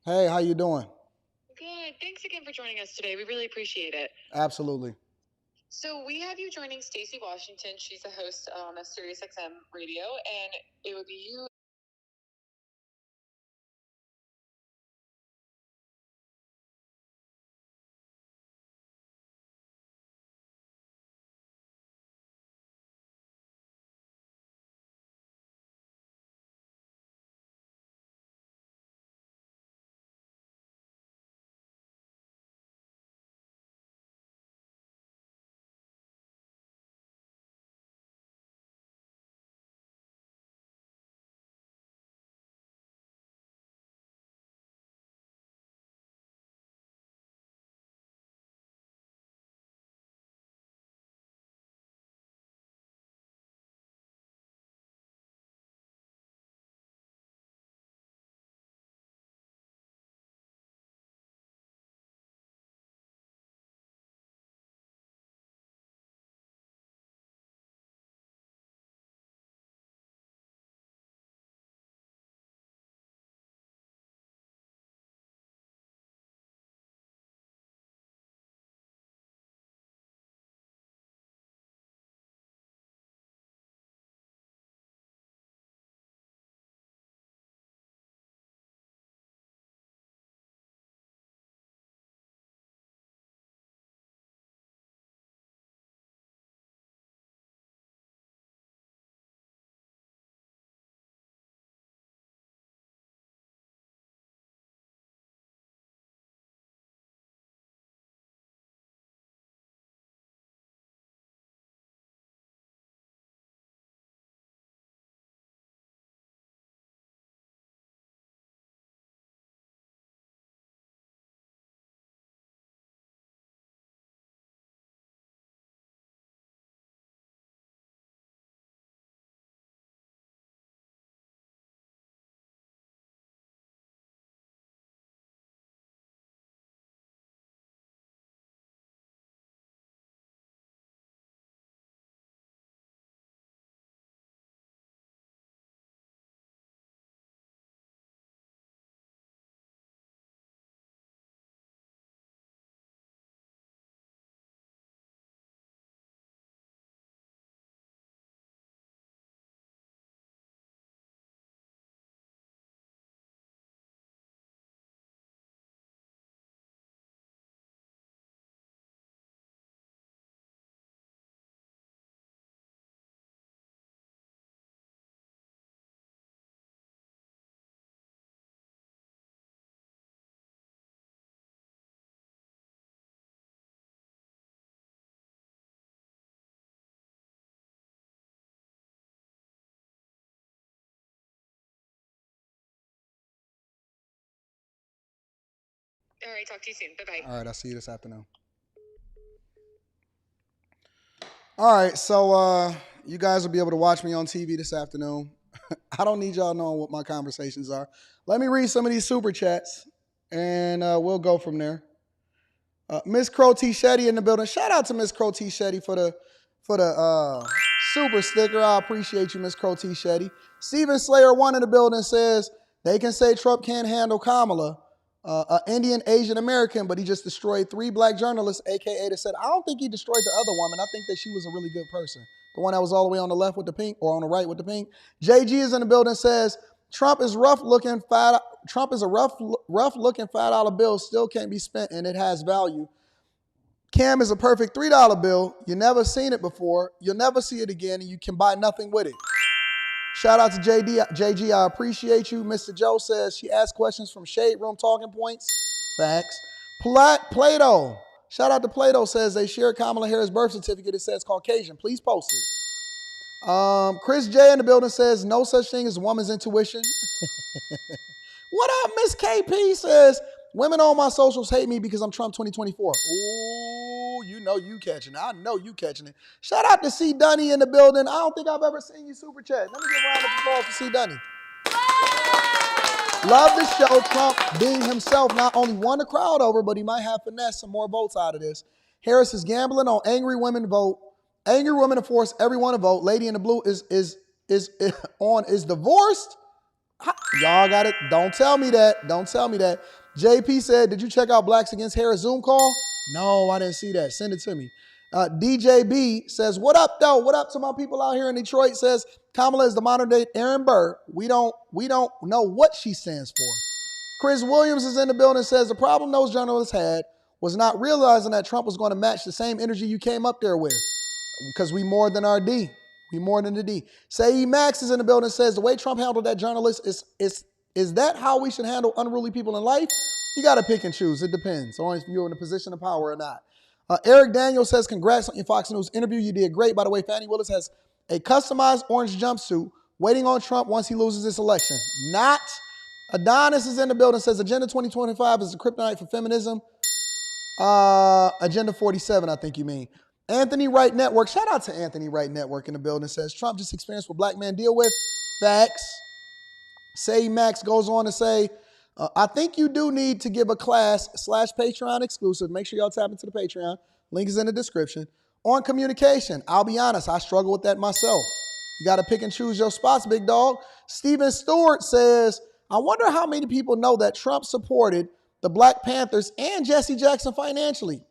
Hey, how you doing? Good. Thanks again for joining us today. We really appreciate it. Absolutely. So we have you joining Stacey Washington. She's a host on a SiriusXM radio, and it would be you. All right. Talk to you soon. Bye-bye. All right, I'll see you this afternoon. All right, so you guys will be able to watch me on TV this afternoon. I don't need y'all knowing what my conversations are. Let me read some of these super chats, and we'll go from there. Miss Crow T. Shetty in the building. Shout out to Miss Crow T. Shetty for the super sticker. I appreciate you, Miss Crow T. Shetty. Steven Slayer 1 in the building says they can say Trump can't handle Kamala, an Indian Asian American, but he just destroyed 3 black journalists, aka they said I don't think he destroyed the other woman. I think that she was a really good person. The one that was all the way on the left with the pink, or on the right with the pink. JG is in the building, says Trump is rough looking fat. Trump is a rough looking $5 bill, still can't be spent, and it has value. Cam is a perfect $3 bill. You never seen it before. You'll never see it again, and you can buy nothing with it. Shout out to JG. I appreciate you. Mr. Joe says she asked questions from Shade Room Talking Points. Facts. Plato. Shout out to Plato, says they shared Kamala Harris' birth certificate. It says Caucasian. Please post it. Chris J in the building says no such thing as woman's intuition. What up, Miss KP says women on my socials hate me because I'm Trump 2024. Ooh, you know you catching it. I know you catching it. Shout out to C. Dunny in the building. I don't think I've ever seen you super chat. Let me give a round of applause for C. Dunny. Love the show. Trump being himself not only won the crowd over, but he might have finessed some more votes out of this. Harris is gambling on angry women vote. Angry women to force everyone to vote. Lady in the blue is divorced. Y'all got it. Don't tell me that. Don't tell me that. JP said, did you check out Blacks Against Harris Zoom call? No, I didn't see that. Send it to me. DJB says, what up, though? What up to my people out here in Detroit? Says, Kamala is the modern day Aaron Burr. We don't know what she stands for. Chris Williams is in the building, says, the problem those journalists had was not realizing that Trump was going to match the same energy you came up there with. Because we more than our D. We more than the D. Say Max is in the building, says, the way Trump handled that journalist is that how we should handle unruly people in life? You got to pick and choose. It depends on if you're in a position of power or not. Eric Daniels says, congrats on your Fox News interview. You did great. By the way, Fannie Willis has a customized orange jumpsuit waiting on Trump once he loses this election. Not. Adonis is in the building, says, Agenda 2025 is the kryptonite for feminism. Agenda 47, I think you mean. Anthony Wright Network. Shout out to Anthony Wright Network in the building. Says, Trump just experienced what black men deal with. Facts. Say Max goes on to say, I think you do need to give a class / Patreon exclusive. Make sure y'all tap into the Patreon. Link is in the description. On communication. I'll be honest, I struggle with that myself. You got to pick and choose your spots, big dog. Steven Stewart says, I wonder how many people know that Trump supported the Black Panthers and Jesse Jackson financially.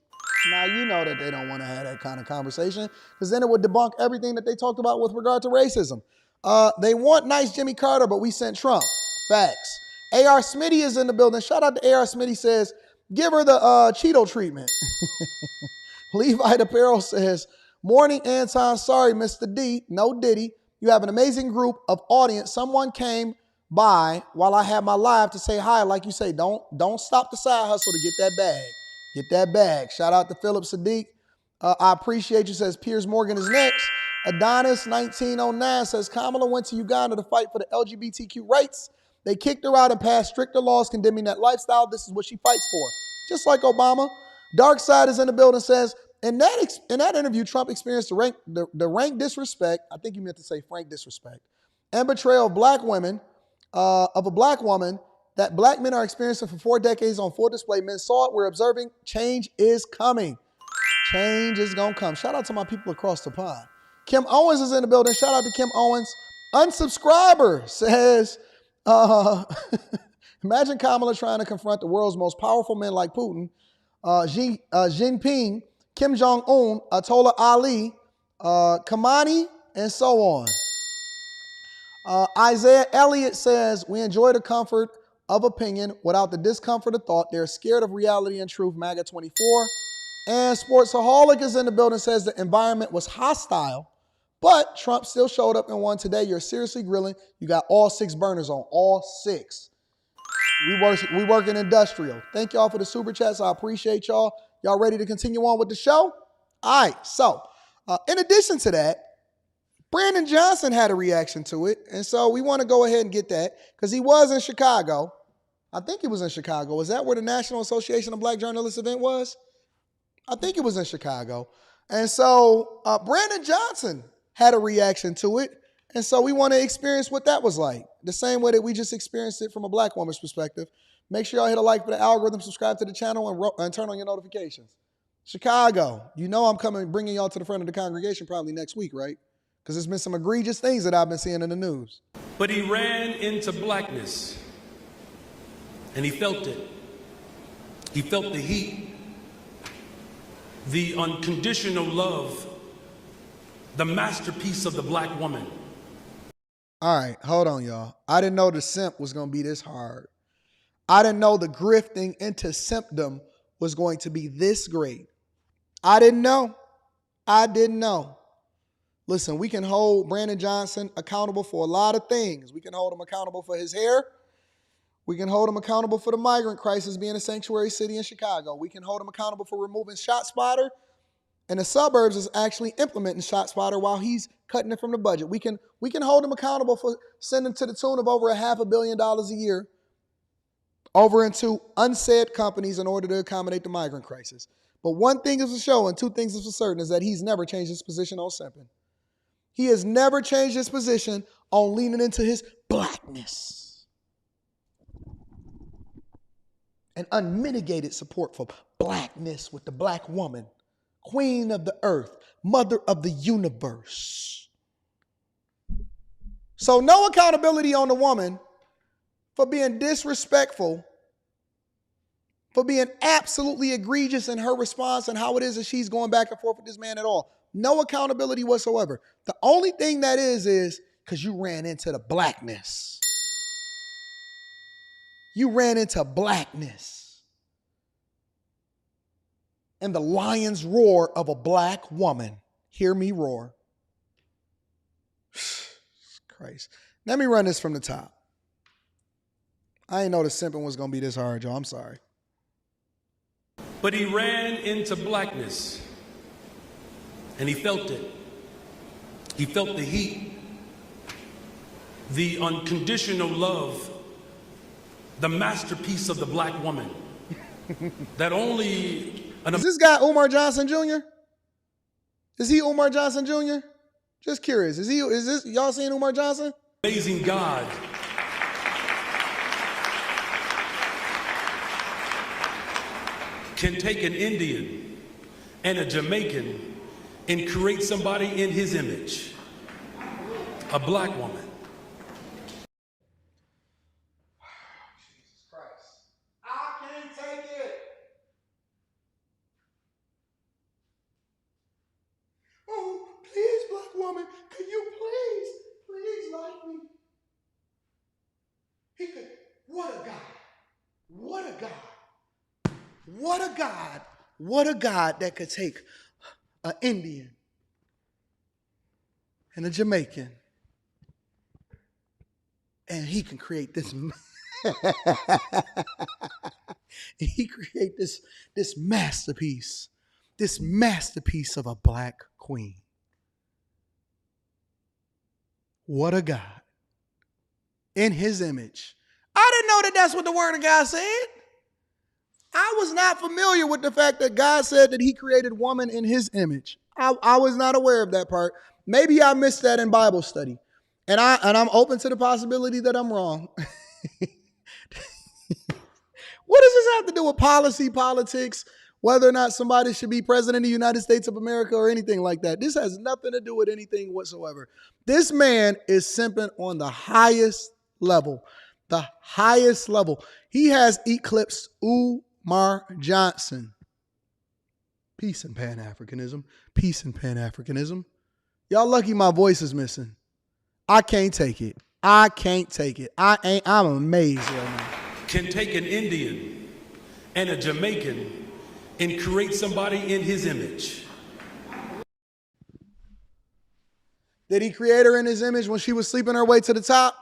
Now, you know that they don't want to have that kind of conversation because then it would debunk everything that they talked about with regard to racism. They want nice Jimmy Carter, but we sent Trump. Facts. A.R. Smitty is in the building. Shout out to A.R. Smitty, says, give her the Cheeto treatment. Levite Apparel says, morning, Anton. Sorry, Mr. D. No Diddy. You have an amazing group of audience. Someone came by while I had my live to say hi. Like you say, don't stop the side hustle to get that bag. Get that bag. Shout out to Philip Sadiq. I appreciate you, says Piers Morgan is next. Adonis 1909 says Kamala went to Uganda to fight for the LGBTQ rights. They kicked her out and passed stricter laws condemning that lifestyle. This is what she fights for. Just like Obama. Dark Side is in the building, says, in that interview, Trump experienced the rank disrespect, I think he meant to say frank disrespect, and betrayal of black women, of a black woman that black men are experiencing for 4 decades on full display. Men saw it. We're observing. Change is coming. Change is going to come. Shout out to my people across the pond. Kim Owens is in the building. Shout out to Kim Owens. Unsubscriber says, imagine Kamala trying to confront the world's most powerful men like Putin, Xi Jinping, Kim Jong-un, Ayatollah Ali, Khamenei, and so on. Isaiah Elliott says, we enjoy the comfort of opinion without the discomfort of thought. They're scared of reality and truth, MAGA 24. And Sportsaholic is in the building, says the environment was hostile, but Trump still showed up and won today. You're seriously grilling. You got all 6 burners on, all 6. We work in industrial. Thank y'all for the super chats. I appreciate y'all. Y'all ready to continue on with the show? All right, so in addition to that, Brandon Johnson had a reaction to it, and so we want to go ahead and get that because he was in Chicago. I think he was in Chicago. Was that where the National Association of Black Journalists event was? I think it was in Chicago. And so Brandon Johnson had a reaction to it, and so we want to experience what that was like, the same way that we just experienced it from a black woman's perspective. Make sure y'all hit a like for the algorithm, subscribe to the channel, and turn on your notifications. Chicago, you know I'm coming, bringing y'all to the front of the congregation probably next week, right? Because there's been some egregious things that I've been seeing in the news. But he ran into blackness, and he felt it. He felt the heat, the unconditional love, the masterpiece of the black woman. All right, hold on, y'all. I didn't know the simp was going to be this hard. I didn't know the grifting into simpdom was going to be this great. I didn't know. Listen, we can hold Brandon Johnson accountable for a lot of things. We can hold him accountable for his hair. We can hold him accountable for the migrant crisis being a sanctuary city in Chicago. We can hold him accountable for removing ShotSpotter, and the suburbs is actually implementing ShotSpotter while he's cutting it from the budget. We can hold him accountable for sending to the tune of over $500 million a year over into unsaid companies in order to accommodate the migrant crisis. But one thing is for sure and 2 things is for certain is that he's never changed his position on simping. He has never changed his position on leaning into his blackness and unmitigated support for blackness with the black woman, queen of the earth, mother of the universe. So no accountability on the woman, for being disrespectful, for being absolutely egregious in her response and how it is that she's going back and forth with this man at all. No accountability whatsoever. The only thing that is because you ran into the blackness. You ran into blackness. And the lion's roar of a black woman. Hear me roar. Christ. Let me run this from the top. I didn't know the simping was going to be this hard, y'all. I'm sorry. But he ran into blackness, and he felt it. He felt the heat, the unconditional love, the masterpiece of the black woman. That only... Is this guy Umar Johnson Jr.? Is he Umar Johnson Jr.? Just curious. Is this y'all seeing Umar Johnson? Amazing God can take an Indian and a Jamaican and create somebody in his image, a black woman. Jesus Christ. I can't take it. Oh, please, black woman, could you please like me? He could, what a God. What a God. What a God. What a God that could take an Indian and a Jamaican and he can create this he create this masterpiece of a black queen. What a God. In his image. I didn't know that that's what the word of God said. I was not familiar with the fact that God said that he created woman in his image. I was not aware of that part. Maybe I missed that in Bible study. And I'm open to the possibility that I'm wrong. What does this have to do with politics, whether or not somebody should be president of the United States of America or anything like that? This has nothing to do with anything whatsoever. This man is simping on the highest level. The highest level. He has eclipsed Umar Johnson. Peace and Pan-Africanism. Peace and Pan-Africanism. Y'all lucky my voice is missing. I can't take it. I can't take it. I'm amazed right now. Can take an Indian and a Jamaican and create somebody in his image. Did he create her in his image when she was sleeping her way to the top?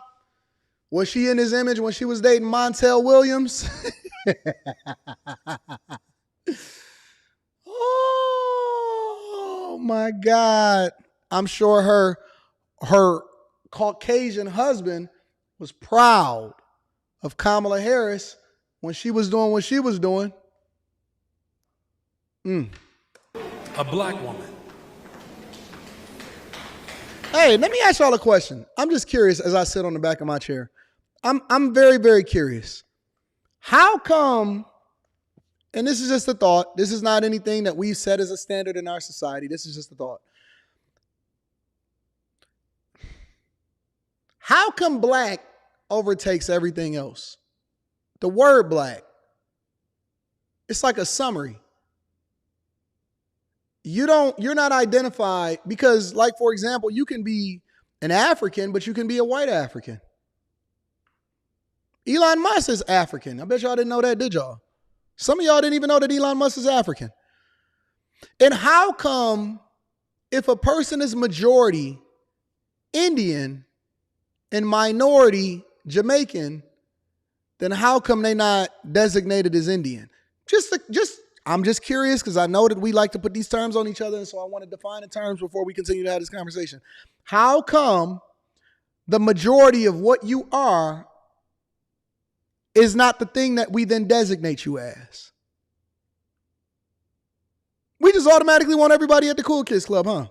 Was she in his image when she was dating Montel Williams? Oh my God. I'm sure her Caucasian husband was proud of Kamala Harris when she was doing what she was doing. A black woman. Hey, let me ask y'all a question. I'm just curious as I sit on the back of my chair. I'm very, very curious. How come, and this is just a thought, this is not anything that we've set as a standard in our society, this is just a thought. How come black overtakes everything else? The word black, it's like a summary. You're not identified because, like, for example, you can be an African, but you can be a white African. Elon Musk is African. I bet y'all didn't know that, did y'all? Some of y'all didn't even know that Elon Musk is African. And how come if a person is majority Indian and minority Jamaican, then how come they not designated as Indian? I'm just curious because I know that we like to put these terms on each other, and so I want to define the terms before we continue to have this conversation. How come the majority of what you are is not the thing that we then designate you as? We just automatically want everybody at the Cool Kids Club, huh?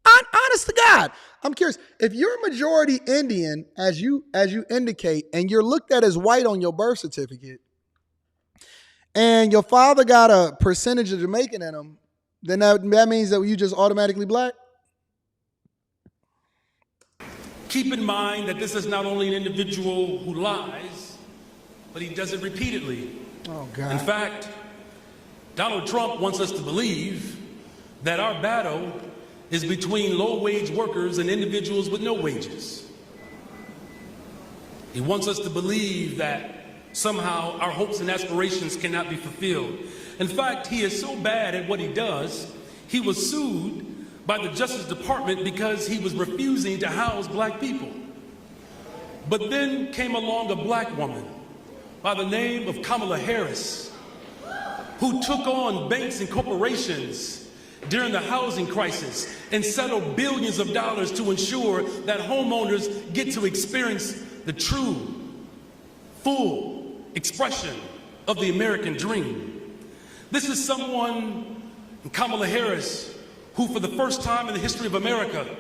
Honest to God, I'm curious. If you're majority Indian, as you indicate, and you're looked at as white on your birth certificate, and your father got a percentage of Jamaican in him, then that means that you just automatically black? Keep in mind that this is not only an individual who lies, but he does it repeatedly. Oh, God. In fact, Donald Trump wants us to believe that our battle is between low-wage workers and individuals with no wages. He wants us to believe that somehow our hopes and aspirations cannot be fulfilled. In fact, he is so bad at what he does, he was sued by the Justice Department because he was refusing to house black people. But then came along a black woman by the name of Kamala Harris, who took on banks and corporations during the housing crisis and settled billions of dollars to ensure that homeowners get to experience the true, full expression of the American dream. This is someone, Kamala Harris, who for the first time in the history of America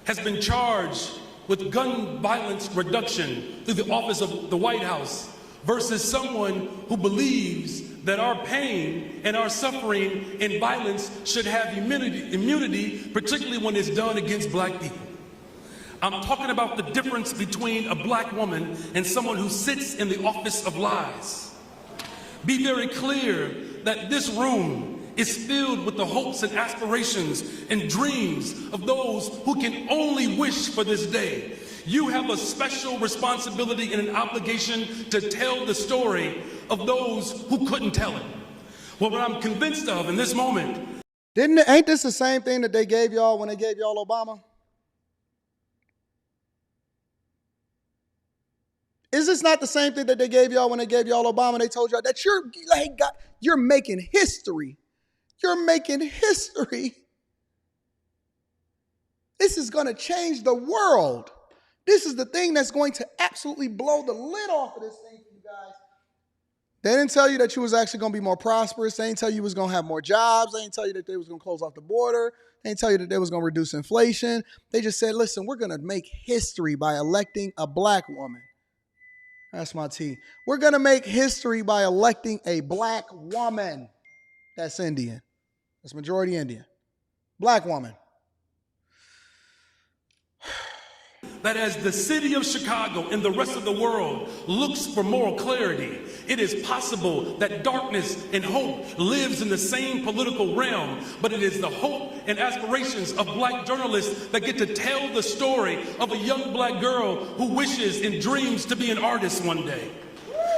has been charged with gun violence reduction through the office of the White House, versus someone who believes that our pain and our suffering and violence should have immunity, particularly when it's done against black people. I'm talking about the difference between a black woman and someone who sits in the office of lies. Be very clear that this room is filled with the hopes and aspirations and dreams of those who can only wish for this day. You have a special responsibility and an obligation to tell the story of those who couldn't tell it. Well, what I'm convinced of in this moment. Ain't this the same thing that they gave y'all when they gave y'all Obama? Is this not the same thing that they gave y'all when they gave y'all Obama? They told y'all that you're making history. You're making history. This is going to change the world. This is the thing that's going to absolutely blow the lid off of this thing for you guys. They didn't tell you that you was actually going to be more prosperous. They didn't tell you was going to have more jobs. They didn't tell you that they was going to close off the border. They didn't tell you that they was going to reduce inflation. They just said, listen, we're going to make history by electing a black woman. That's my T. We're going to make history by electing a black woman. That's Indian. That's majority Indian. Black woman. That as the city of Chicago and the rest of the world looks for moral clarity, it is possible that darkness and hope lives in the same political realm, but it is the hope and aspirations of black journalists that get to tell the story of a young black girl who wishes and dreams to be an artist one day.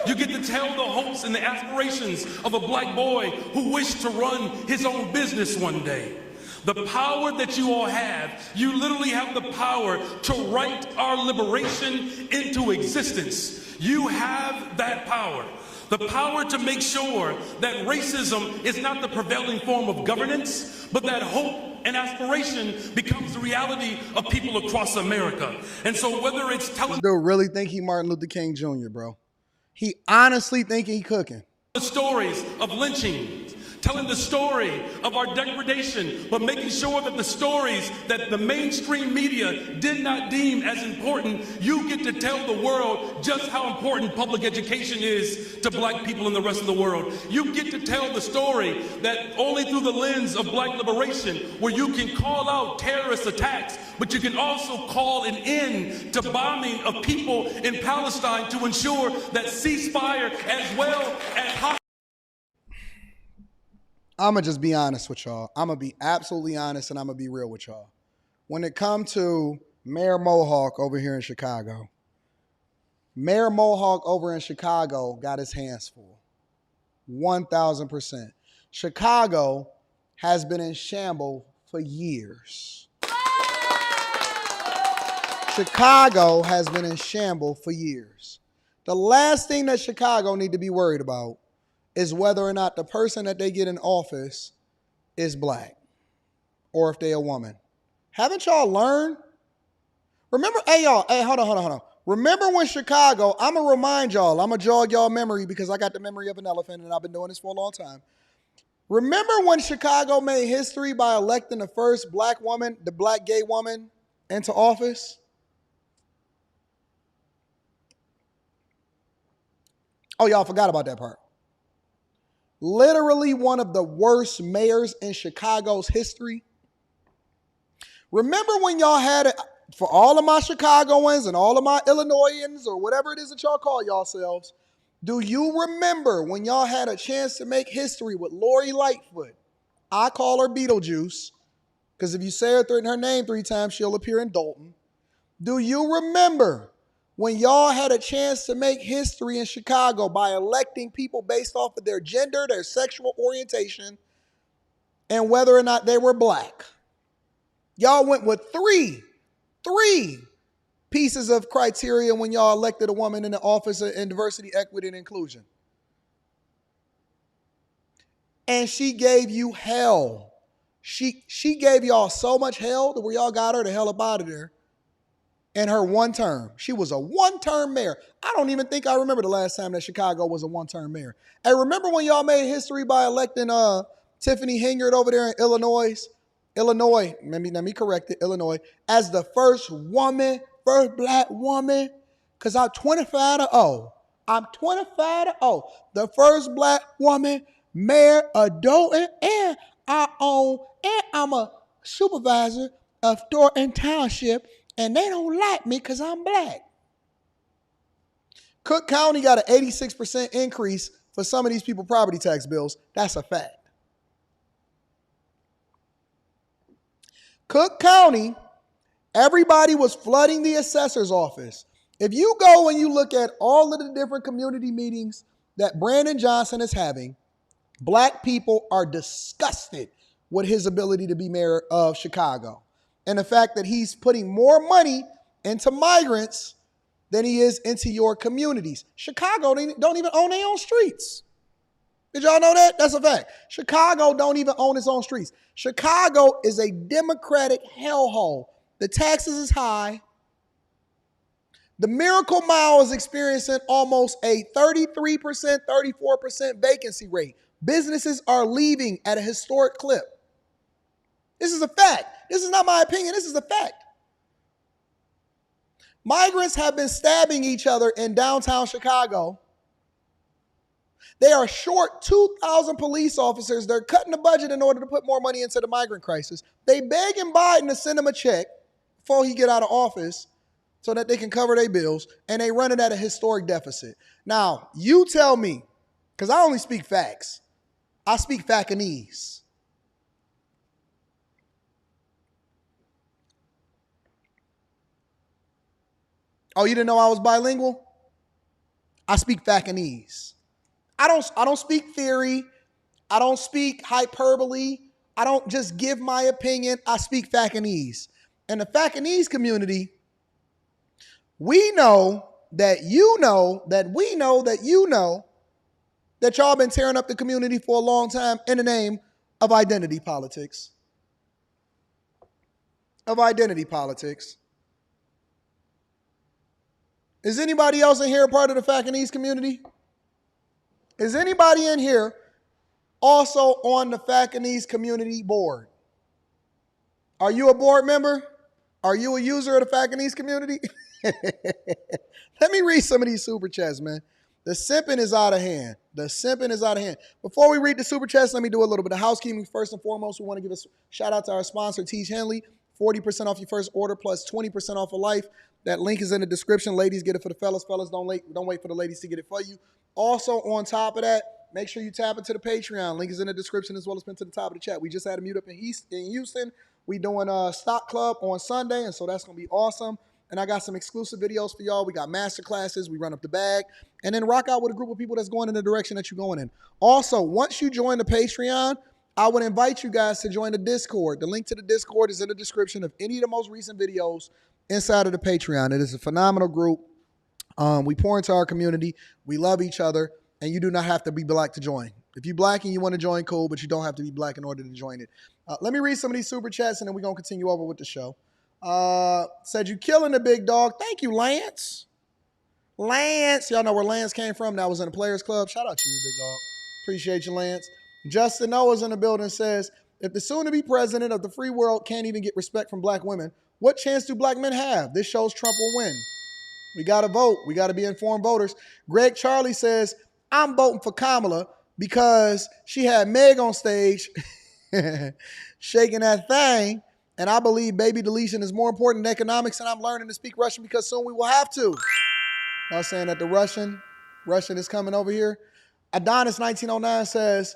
You get to tell the hopes and the aspirations of a black boy who wished to run his own business one day. The power that you all have, you literally have the power to write our liberation into existence. You have that power. The power to make sure that racism is not the prevailing form of governance, but that hope and aspiration becomes the reality of people across America. And so whether it's This dude really think he Martin Luther King Jr., bro. He honestly think he cooking. The stories of lynching, telling the story of our degradation, but making sure that the stories that the mainstream media did not deem as important, you get to tell the world just how important public education is to black people in the rest of the world. You get to tell the story that only through the lens of black liberation, where you can call out terrorist attacks, but you can also call an end to bombing of people in Palestine to ensure that ceasefire as well as I'm going to just be honest with y'all. I'm going to be absolutely honest, and I'm going to be real with y'all. When it comes to Mayor Mohawk over here in Chicago, Mayor Mohawk over in Chicago got his hands full. 1,000%. Chicago has been in shambles for years. Chicago has been in shambles for years. The last thing that Chicago need to be worried about is whether or not the person that they get in office is black or if they a woman. Haven't y'all learned? Remember, hold on. Remember when Chicago, I'm going to remind y'all, I'm going to jog y'all memory because I got the memory of an elephant and I've been doing this for a long time. Remember when Chicago made history by electing the first black woman, the black gay woman, into office? Oh, y'all forgot about that part. Literally one of the worst mayors in Chicago's history. Remember when y'all had it? for all of my Chicagoans and all of my Illinoisans or whatever it is that y'all call yourselves, do you remember when y'all had a chance to make history with Lori Lightfoot? I call her Beetlejuice, because if you say her name 3 times, she'll appear in Dalton. Do you remember when y'all had a chance to make history in Chicago by electing people based off of their gender, their sexual orientation, and whether or not they were black? Y'all went with three pieces of criteria when y'all elected a woman in the office in diversity, equity, and inclusion. And she gave you hell. She gave y'all so much hell that where y'all got her the hell up out of there in her one term. She was a one-term mayor. I don't even think I remember the last time that Chicago was a one-term mayor. Hey, remember when y'all made history by electing Tiffany Hingard over there in Illinois, let me correct it, Illinois, as the first black woman, because I'm 25 to 0. I'm 25 to 0. The first black woman mayor of Dalton, and I'm a supervisor of Thornton Township, and they don't like me because I'm black. Cook County got an 86% increase for some of these people property tax bills. That's a fact. Cook County, everybody was flooding the assessor's office. If you go and you look at all of the different community meetings that Brandon Johnson is having, black people are disgusted with his ability to be mayor of Chicago. And the fact that he's putting more money into migrants than he is into your communities. Chicago don't even own their own streets. Did y'all know that? That's a fact. Chicago don't even own its own streets. Chicago is a Democratic hellhole. The taxes is high. The Miracle Mile is experiencing almost a 33%, 34% vacancy rate. Businesses are leaving at a historic clip. This is a fact. This is not my opinion. This is a fact. Migrants have been stabbing each other in downtown Chicago. They are short 2,000 police officers. They're cutting the budget in order to put more money into the migrant crisis. They begging Biden to send them a check before he get out of office so that they can cover their bills, and they run it at a historic deficit. Now, you tell me, because I only speak facts. I speak Facanese. Oh, you didn't know I was bilingual? I speak Facanese. I don't speak theory. I don't speak hyperbole. I don't just give my opinion. I speak Facanese. In the Facanese community, we know that you know that we know that you know that y'all been tearing up the community for a long time in the name of identity politics. Of identity politics. Is anybody else in here a part of the Facanese community? Is anybody in here also on the Facanese community board? Are you a board member? Are you a user of the Facanese community? Let me read some of these super chats, man. The simping is out of hand. The simping is out of hand. Before we read the super chats, let me do a little bit of housekeeping. First and foremost, we want to give a shout out to our sponsor, Tiege Hanley. 40% off your first order plus 20% off of life. That link is in the description. Ladies, get it for the fellas. Fellas, don't wait for the ladies to get it for you. Also, on top of that, make sure you tap into the Patreon. Link is in the description as well as pinned to the top of the chat. We just had a meet up in Houston. We doing a stock club on Sunday, and so that's going to be awesome. And I got some exclusive videos for y'all. We got master classes. We run up the bag. And then rock out with a group of people that's going in the direction that you're going in. Also, once you join the Patreon, I would invite you guys to join the Discord. The link to the Discord is in the description of any of the most recent videos inside of the Patreon. It is a phenomenal group. We pour into our community. We love each other. And you do not have to be black to join. If you're black and you want to join, cool, but you don't have to be black in order to join it. Let me read some of these super chats, and then we're going to continue over with the show. Said you killing the big dog. Thank you, Lance. Lance. Y'all know where Lance came from. That was in the Players Club. Shout out to you, big dog. Appreciate you, Lance. Justin Noah's in the building, says, if the soon-to-be president of the free world can't even get respect from black women, what chance do black men have? This shows Trump will win. We got to vote. We got to be informed voters. Greg Charlie says, I'm voting for Kamala because she had Meg on stage shaking that thing, And I believe baby deletion is more important than economics, and I'm learning to speak Russian because soon we will have to. I was saying that the Russian is coming over here. Adonis 1909 says,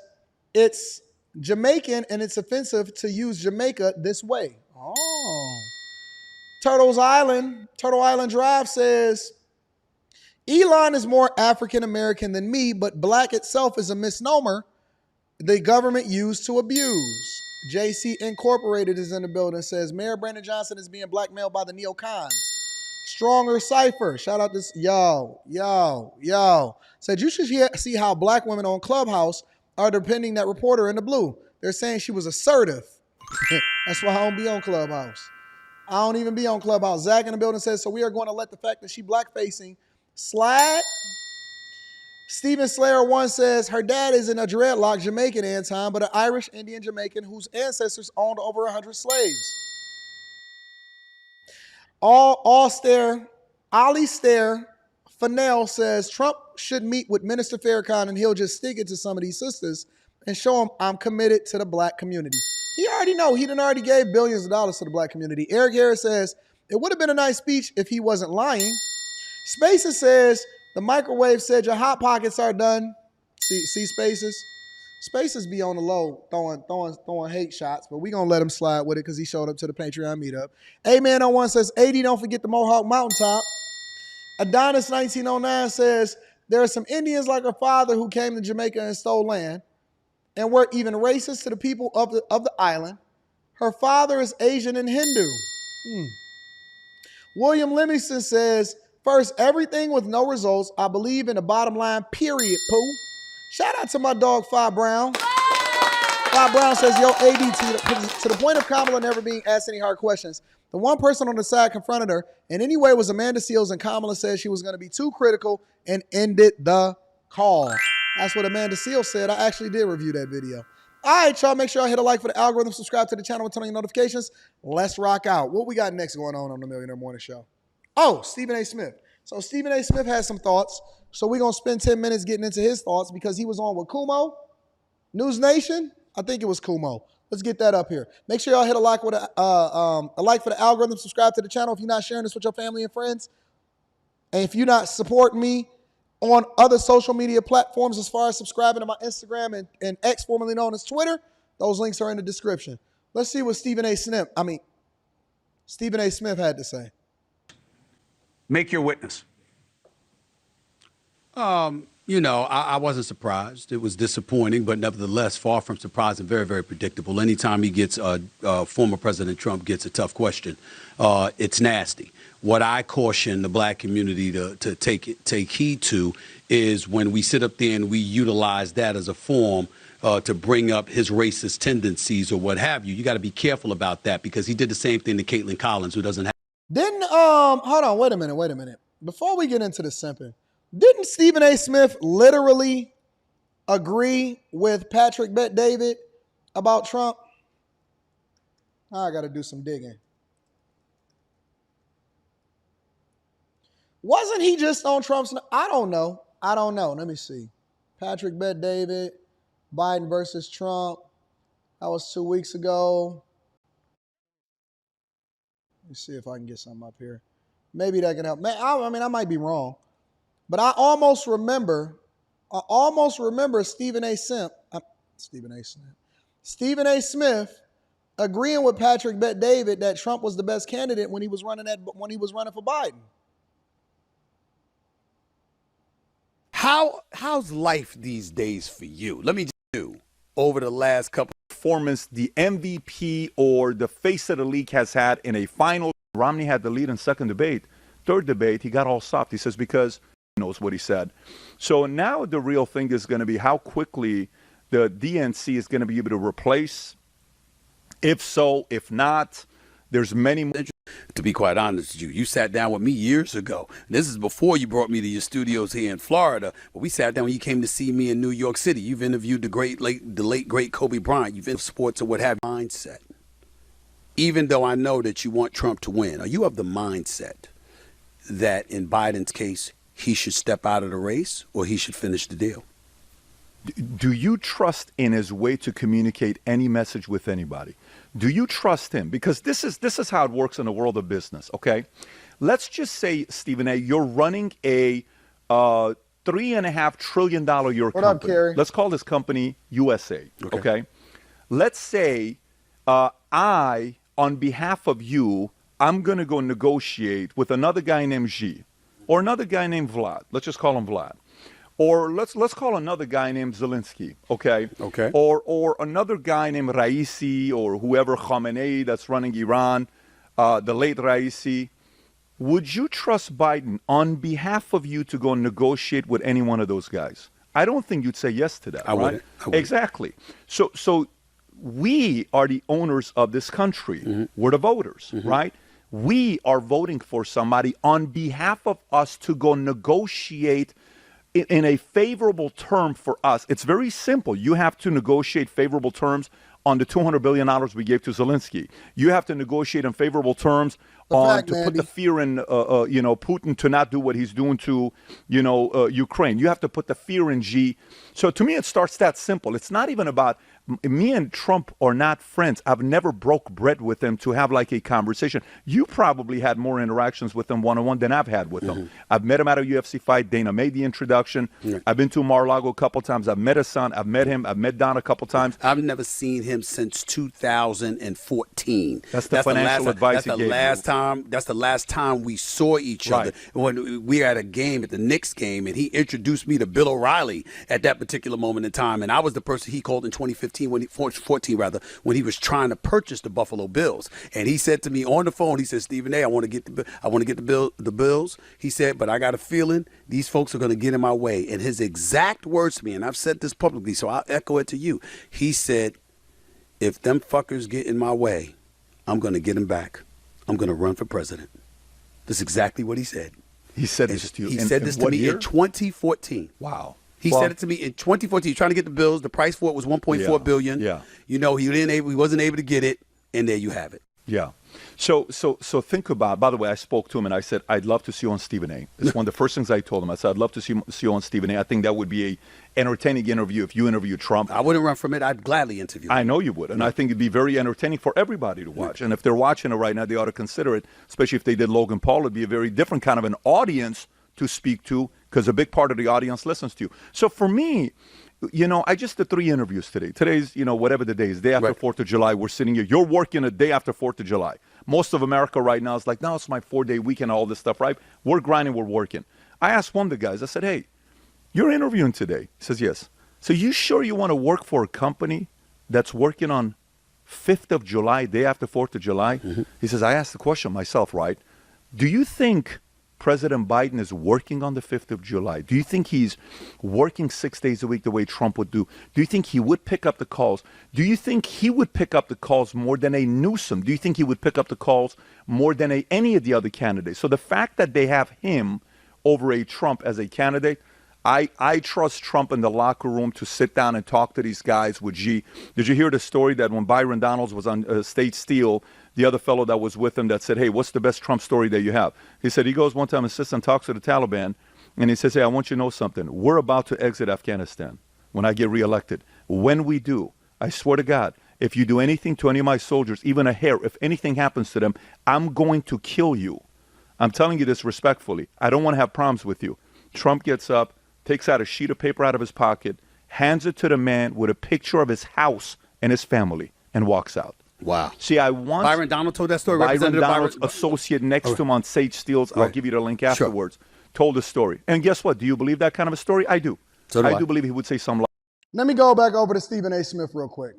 it's Jamaican and it's offensive to use Jamaica this way. Oh. Turtle Island Drive says, Elon is more African American than me, but black itself is a misnomer the government used to abuse. JC Incorporated is in the building, says Mayor Brandon Johnson is being blackmailed by the neocons. Stronger Cypher, shout out this, yo. Said you should see how black women on Clubhouse are defending that reporter in the blue. They're saying she was assertive. That's why I don't be on Clubhouse. I don't even be on Clubhouse. Zach in the building says, so we are going to let the fact that she black-facing slide. Stephen Slayer 1 says, her dad isn't a dreadlock Jamaican Anton, but an Irish Indian Jamaican whose ancestors owned over 100 slaves. Ali Stare Fennell says, Trump should meet with Minister Farrakhan and he'll just stick it to some of these sisters and show them I'm committed to the black community. He already know. He done already gave billions of dollars to the black community. Eric Harris says, it would have been a nice speech if he wasn't lying. Spaces says, the microwave said your Hot Pockets are done. See Spaces? Spaces be on the low throwing hate shots, but we going to let him slide with it because he showed up to the Patreon meetup. A-Man01 says, 80, don't forget the Mohawk Mountaintop. Adonis 1909 says, there are some Indians like her father who came to Jamaica and stole land and were even racist to the people of the island. Her father is Asian and Hindu. William Livingston says, first, everything with no results. I believe in the bottom line, period, Pooh. Shout out to my dog, Fi Brown. Fi Brown says, yo, AD, to the point of Kamala never being asked any hard questions. The one person on the side confronted her, and anyway was Amanda Seals, and Kamala said she was going to be too critical and ended the call. That's what Amanda Seals said. I actually did review that video. All right, y'all, make sure y'all hit a like for the algorithm, subscribe to the channel, and turn on your notifications. Let's rock out. What we got next going on the Millionaire Morning Show? Oh, Stephen A. Smith. So Stephen A. Smith has some thoughts. So we're going to spend 10 minutes getting into his thoughts because he was on with Kumo, News Nation. I think it was Kumo. Let's get that up here. Make sure y'all hit a like for the algorithm, subscribe to the channel if you're not sharing this with your family and friends. And if you're not supporting me on other social media platforms as far as subscribing to my Instagram and X, formerly known as Twitter, those links are in the description. Let's see what Stephen A. Smith had to say. Make your witness. I wasn't surprised. It was disappointing, but nevertheless, far from surprised and very, very predictable. Anytime he gets former President Trump gets a tough question, it's nasty. What I caution the black community to take heed to is when we sit up there and we utilize that as a form to bring up his racist tendencies or what have you. You got to be careful about that because he did the same thing to Caitlin Collins, who doesn't have. Hold on, wait a minute. Before we get into the simping, didn't Stephen A. Smith literally agree with Patrick Bet-David about Trump? I got to do some digging. Wasn't he just on Trump's? I don't know. Let me see. Patrick Bet-David, Biden versus Trump. That was 2 weeks ago. Let me see if I can get something up here. Maybe that can help. Man, I might be wrong. But I almost remember Stephen A. Smith agreeing with Patrick Bet-David that Trump was the best candidate when he was running for Biden. How's life these days for you? Let me just do over the last couple performance the MVP or the face of the league has had in a final. Romney had the lead in second debate. Third debate, he got all soft. He says because he knows what he said. So now the real thing is going to be how quickly the DNC is going to be able to replace. If so, if not, there's many. To be quite honest with you, you sat down with me years ago. This is before you brought me to your studios here in Florida. But we sat down when you came to see me in New York City. You've interviewed the late great Kobe Bryant. You've interviewed sports or what have you. Mindset. Even though I know that you want Trump to win, are you of the mindset that in Biden's case he should step out of the race or he should finish the deal? Do you trust in his way to communicate any message with anybody? Do you trust him? Because this is how it works in the world of business, okay? Let's just say, Stephen A., you're running a $3.5 trillion a year company. Up, Kerry? Let's call this company USA, okay? Let's say I, on behalf of you, I'm going to go negotiate with another guy named G or another guy named Vlad. Let's just call him Vlad. Or let's call another guy named Zelensky, okay? Okay. Or another guy named Raisi or whoever, Khamenei, that's running Iran, the late Raisi. Would you trust Biden on behalf of you to go negotiate with any one of those guys? I don't think you'd say yes to that, I wouldn't. Exactly. So we are the owners of this country. We're the voters, right? We are voting for somebody on behalf of us to go negotiate in a favorable term for us. It's very simple. You have to negotiate favorable terms on the $200 billion we gave to Zelensky. You have to negotiate in favorable terms put the fear in, Putin to not do what he's doing to, Ukraine. You have to put the fear in G. So to me, it starts that simple. It's not even about me and Trump are not friends. I've never broke bread with him to have like a conversation. You probably had more interactions with him one-on-one than I've had with him. I've met him at a UFC fight. Dana made the introduction. I've been to Mar-a-Lago a couple times. I've met his son. I've met him. I've met Don a couple times. I've never seen him since 2014. That's the financial advice he gave me. That's the last time we saw each other. When we were at a game, at the Knicks game, and he introduced me to Bill O'Reilly at that particular moment in time. And I was the person he called in 2014 when he was trying to purchase the Buffalo Bills. And he said to me on the phone, he said, Stephen A., I want to get the Bills. He said, but I got a feeling these folks are going to get in my way. And his exact words to me, and I've said this publicly, so I'll echo it to you. He said, if them fuckers get in my way, I'm going to get them back. I'm going to run for president. That's exactly what he said. He said this to you. He said this to me in 2014. Wow. He said it to me in 2014. He's trying to get the Bills. The price for it was $1.4 billion. Yeah. He wasn't able to get it, and there you have it. Yeah. So think about, by the way, I spoke to him and I said, I'd love to see you on Stephen A. It's one of the first things I told him. I said, I'd love to see you on Stephen A. I think that would be a entertaining interview if you interview Trump. I wouldn't run from it. I'd gladly interview him. I know you would. And I think it'd be very entertaining for everybody to watch. And if they're watching it right now, they ought to consider it, especially if they did Logan Paul. It'd be a very different kind of an audience to speak to because a big part of the audience listens to you. So for me, I just did 3 interviews today. Today's, whatever the day is, day after 4th of July, we're sitting here. You're working a day after 4th of July. Most of America right now is like, no, it's my 4-day weekend, all this stuff, right? We're grinding, we're working. I asked one of the guys, I said, hey, you're interviewing today. He says, yes. So you sure you want to work for a company that's working on 5th of July, day after 4th of July? He says, I asked the question myself, right? Do you think President Biden is working on the 5th of July? Do you think he's working 6 days a week the way Trump would do? Do you think he would pick up the calls? Do you think he would pick up the calls more than a Newsom? Do you think he would pick up the calls more than any of the other candidates? So the fact that they have him over a Trump as a candidate, I trust Trump in the locker room to sit down and talk to these guys with G. Did you hear the story that when Byron Donalds was on State Steel, the other fellow that was with him that said, hey, what's the best Trump story that you have? He said he goes one time and sits and talks to the Taliban, and he says, hey, I want you to know something. We're about to exit Afghanistan when I get reelected. When we do, I swear to God, if you do anything to any of my soldiers, even a hair, if anything happens to them, I'm going to kill you. I'm telling you this respectfully. I don't want to have problems with you. Trump gets up, takes out a sheet of paper out of his pocket, hands it to the man with a picture of his house and his family, and walks out. Wow. See, I want Byron Donald told that story. Byron Donald's associate next to him on Sage Steele's, I'll give you the link afterwards, told the story. And guess what? Do you believe that kind of a story? I do. So do I do believe he would say something like Let me go back over to Stephen A. Smith real quick.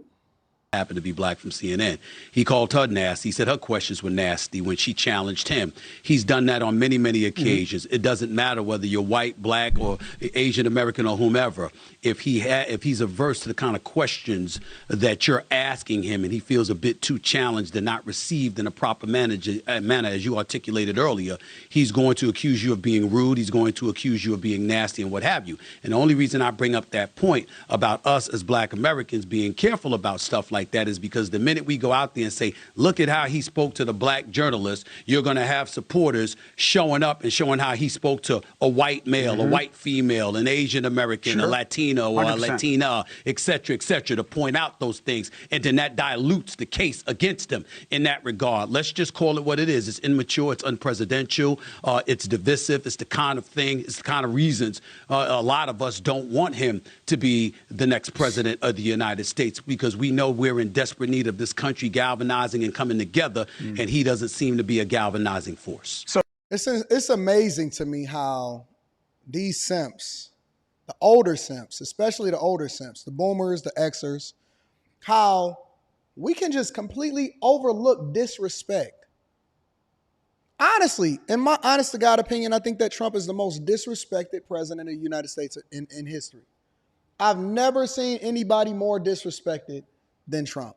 Happened to be black from CNN. He called her nasty. He said her questions were nasty when she challenged him. He's done that on many, many occasions. It doesn't matter whether you're white, black, or Asian American or whomever. If he's averse to the kind of questions that you're asking him and he feels a bit too challenged and not received in a proper manner, as you articulated earlier, he's going to accuse you of being rude. He's going to accuse you of being nasty and what have you. And the only reason I bring up that point about us as black Americans being careful about stuff like like that is because the minute we go out there and say, look at how he spoke to the black journalist, you're going to have supporters showing up and showing how he spoke to a white male, a white female, an Asian American, a Latino or a 100%. Latina, et cetera, to point out those things. And then that dilutes the case against him in that regard. Let's just call it what it is. It's immature. It's unpresidential. It's divisive. It's the kind of thing, it's the kind of reasons a lot of us don't want him to be the next president of the United States, because we know we're in desperate need of this country galvanizing and coming together, and he doesn't seem to be a galvanizing force. So it's amazing to me how these simps, the older simps, especially the older simps, the boomers, the Xers, how we can just completely overlook disrespect. Honestly, in my honest to God opinion, I think that Trump is the most disrespected president of the United States in history. I've never seen anybody more disrespected than Trump.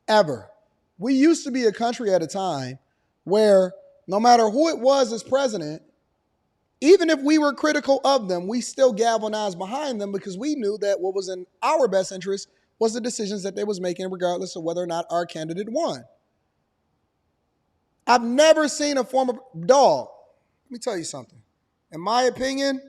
Ever. We used to be a country at a time where no matter who it was as president, even if we were critical of them, we still galvanized behind them because we knew that what was in our best interest was the decisions that they was making regardless of whether or not our candidate won. I've never seen a former dog. Let me tell you something. In my opinion,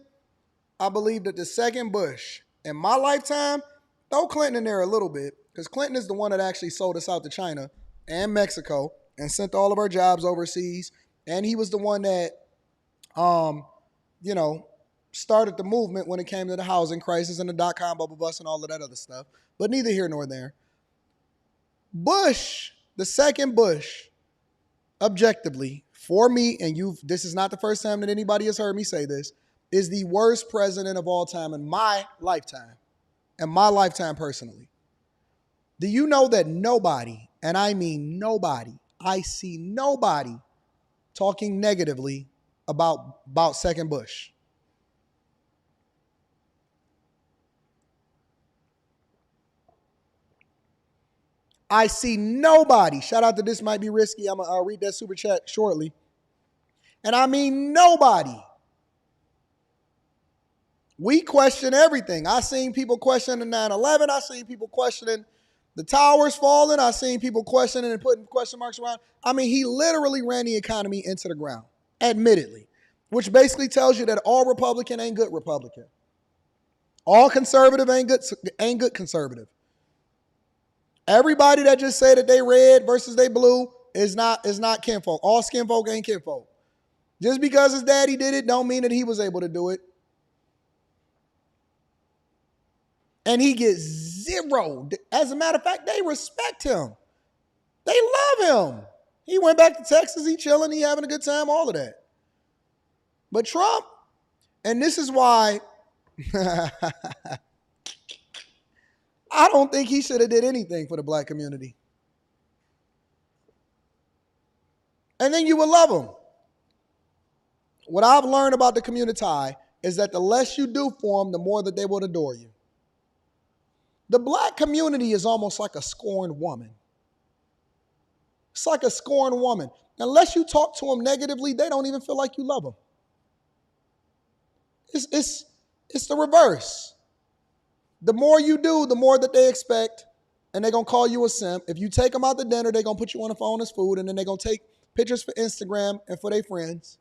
I believe that the second Bush in my lifetime, throw Clinton in there a little bit, because Clinton is the one that actually sold us out to China and Mexico and sent all of our jobs overseas. And he was the one that, started the movement when it came to the housing crisis and the dot-com bubble bust and all of that other stuff. But neither here nor there. Bush, the second Bush, objectively, for me, and this is not the first time that anybody has heard me say this, is the worst president of all time in my lifetime. In my lifetime personally. Do you know that nobody, and I mean nobody, I see nobody talking negatively about second Bush? I see nobody. Shout out to This Might Be Risky. I'm going to read that super chat shortly. And I mean nobody. We question everything. I seen people questioning 9/11. I seen people questioning the towers falling. I seen people questioning and putting question marks around. I mean, he literally ran the economy into the ground, admittedly, which basically tells you that all Republican ain't good Republican. All conservative ain't good conservative. Everybody that just say that they red versus they blue is not kinfolk. All skinfolk ain't kinfolk. Just because his daddy did it don't mean that he was able to do it. And he gets zero. As a matter of fact, they respect him. They love him. He went back to Texas. He chilling. He having a good time. All of that. But Trump, and this is why I don't think he should have did anything for the black community. And then you would love him. What I've learned about the community is that the less you do for them, the more that they will adore you. The black community is almost like a scorned woman. It's like a scorned woman. Unless you talk to them negatively, they don't even feel like you love them. It's the reverse. The more you do, the more that they expect, and they're going to call you a simp. If you take them out to dinner, they're going to put you on the phone as food, and then they're going to take pictures for Instagram and for their friends.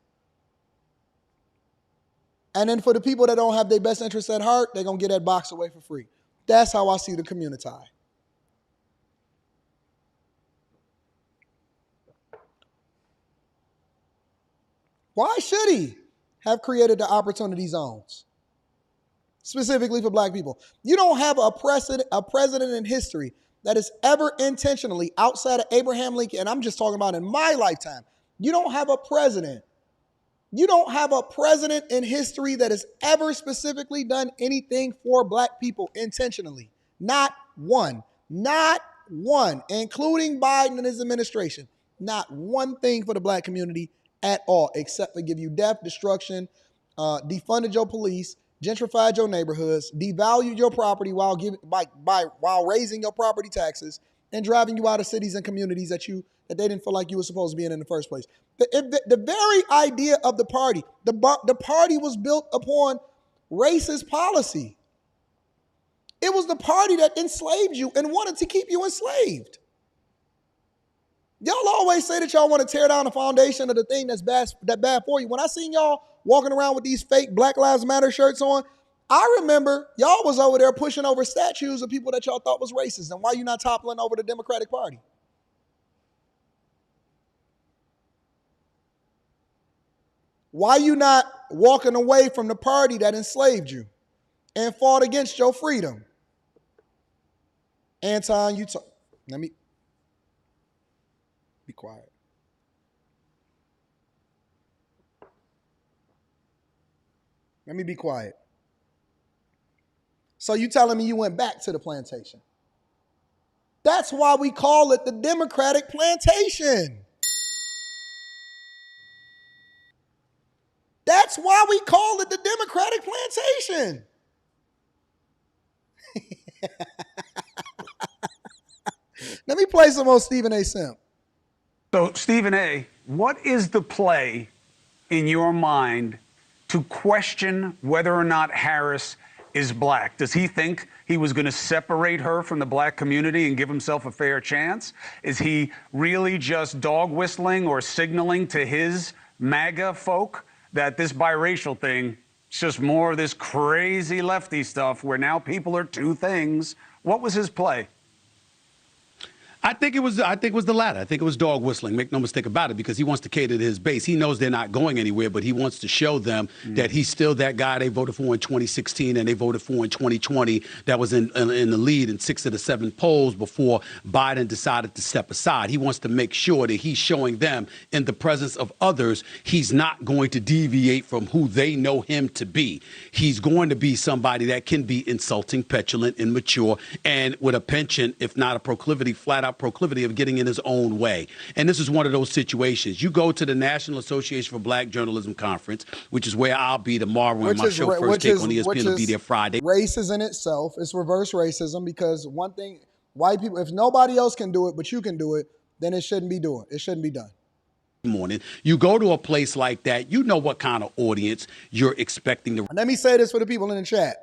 And then for the people that don't have their best interests at heart, they're going to get that box away for free. That's how I see the community. Why should he have created the opportunity zones? Specifically for black people. You don't have a president in history that is ever intentionally, outside of Abraham Lincoln, and I'm just talking about in my lifetime, you don't have a president in history that has ever specifically done anything for black people intentionally. Not one, including Biden and his administration. Not one thing for the black community at all, except for give you death, destruction, defunded your police, gentrified your neighborhoods, devalued your property while raising your property taxes, and driving you out of cities and communities that they didn't feel like you were supposed to be in the first place. The very idea of the party was built upon racist policy. It was the party that enslaved you and wanted to keep you enslaved. Y'all always say that y'all want to tear down the foundation of the thing that's bad for you. When I seen y'all walking around with these fake Black Lives Matter shirts on, I remember y'all was over there pushing over statues of people that y'all thought was racist. And why you not toppling over the Democratic Party? Why you not walking away from the party that enslaved you and fought against your freedom? Anton, let me be quiet. Let me be quiet. So you telling me you went back to the plantation? That's why we call it the Democratic Plantation. That's why we call it the Democratic Plantation. Let me play some more Stephen A. Simps. So, Stephen A., what is the play in your mind to question whether or not Harris is black? Does he think he was going to separate her from the black community and give himself a fair chance? Is he really just dog whistling or signaling to his MAGA folk that this biracial thing is just more of this crazy lefty stuff where now people are two things? What was his play? I think it was the latter. I think it was dog whistling. Make no mistake about it, because he wants to cater to his base. He knows they're not going anywhere, but he wants to show them that he's still that guy they voted for in 2016 and they voted for in 2020 that was in the lead in 6 of the 7 polls before Biden decided to step aside. He wants to make sure that he's showing them in the presence of others he's not going to deviate from who they know him to be. He's going to be somebody that can be insulting, petulant, immature, and with a penchant, if not a proclivity, flat-out proclivity of getting in his own way. And this is one of those situations. You go to the National Association for Black Journalism Conference, which is where I'll be tomorrow, and my show First Take on ESPN will be there Friday. Racist in itself. It's reverse racism, because one thing, white people, if nobody else can do it but you can do it, then it shouldn't be done. Morning. You go to a place like that, you know what kind of audience you're expecting to. Let me say this for the people in the chat.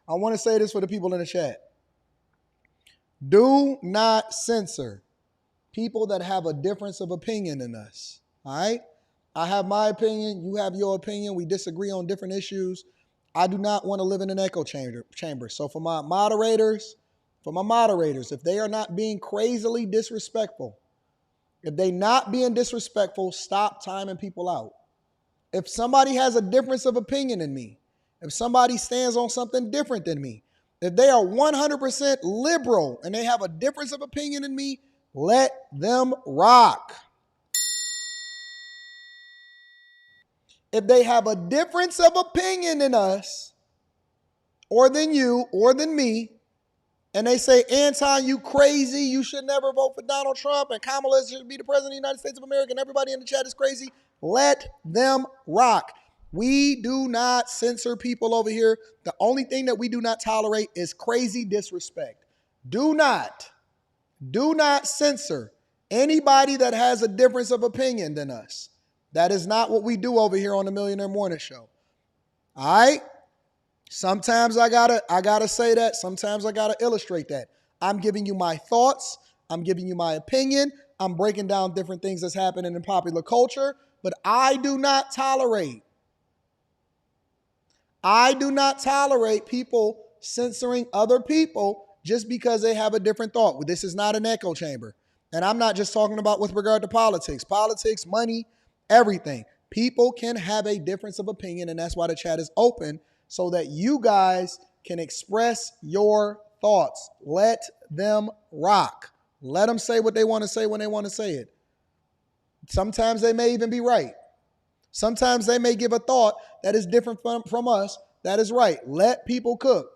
I want to say this for the people in the chat. Do not censor people that have a difference of opinion than us. All right? I have my opinion. You have your opinion. We disagree on different issues. I do not want to live in an echo chamber. So for my moderators, if they are not being crazily disrespectful, if they not being disrespectful, stop timing people out. If somebody has a difference of opinion than me, if somebody stands on something different than me, if they are 100% liberal and they have a difference of opinion than me, let them rock. If they have a difference of opinion than us, or than you, or than me, and they say, Anton, you crazy, you should never vote for Donald Trump, and Kamala should be the president of the United States of America, and everybody in the chat is crazy, let them rock. We do not censor people over here. The only thing that we do not tolerate is crazy disrespect. Do not censor anybody that has a difference of opinion than us. That is not what we do over here on the Millionaire Morning Show. All right? Sometimes I gotta say that. Sometimes I gotta illustrate that. I'm giving you my thoughts. I'm giving you my opinion. I'm breaking down different things that's happening in popular culture. But I do not tolerate people censoring other people just because they have a different thought. This is not an echo chamber. And I'm not just talking about with regard to politics. Politics, money, everything. People can have a difference of opinion, and that's why the chat is open, so that you guys can express your thoughts. Let them rock. Let them say what they want to say when they want to say it. Sometimes they may even be right. Sometimes they may give a thought that is different from us. That is right. Let people cook.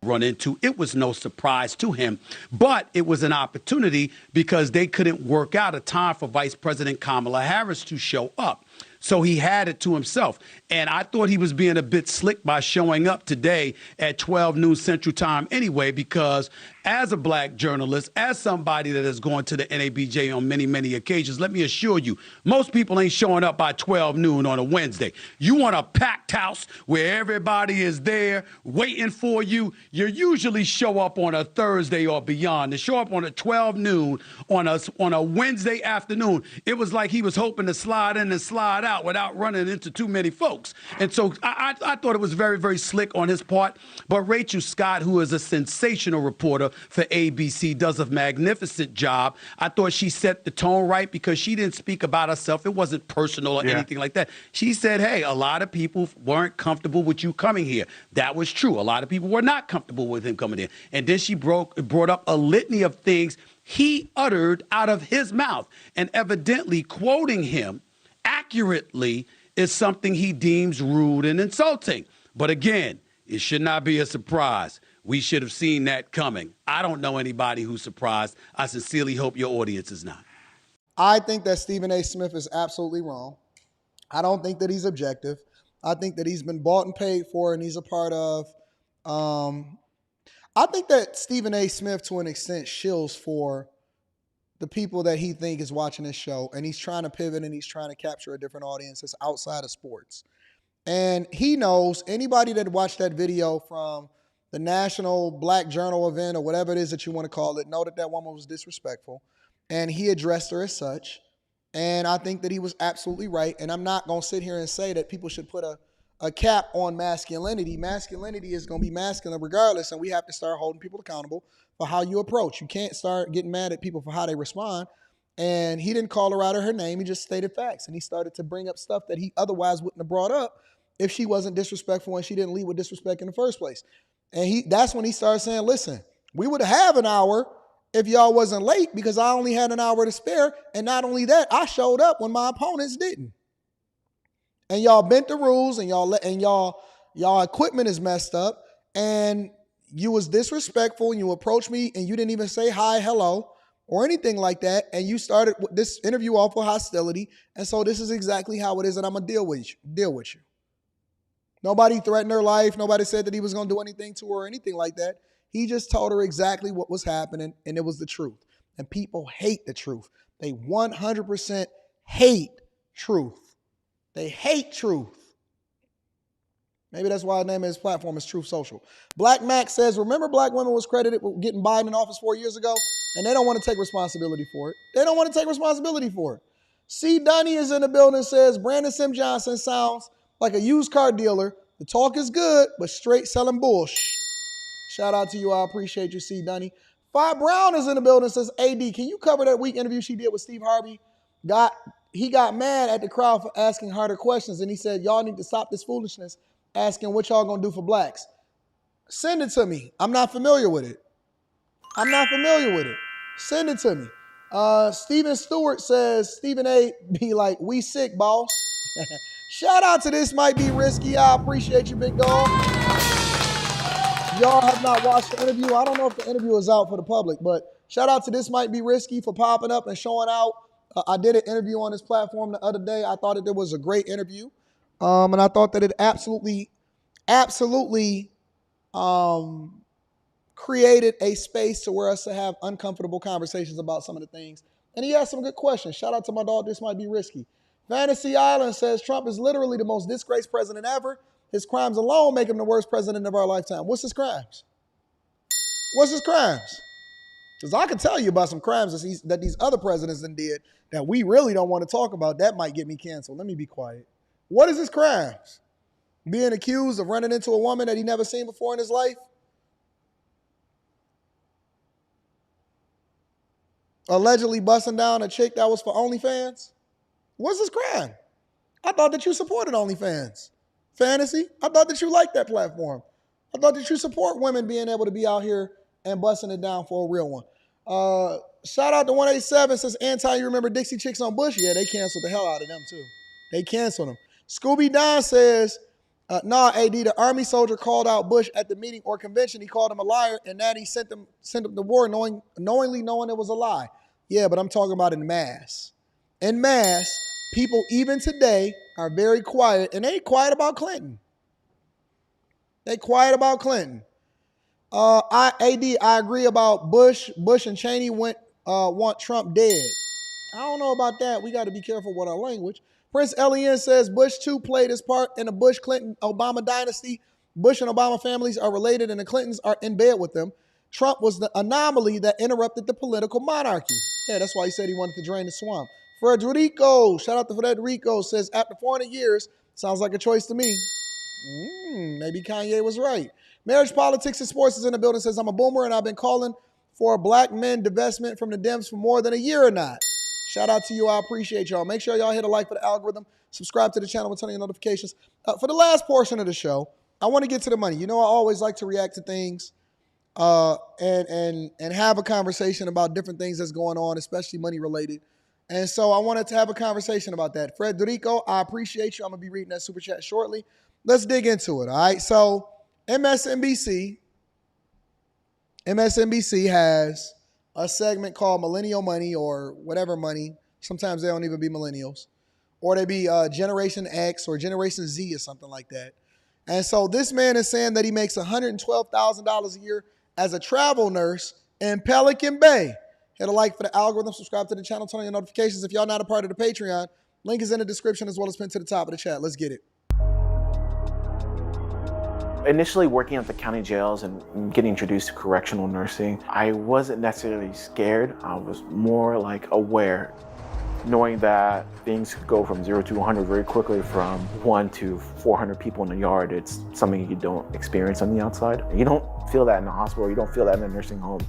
Run into. It was no surprise to him, but it was an opportunity because they couldn't work out a time for Vice President Kamala Harris to show up. So he had it to himself. And I thought he was being a bit slick by showing up today at 12 noon Central Time anyway, because as a black journalist, as somebody that has gone to the NABJ on many, many occasions, let me assure you, most people ain't showing up by 12 noon on a Wednesday. You want a packed house where everybody is there waiting for you. You usually show up on a Thursday or beyond. To show up on a 12 noon on a Wednesday afternoon, it was like he was hoping to slide in and slide out without running into too many folks. And so I thought it was very, very slick on his part. But Rachel Scott, who is a sensational reporter for ABC, does a magnificent job. I thought she set the tone right because she didn't speak about herself. It wasn't personal or anything like that. She said, hey, a lot of people weren't comfortable with you coming here. That was true. A lot of people were not comfortable with him coming in. And then she brought up a litany of things he uttered out of his mouth. And evidently quoting him accurately is something he deems rude and insulting. But again, it should not be a surprise. We should have seen that coming. I don't know anybody who's surprised. I sincerely hope your audience is not. I think that Stephen A. Smith is absolutely wrong. I don't think that he's objective. I think that he's been bought and paid for, and he's a part of. I think that Stephen A. Smith, to an extent, shills for the people that he think is watching this show, and he's trying to pivot and he's trying to capture a different audience that's outside of sports. And he knows anybody that watched that video from the National Black Journal event or whatever it is that you want to call it, know that that woman was disrespectful. And he addressed her as such. And I think that he was absolutely right. And I'm not going to sit here and say that people should put a cap on masculinity. Masculinity is going to be masculine regardless. And we have to start holding people accountable for how you approach. You can't start getting mad at people for how they respond. And he didn't call her out of her name. He just stated facts. And he started to bring up stuff that he otherwise wouldn't have brought up if she wasn't disrespectful and she didn't lead with disrespect in the first place. And that's when he started saying, listen, we would have an hour if y'all wasn't late because I only had an hour to spare. And not only that, I showed up when my opponents didn't. And y'all bent the rules and y'all equipment is messed up. And you was disrespectful and you approached me and you didn't even say hi, hello, or anything like that. And you started this interview off with hostility. And so this is exactly how it is that I'm going to deal with you. Nobody threatened her life. Nobody said that he was going to do anything to her or anything like that. He just told her exactly what was happening, and it was the truth. And people hate the truth. They 100% hate truth. They hate truth. Maybe that's why the name of his platform is Truth Social. Black Mac says, remember black women was credited with getting Biden in office 4 years ago? And they don't want to take responsibility for it. They don't want to take responsibility for it. C. Dunny is in the building, says, Brandon Sim Johnson sounds like a used car dealer. The talk is good, but straight selling bullshit. Shout out to you. I appreciate you, C. Dunny. Five Brown is in the building, says, AD, can you cover that week interview she did with Steve Harvey? He got mad at the crowd for asking harder questions, and he said, y'all need to stop this foolishness asking what y'all gonna do for blacks. Send it to me. I'm not familiar with it. Send it to me. Stephen Stewart says, Stephen A. be like, we sick, boss. Shout out to This Might Be Risky. I appreciate you, big dog. Y'all have not watched the interview. I don't know if the interview is out for the public, but shout out to This Might Be Risky for popping up and showing out. I did an interview on this platform the other day. I thought that it was a great interview. And I thought that it absolutely created a space to where us to have uncomfortable conversations about some of the things. And he asked some good questions. Shout out to my dog, This Might Be Risky. Fantasy Island says Trump is literally the most disgraced president ever. His crimes alone make him the worst president of our lifetime. What's his crimes? Because I can tell you about some crimes that these other presidents did that we really don't want to talk about. That might get me canceled. Let me be quiet. What is his crimes? Being accused of running into a woman that he never seen before in his life? Allegedly busting down a chick that was for OnlyFans? What's his crime? I thought that you supported OnlyFans. Fantasy? I thought that you liked that platform. I thought that you support women being able to be out here and busting it down for a real one. Shout out to 187 says, Anti, you remember Dixie Chicks on Bush? Yeah, they canceled the hell out of them too. They canceled them. Scooby Don says, nah, AD, the army soldier called out Bush at the meeting or convention. He called him a liar, and that he sent him to war knowingly knowing it was a lie. Yeah, but I'm talking about in mass. In mass, people even today are very quiet, and they ain't quiet about Clinton. I agree about Bush. Bush and Cheney want Trump dead. I don't know about that. We got to be careful with our language. Prince Elian says Bush too played his part in the Bush Clinton Obama dynasty. Bush and Obama families are related, and the Clintons are in bed with them. Trump was the anomaly that interrupted the political monarchy. Yeah, that's why he said he wanted to drain the swamp. Federico, shout out to Federico, says after 400 years, sounds like a choice to me. Maybe Kanye was right. Marriage, Politics, and Sports is in the building, says I'm a boomer and I've been calling for a black men divestment from the Dems for more than a year or not. Shout out to you. I appreciate y'all. Make sure y'all hit a like for the algorithm. Subscribe to the channel with turn on your notifications. For the last portion of the show, I want to get to the money. You know, I always like to react to things and have a conversation about different things that's going on, especially money related. And so I wanted to have a conversation about that. Federico, I appreciate you. I'm going to be reading that super chat shortly. Let's dig into it, all right? So MSNBC has a segment called Millennial Money or whatever money. Sometimes they don't even be millennials. Or they be Generation X or Generation Z or something like that. And so this man is saying that he makes $112,000 a year as a travel nurse in Pelican Bay. Hit a like for the algorithm, subscribe to the channel, turn on your notifications. If y'all not a part of the Patreon, link is in the description as well as pinned to the top of the chat. Let's get it. Initially working at the county jails and getting introduced to correctional nursing, I wasn't necessarily scared. I was more like aware, knowing that things could go from 0 to 100 very quickly, from 1 to 400 people in the yard. It's something you don't experience on the outside. You don't feel that in the hospital. You don't feel that in a nursing home.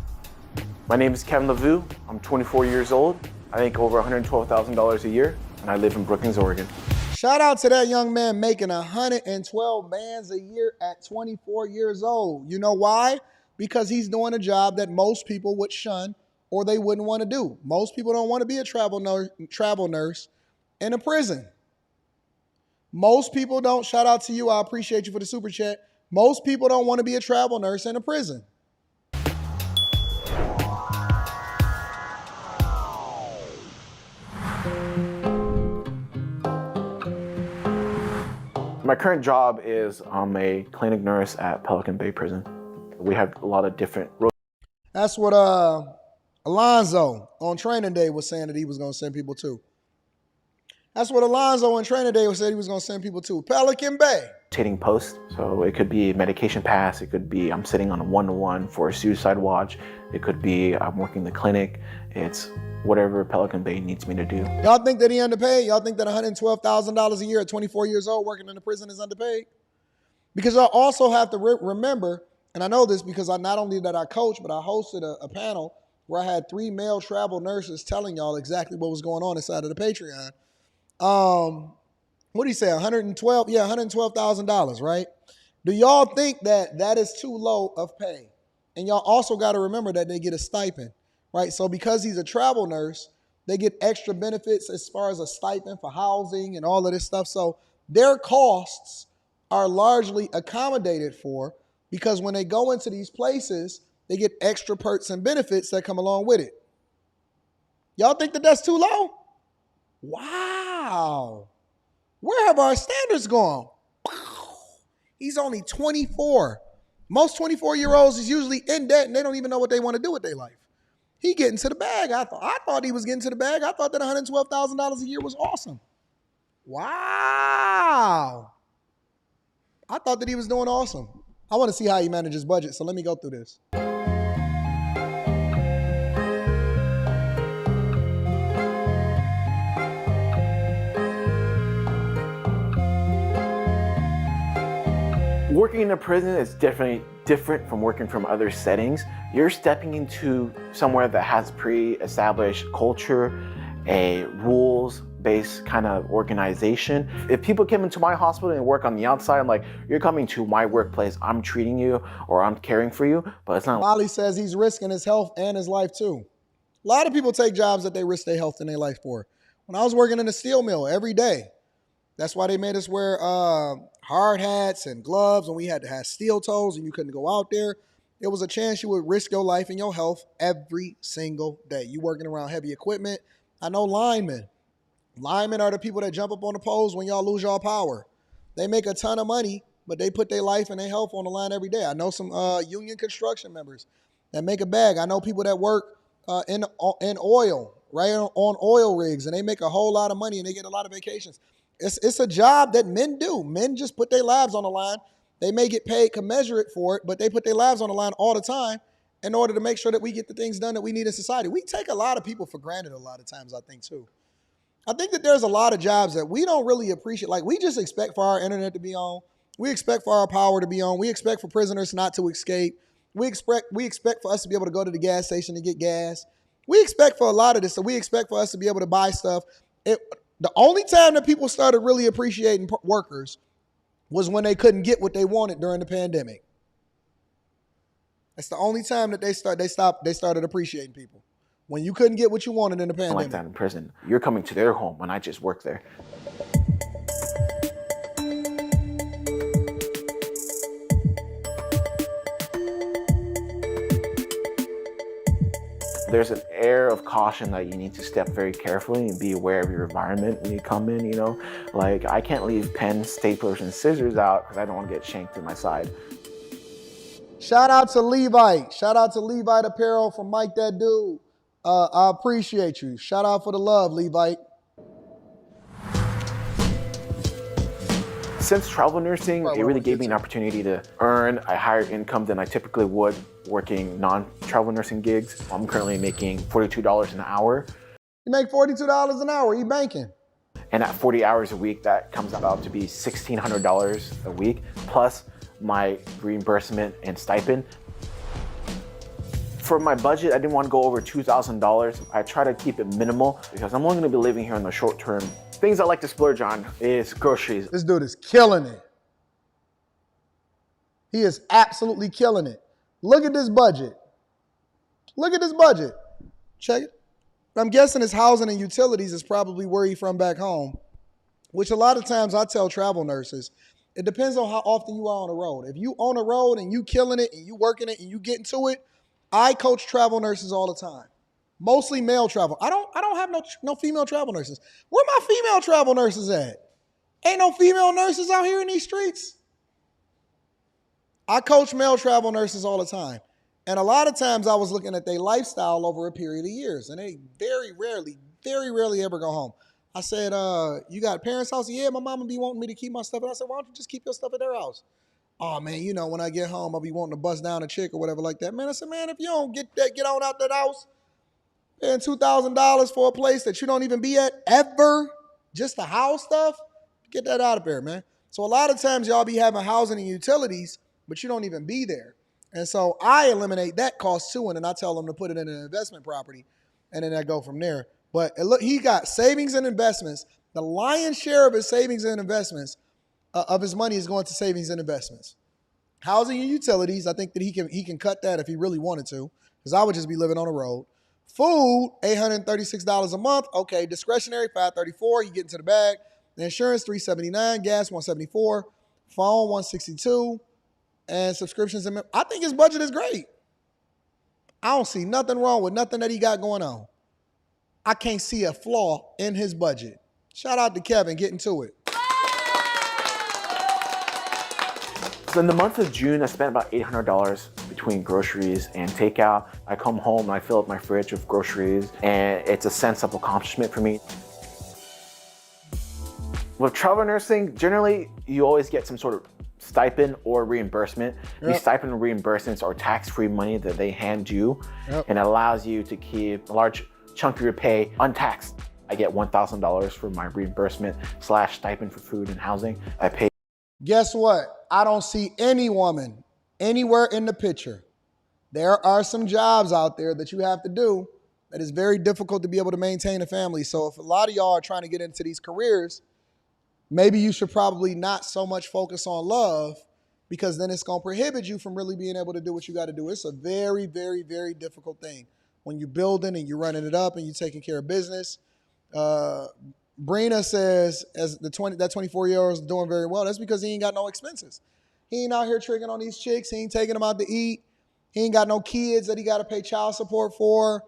My name is Kevin LaVue. I'm 24 years old. I make over $112,000 a year, and I live in Brookings, Oregon. Shout out to that young man making 112 bands a year at 24 years old. You know why? Because he's doing a job that most people would shun or they wouldn't want to do. Most people don't want to be a travel nurse in a prison. Most people don't. Shout out to you. I appreciate you for the super chat. Most people don't want to be a travel nurse in a prison. My current job is I'm a clinic nurse at Pelican Bay Prison. We have a lot of different roles. That's what Alonzo on training day was saying that he was going to send people to. That's what Alonzo on training day said he was going to send people to. Pelican Bay. Rotating posts. So it could be medication pass. It could be I'm sitting on a 1-to-1 for a suicide watch. It could be I'm working the clinic. It's whatever Pelican Bay needs me to do. Y'all think that he underpaid? Y'all think that $112,000 a year at 24 years old working in the prison is underpaid? Because y'all also have to remember, and I know this because not only did I coach, but I hosted a panel where I had 3 male travel nurses telling y'all exactly what was going on inside of the Patreon. What do you say, 112? Yeah, $112,000, right? Do y'all think that that is too low of pay? And y'all also got to remember that they get a stipend, right? So because he's a travel nurse, they get extra benefits as far as a stipend for housing and all of this stuff. So their costs are largely accommodated for because when they go into these places, they get extra perks and benefits that come along with it. Y'all think that that's too low? Wow. Where have our standards gone? He's only 24. Most 24-year-olds is usually in debt and they don't even know what they want to do with their life. He getting to the bag. I thought he was getting to the bag. I thought that $112,000 a year was awesome. Wow. I thought that he was doing awesome. I want to see how he manages budget, so let me go through this. Working in a prison is definitely different from working from other settings. You're stepping into somewhere that has pre-established culture, a rules-based kind of organization. If people come into my hospital and work on the outside, I'm like, you're coming to my workplace, I'm treating you or I'm caring for you, but it's not. Molly says he's risking his health and his life too. A lot of people take jobs that they risk their health and their life for. When I was working in a steel mill every day, that's why they made us wear hard hats and gloves, and we had to have steel toes, and you couldn't go out there. There was a chance you would risk your life and your health every single day. You working around heavy equipment. I know linemen. Linemen are the people that jump up on the poles when y'all lose y'all power. They make a ton of money but they put their life and their health on the line every day. I know some union construction members that make a bag. I know people that work in oil, right, on oil rigs, and they make a whole lot of money and they get a lot of vacations. It's a job that men do. Men just put their lives on the line. They may get paid commensurate for it, but they put their lives on the line all the time in order to make sure that we get the things done that we need in society. We take a lot of people for granted a lot of times, I think, too. I think that there's a lot of jobs that we don't really appreciate. Like, we just expect for our internet to be on. We expect for our power to be on. We expect for prisoners not to escape. We expect for us to be able to go to the gas station to get gas. We expect for a lot of this. So we expect for us to be able to buy stuff. The only time that people started really appreciating workers was when they couldn't get what they wanted during the pandemic. That's the only time that they started appreciating people. When you couldn't get what you wanted in the pandemic. Like that in prison. You're coming to their home when I just work there. There's an air of caution that you need to step very carefully and be aware of your environment when you come in, you know? Like, I can't leave pens, staplers, and scissors out because I don't want to get shanked in my side. Shout out to Levite. Shout out to Levite Apparel from Mike That Dude. I appreciate you. Shout out for the love, Levite. Since travel nursing, it really gave me an opportunity to earn a higher income than I typically would working non-travel nursing gigs. I'm currently making $42 an hour. You make $42 an hour, you banking. And at 40 hours a week, that comes out to be $1,600 a week, plus my reimbursement and stipend. For my budget, I didn't want to go over $2,000. I try to keep it minimal because I'm only going to be living here in the short term. Things I like to splurge on is groceries. This dude is killing it. He is absolutely killing it. Look at this budget. Look at this budget. Check it. I'm guessing his housing and utilities is probably where he's from back home, which a lot of times I tell travel nurses, it depends on how often you are on the road. If you on the road and you killing it and you working it and you getting to it, I coach travel nurses all the time. Mostly male travel. I don't have no female travel nurses. Where my female travel nurses at? Ain't no female nurses out here in these streets. I coach male travel nurses all the time. And a lot of times I was looking at their lifestyle over a period of years. And they very rarely ever go home. I said, you got a parents' house? Yeah, my mama be wanting me to keep my stuff. And I said, why don't you just keep your stuff at their house? Oh, man, you know, when I get home, I'll be wanting to bust down a chick or whatever like that. Man, I said, man, if you don't get on out that house, paying $2,000 for a place that you don't even be at ever, just the house stuff, get that out of there, man. So a lot of times y'all be having housing and utilities, but you don't even be there. And so I eliminate that cost too, and then I tell them to put it in an investment property, and then I go from there. But look, he got savings and investments. The lion's share of his savings and investments, of his money is going to savings and investments. Housing and utilities, I think that he can cut that if he really wanted to, because I would just be living on the road. Food, $836 a month. Okay, discretionary, $534. He get into the bag. The insurance, $379. Gas, $174. Phone, $162. And subscriptions. I think his budget is great. I don't see nothing wrong with nothing that he got going on. I can't see a flaw in his budget. Shout out to Kevin getting to it. So in the month of June, I spent about $800 between groceries and takeout. I come home and I fill up my fridge with groceries, and it's a sense of accomplishment for me. With travel nursing, generally, you always get some sort of stipend or reimbursement. Yep. These stipend and reimbursements are tax-free money that they hand you, and it allows you to keep a large chunk of your pay untaxed. I get $1,000 for my reimbursement / stipend for food and housing. I pay. Guess what? I don't see any woman anywhere in the picture. There are some jobs out there that you have to do that is very difficult to be able to maintain a family. So if a lot of y'all are trying to get into these careers, maybe you should probably not so much focus on love, because then it's going to prohibit you from really being able to do what you got to do. It's a very, very, very difficult thing when you're building and you're running it up and you're taking care of business. Brina says, as that 24-year-old is doing very well, that's because he ain't got no expenses. He ain't out here tricking on these chicks. He ain't taking them out to eat. He ain't got no kids that he got to pay child support for.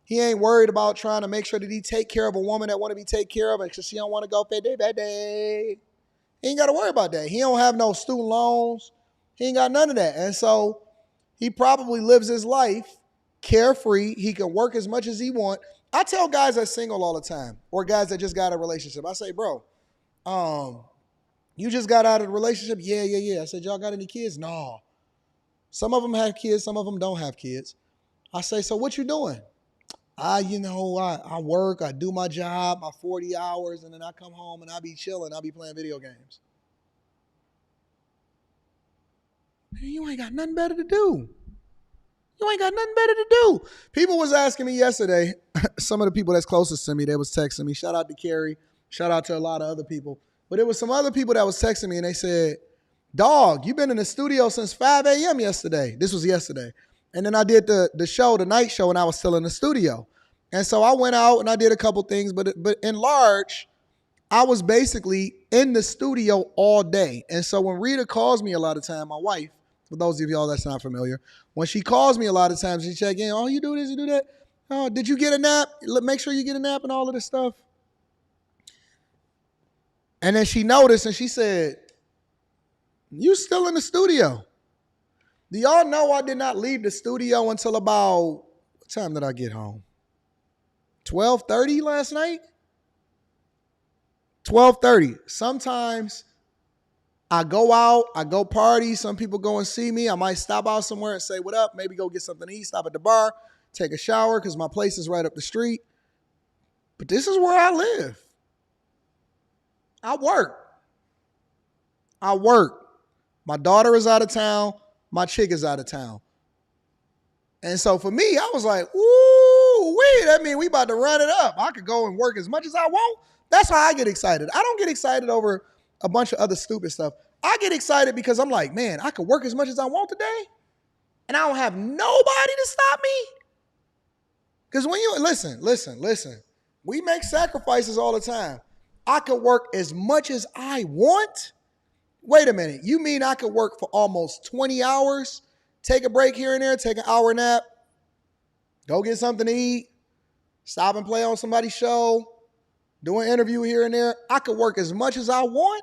He ain't worried about trying to make sure that he take care of a woman that want to be taken care of because she don't want to go pay day by day. He ain't got to worry about that. He don't have no student loans. He ain't got none of that. And so he probably lives his life carefree. He can work as much as he want. I tell guys that's single all the time, or guys that just got a relationship. I say, bro, you just got out of the relationship? Yeah. I said, y'all got any kids? No. Some of them have kids. Some of them don't have kids. I say, so what you doing? I work. I do my job, my 40 hours, and then I come home and I be chilling. I be playing video games. Man, you ain't got nothing better to do. You ain't got nothing better to do. People was asking me yesterday, some of the people that's closest to me, they was texting me. Shout out to Carrie. Shout out to a lot of other people. But there was some other people that was texting me and they said, dog, you been in the studio since 5 a.m. yesterday. This was yesterday. And then I did the show, the night show, and I was still in the studio. And so I went out and I did a couple things, but in large, I was basically in the studio all day. And so when Rita calls me a lot of time, my wife, for those of y'all that's not familiar, when she calls me a lot of times, she check in, oh, you do this, you do that. Oh, did you get a nap? Make sure you get a nap and all of this stuff. And then she noticed and she said, you still in the studio. Do y'all know I did not leave the studio until about, what time did I get home? 12:30 last night? 12:30. Sometimes I go out, I go party. Some people go and see me. I might stop out somewhere and say, what up? Maybe go get something to eat, stop at the bar, take a shower because my place is right up the street. But this is where I live. I work. My daughter is out of town. My chick is out of town. And so for me, I was like, ooh, that means we about to run it up. I could go and work as much as I want. That's why I get excited. I don't get excited over a bunch of other stupid stuff. I get excited because I'm like, man, I could work as much as I want today, and I don't have nobody to stop me. Because when you, listen, we make sacrifices all the time. I could work as much as I want. Wait a minute, you mean I could work for almost 20 hours, take a break here and there, take an hour nap, go get something to eat, stop and play on somebody's show, do an interview here and there. I could work as much as I want.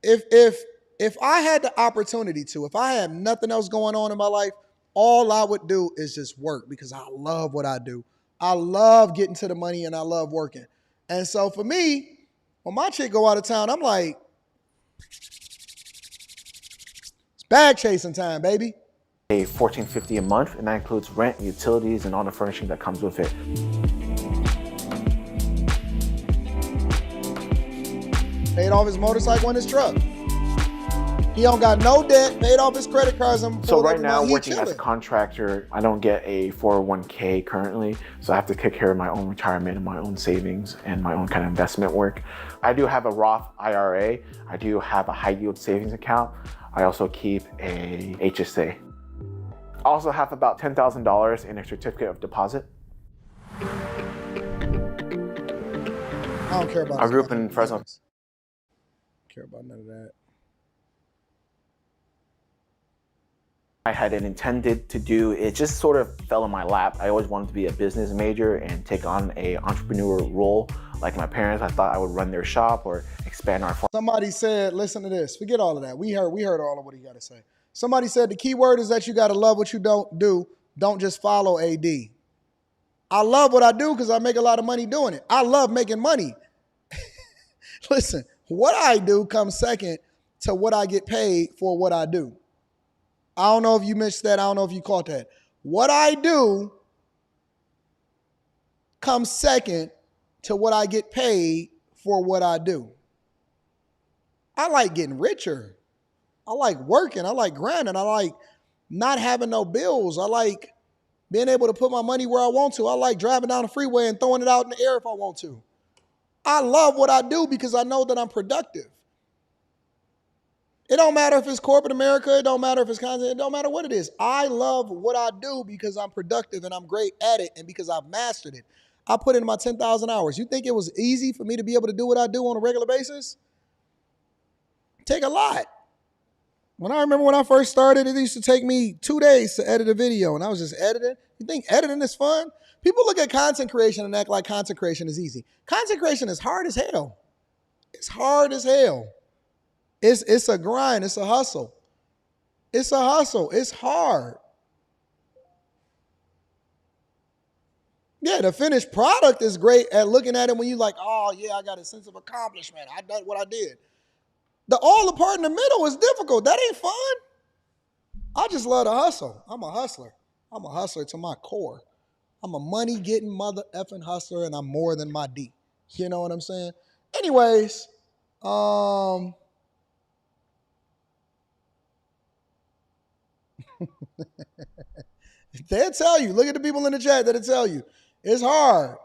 If I had the opportunity to, if I had nothing else going on in my life, all I would do is just work because I love what I do. I love getting to the money and I love working. And so for me, when my chick go out of town, I'm like, it's bag chasing time, baby. A $14.50 a month, and that includes rent, utilities, and all the furnishing that comes with it. Paid off his motorcycle and his truck. He don't got no debt, paid off his credit cards. So right now, working as a contractor, I don't get a 401k currently, so I have to take care of my own retirement and my own savings and my own kind of investment work. I do have a Roth IRA. I do have a high yield savings account. I also keep a HSA. I also have about $10,000 in a certificate of deposit. I don't care about. I grew up in Fresno. Don't care about none of that. I had intended to do, it just sort of fell in my lap. I always wanted to be a business major and take on an entrepreneur role. Like my parents, I thought I would run their shop or expand our farm. Somebody said, listen to this, forget all of that. We heard all of what he got to say. Somebody said the key word is that you got to love what you don't do. Don't just follow AD. I love what I do because I make a lot of money doing it. I love making money. Listen, what I do comes second to what I get paid for what I do. I don't know if you missed that. I don't know if you caught that. What I do comes second to what I get paid for what I do. I like getting richer. I like working. I like grinding. I like not having no bills. I like being able to put my money where I want to. I like driving down the freeway and throwing it out in the air if I want to. I love what I do because I know that I'm productive. It don't matter if it's corporate America. It don't matter if it's content. It don't matter what it is. I love what I do because I'm productive and I'm great at it and because I've mastered it. I put in my 10,000 hours. You think it was easy for me to be able to do what I do on a regular basis? Take a lot. When I remember when I first started, it used to take me 2 days to edit a video and I was just editing. You think editing is fun? People look at content creation and act like content creation is easy. Content creation is hard as hell. It's hard as hell. It's a grind. It's a hustle. It's a hustle. It's hard. Yeah, the finished product is great at looking at it when you like, oh yeah, I got a sense of accomplishment. I done what I did. All the part in the middle is difficult. That ain't fun. I just love to hustle. I'm a hustler. I'm a hustler to my core. I'm a money-getting mother effing hustler, and I'm more than my D. You know what I'm saying? Anyways, they'll tell you. Look at the people in the chat that'll tell you. It's hard.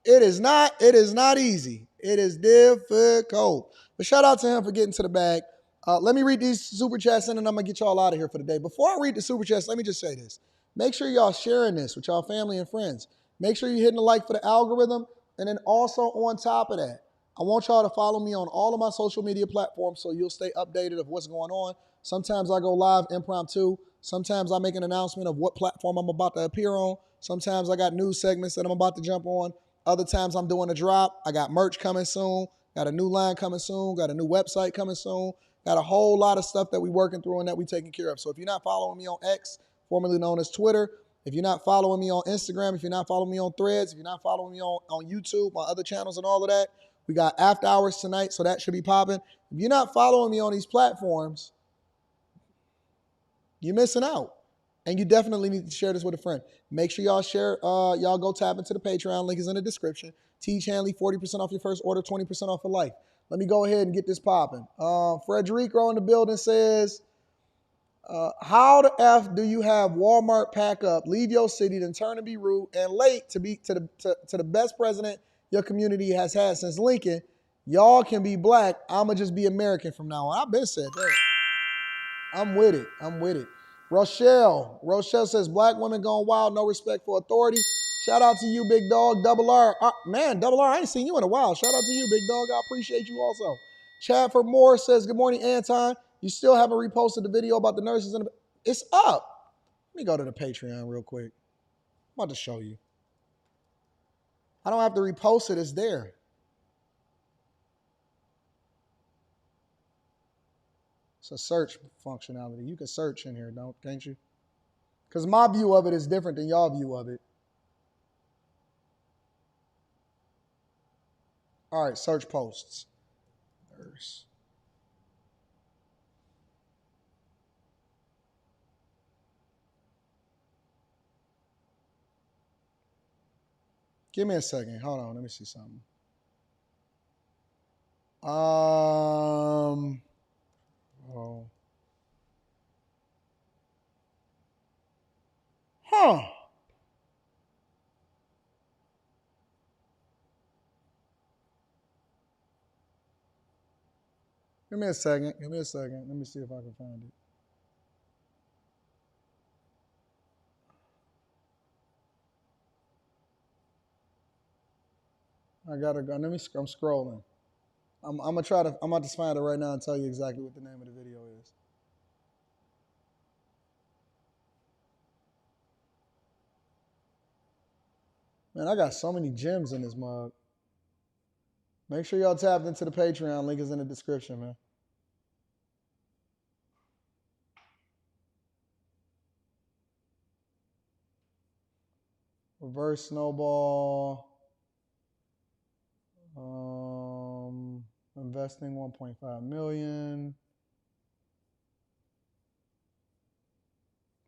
It is not easy. It is difficult. But shout out to him for getting to the bag. Let me read these super chats in, and I'm going to get y'all out of here for the day. Before I read the super chats, let me just say this. Make sure y'all sharing this with y'all family and friends. Make sure you're hitting the like for the algorithm. And then also on top of that, I want y'all to follow me on all of my social media platforms so you'll stay updated of what's going on. Sometimes I go live impromptu. Sometimes I make an announcement of what platform I'm about to appear on. Sometimes I got news segments that I'm about to jump on. Other times I'm doing a drop. I got merch coming soon. Got a new line coming soon. Got a new website coming soon. Got a whole lot of stuff that we're working through and that we're taking care of. So if you're not following me on X, formerly known as Twitter, if you're not following me on Instagram, if you're not following me on Threads, if you're not following me on YouTube, my other channels and all of that, we got after hours tonight, so that should be popping. If you're not following me on these platforms, you're missing out. And you definitely need to share this with a friend. Make sure y'all share, y'all go tap into the Patreon. Link is in the description. Tiege Hanley, 40% off your first order, 20% off for life. Let me go ahead and get this popping. Frederico in the building says, how the F do you have Walmart pack up, leave your city, then turn and be rude and late to the best president your community has had since Lincoln? Y'all can be black. I'ma just be American from now on. I've been said that. I'm with it. I'm with it. Rochelle says, black women gone wild, no respect for authority. Shout out to you, big dog. Double R. Man, Double R, I ain't seen you in a while. Shout out to you, big dog. I appreciate you also. Chadford Moore says, good morning, Anton. You still haven't reposted the video about the nurses. It's up. Let me go to the Patreon real quick. I'm about to show you. I don't have to repost it. It's there. It's a search functionality. You can search in here, can't you? Because my view of it is different than y'all view of it. All right, search posts. Nurse. Give me a second. Hold on. Let me see something. Oh. Huh. Give me a second. Let me see if I can find it. I gotta go. I'm scrolling. I'm about to find it right now and tell you exactly what the name of the video is. Man, I got so many gems in this mug. Make sure y'all tapped into the Patreon. Link is in the description, man. Reverse snowball. Investing 1.5 million.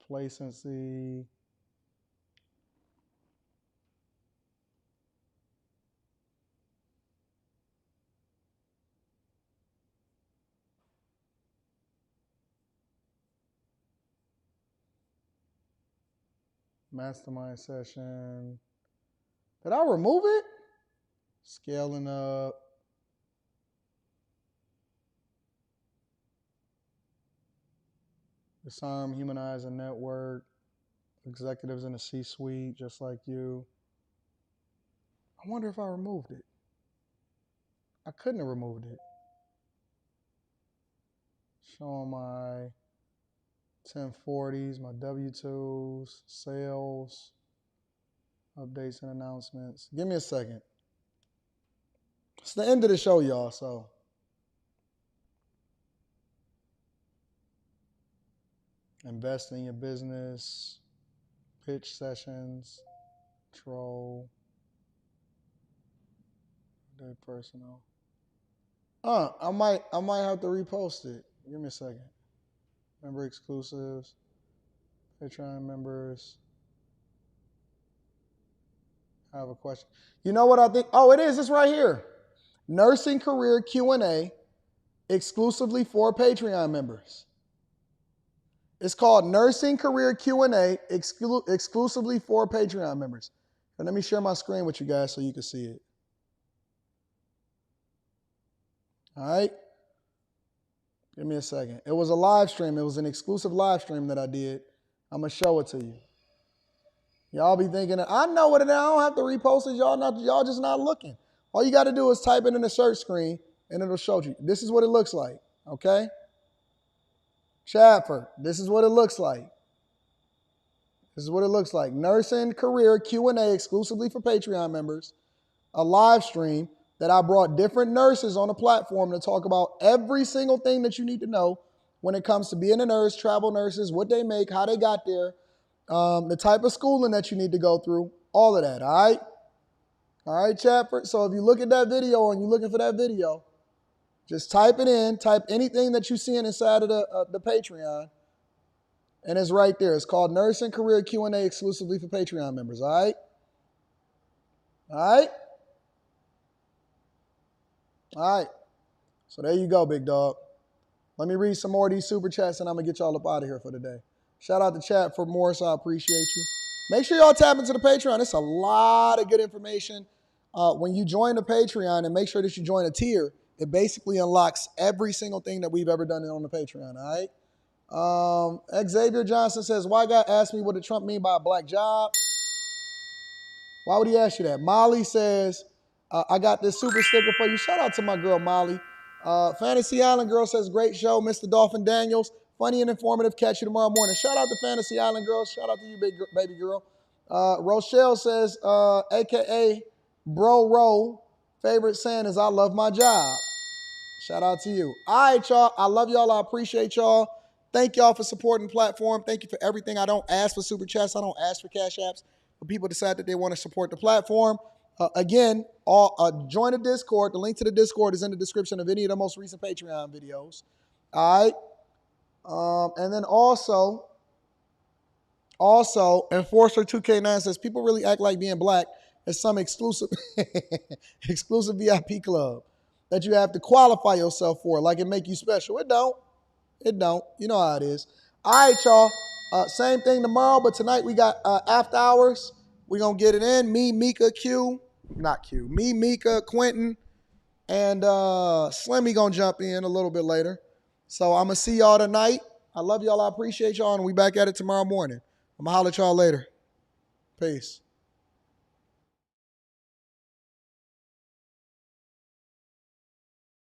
Placency. Mastermind session. Did I remove it? Scaling up. Disarm, humanize, and network. Executives in the C-suite, just like you. I wonder if I removed it. I couldn't have removed it. Showing my 1040s, my W-2s, sales, updates and announcements. Give me a second. It's the end of the show, y'all, so Invest in your business. Pitch sessions. Troll. Day personal. I might have to repost it. Give me a second. Member exclusives. Patreon members. I have a question. You know what I think? Oh, it is. It's right here. Nursing career Q&A exclusively for Patreon members. It's called Nursing Career Q&A exclusively for Patreon members. And let me share my screen with you guys so you can see it. All right. Give me a second. It was a live stream. It was an exclusive live stream that I did. I'm going to show it to you. Y'all be thinking, I know what it is. I don't have to repost it. Y'all just not looking. All you got to do is type it in the search screen and it'll show you. This is what it looks like. Okay? Chadford, this is what it looks like. This is what it looks like. Nursing Career Q&A exclusively for Patreon members. A live stream that I brought different nurses on the platform to talk about every single thing that you need to know when it comes to being a nurse, travel nurses, what they make, how they got there, the type of schooling that you need to go through, all of that, all right? All right, Chadford. So if you look at that video and you're looking for that video, just type it in, type anything that you're seeing inside of the Patreon, and it's right there. It's called Nursing Career Q&A exclusively for Patreon members, all right? All right? All right. So there you go, big dog. Let me read some more of these super chats, and I'm going to get y'all up out of here for today. Shout out to chat for Morris. I appreciate you. Make sure y'all tap into the Patreon. It's a lot of good information. When you join the Patreon, and make sure that you join a tier, it basically unlocks every single thing that we've ever done on the Patreon, all right? Xavier Johnson says, why God asked me what did Trump mean by a black job? Why would he ask you that? Molly says, I got this super sticker for you. Shout out to my girl, Molly. Fantasy Island Girl says, great show, Mr. Dolphin Daniels. Funny and informative. Catch you tomorrow morning. Shout out to Fantasy Island Girl. Shout out to you, baby girl. Rochelle says, a.k.a. Bro Ro, favorite saying is, I love my job. Shout out to you. All right, y'all. I love y'all. I appreciate y'all. Thank y'all for supporting the platform. Thank you for everything. I don't ask for super chats. I don't ask for cash apps. But people decide that they want to support the platform. Again, join the Discord. The link to the Discord is in the description of any of the most recent Patreon videos. All right. And then also, Enforcer 2K9 says, people really act like being black is some exclusive VIP club that you have to qualify yourself for, like it make you special. It don't. It don't. You know how it is. All right, y'all. Same thing tomorrow, but tonight we got after hours. We're going to get it in. Me, Mika, Quentin, and Slimmy going to jump in a little bit later. So I'm going to see y'all tonight. I love y'all. I appreciate y'all, and we back at it tomorrow morning. I'm going to holler at y'all later. Peace.